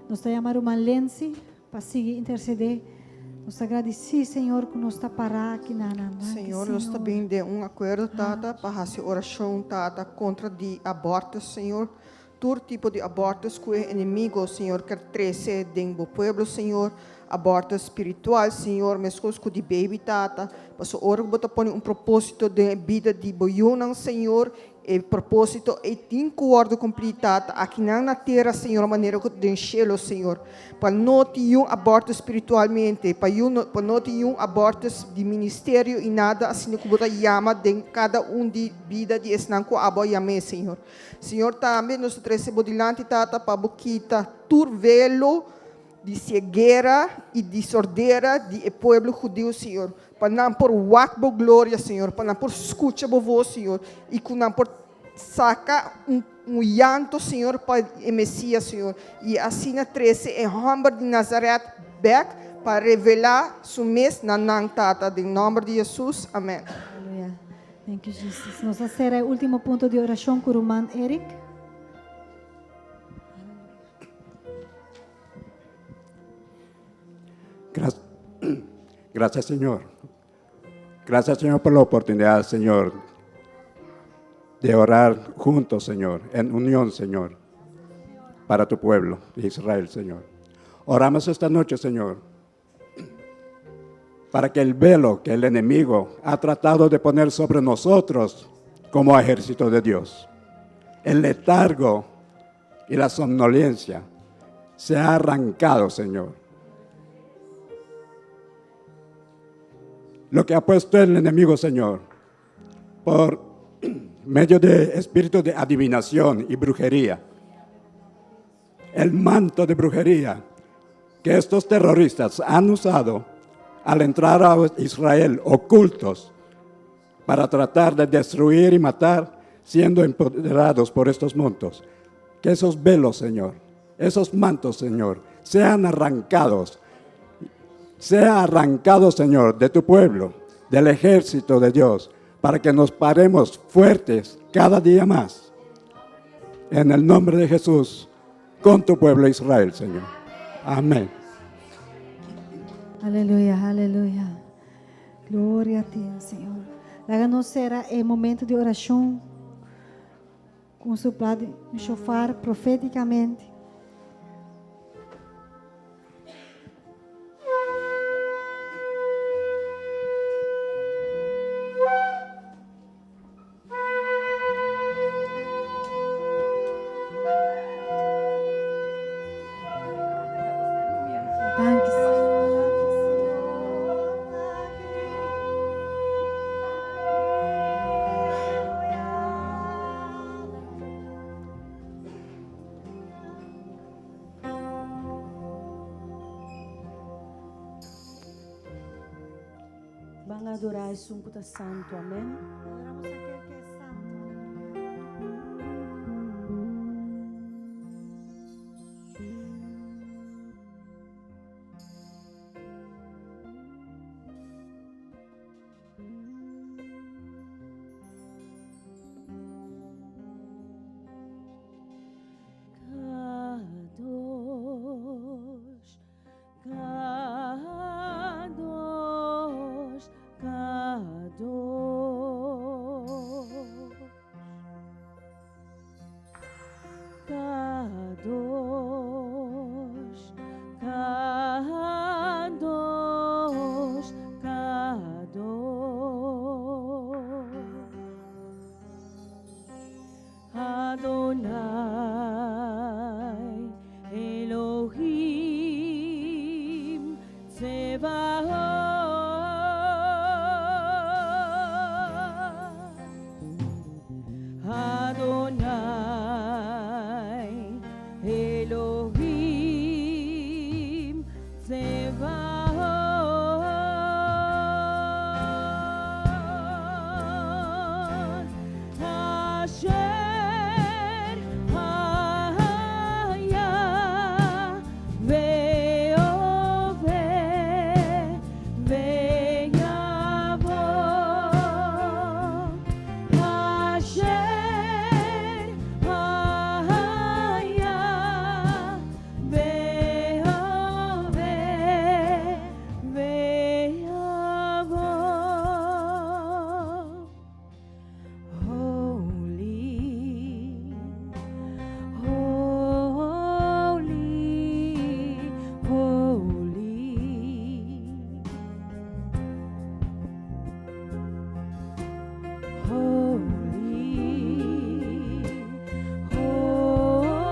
Nós te chamamos uma lense para seguir interceder. Nós agradecemos, Senhor, que nós está parar aqui na Senhor, nós também de acordo, Tata, para fazer oração, Tata, contra de abortos, Senhor. Todo tipo de abortos que o inimigo, Senhor, quer trazer dentro do povo, Senhor. Aborto espiritual, Senhor, mas coisas de baby, Tata. Mas ora, bota põe propósito de vida de boiunang, Senhor. E propósito é tem acordo completado aqui na terra, Senhor, maneira que tem cielo, Senhor. Para não ter aborto espiritualmente, para não ter aborto de ministério e nada assim que você chama de cada de vida de esnanco aboiame, Senhor. Senhor, também nós trazemos dilante, Tata, para boquita turvelo de cegueira e de sordera de povo judeu, Senhor. Para não por wakbo glória, Senhor. Para não por escuta bo voz, Senhor. E que não por saca llanto, Senhor, para o Messias, Senhor. E assim na 13 em nome de Nazaré, back para revelar su mes na nang Tata. Em nome de Jesus. Amém. Aleluia. Thank you, Jesus. Nós vamos fazer o último ponto de oração com o irmão Eric. Gracias, Señor. Gracias, Señor, por la oportunidad, Señor, de orar juntos, Señor, en unión, Señor, para tu pueblo, Israel, Señor. Oramos esta noche, Señor, para que el velo que el enemigo ha tratado de poner sobre nosotros como ejército de Dios, el letargo y la somnolencia, sea arrancado, Señor. Lo que ha puesto el enemigo, Señor, por medio de espíritu de adivinación y brujería, el manto de brujería que estos terroristas han usado al entrar a Israel ocultos para tratar de destruir y matar, siendo empoderados por estos montos. Que esos velos, Señor, esos mantos, Señor, sean arrancados. Sea arrancado, Señor, de tu pueblo, del ejército de Dios, para que nos paremos fuertes cada día más. En el nombre de Jesús, con tu pueblo Israel, Señor. Amén. Aleluia, aleluia. Glória a ti, Senhor. Láganos será o momento de oração com soplar de chofar profeticamente. Van a adorar el Santo Santo, amén. Adoramos aquele que é santo. Kadosh, Kadosh, Adonai Elohim Tsebaot, Adonai Elohim Tsebaot, Asher Haya Ve'ove Ve'yavo, Asher Haya Ve'ove Ve'yavo.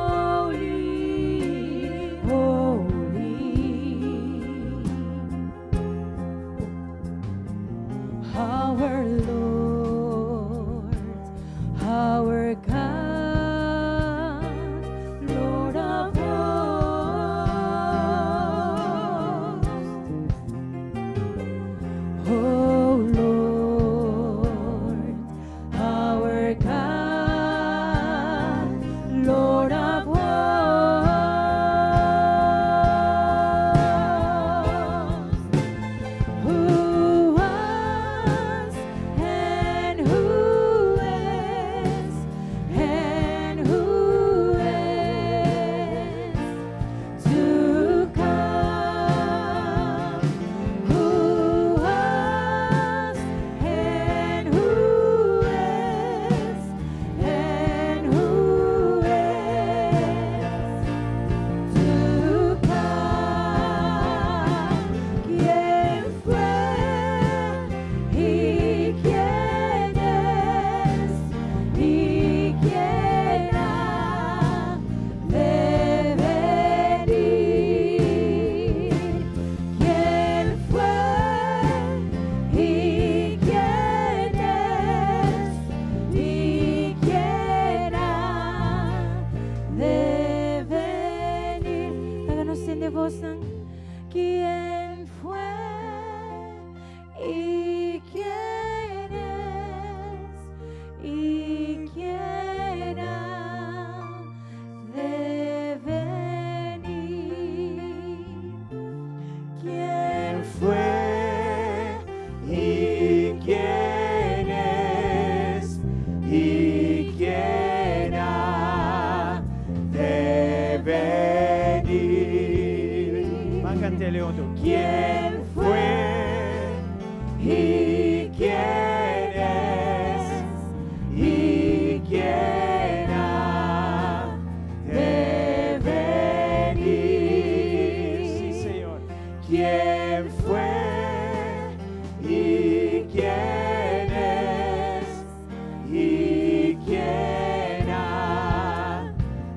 Holy, holy, our Lord, our God, Lord of hosts. Oh Lord, our God, Lord of hosts. Who was and who is and who is to come. Who was and who is and who is to come. ¿Quién fue y quién es y quién ha de venir? ¿Quién fue y quién es y quién ha de venir? Háganos en devoción. ¿Quién fue y quién es y quién ha de venir? ¿Quién fue y quién es y quién ha de venir? Máncate, Leondo. ¿Quién fue y quién es y quién ha de venir? Sí, Señor. ¿Quién fue y quién es y quién ha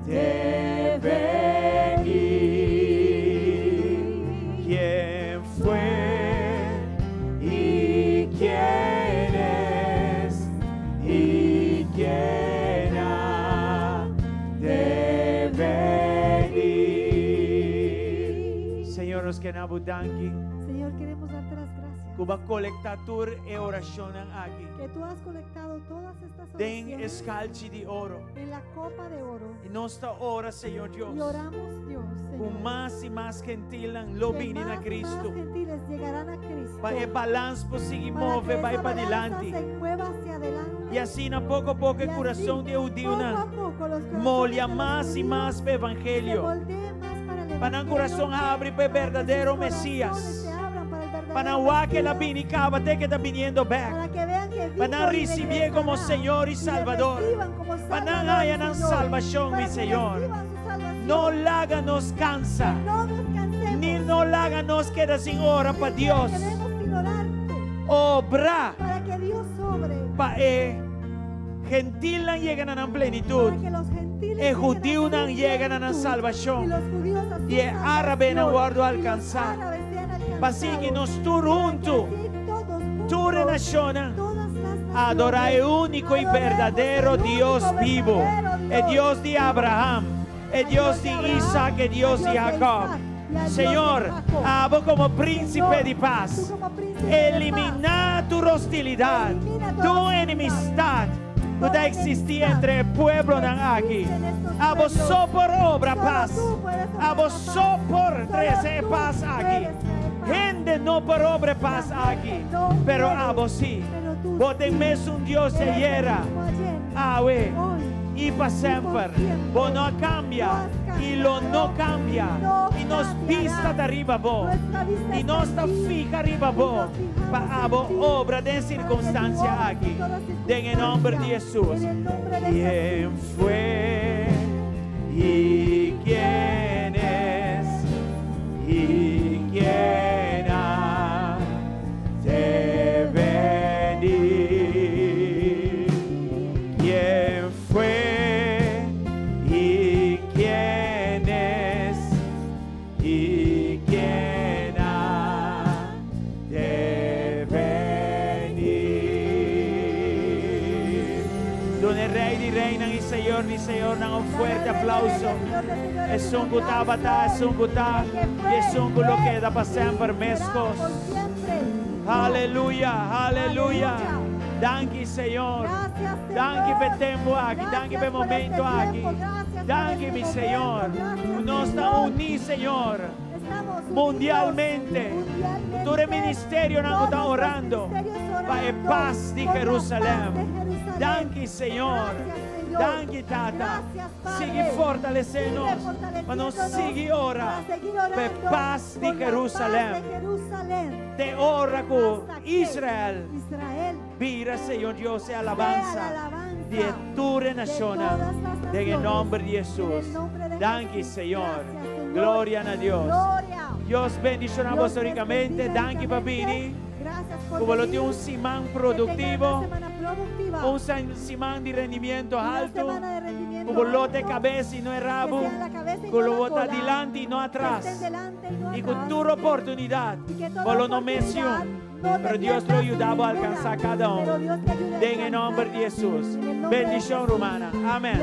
de venir? ¿Quién fue y quién es y quién ha de venir? Señor, nos queremos danki. Señor, queremos darte las gracias. Cuba colectatur e oración aquí. Que tú has colectado todas estas Den oraciones escalci di oro. en la copa de oro. En nuestra hora, Señor Dios. Y oramos, Dios, Señor, Con más y más gentilan lo que vinin a más y Cristo. más gentiles llegarán a Cristo. Para el balance posible para move, que vai esa para balanza adelante. se mueva hacia adelante. Y así, poco a poco, el Y corazón así, de Judío poco a poco, los corazones molha de los más y judíos más para el se Evangelio. moldeen más para el Para el Evangelio, corazón abre para el verdadero sus corazones Mesías. se abran para el verdadero Para que la Mesías, vinicaba, te que está viniendo back. para que vean que vivo Para y recibir como regresará, Señor y le Salvador. reciban como Para Salvador y hayan Señor, salvación, para mi que Señor. reciban su salvación. No laga nos cansa, No nos cansemos, ni no laga nos queda sin hora para Dios. queremos ignorarte, Obra para que Dios sobre para Gentil nang llegan a plenitud. para que los gentiles E judío nang llegan a plenitud, salvación. y los judíos a su Y árabe nang salvación, guardo y los alcanzar. árabes sean alcanzados. Pasigi nos tur junto. Todos juntos, Ture nazione. todas las naciones, Adorar el único y verdadero adoremos al Dios único vivo. verdadero El Dios de Abraham. El Dios de Isaac. El Dios de Jacob. Señor, abo como príncipe de paz. Elimina tu hostilidad, tu enemistad. Que existía entre el pueblo aquí. Abo so por obra paz. Abo so por trece paz aquí. Gente no por obra paz aquí. Pero abo sí. Botenme un Dios de hiera. Awe. Y para siempre. Vos no cambia. Y lo no cambia. Y nos vista de arriba vos. Y nos está fija arriba vos. Para obra de circunstancia aquí. En el nombre de Jesús. ¿Quién fue? ¿Y quién es? ¿Y quién ha de venir? ¿Quién fue? ¿Y quién es? ¿Y quién ha de venir? Don el Rey y Reina y Señor, un fuerte aplauso. Es un gutabata, es un gutá, y es un lo que da para siempre mescos. Aleluya, aleluya. Danke, Señor. Danke per tempo aquí, danke per momento aquí. Danke, mi Señor. Nos está unidos, Señor. Mundialmente. Todo el ministerio nos está orando para la paz de Jerusalén. Danke, Señor. Danke, Tata. Sigue fortalecendo, mas não sigue ora per paz de Jerusalém. Te ora con Israel. Vira, Señor Dios, e alabanza de tu nación. En el nombre de Jesús. Danke, Señor. Gloria a Dios. Dios bendicionamos históricamente. Danke, Babini. Como lo tiene un simán productivo, un simán de rendimiento alto, como lo de cabeza y no es rabo, como lo bota adelante y no atrás, y con tu oportunidad, por lo no mención, pero Dios lo ayudaba a alcanzar cada uno. En el nombre de Jesús. Bendición romana. Amén.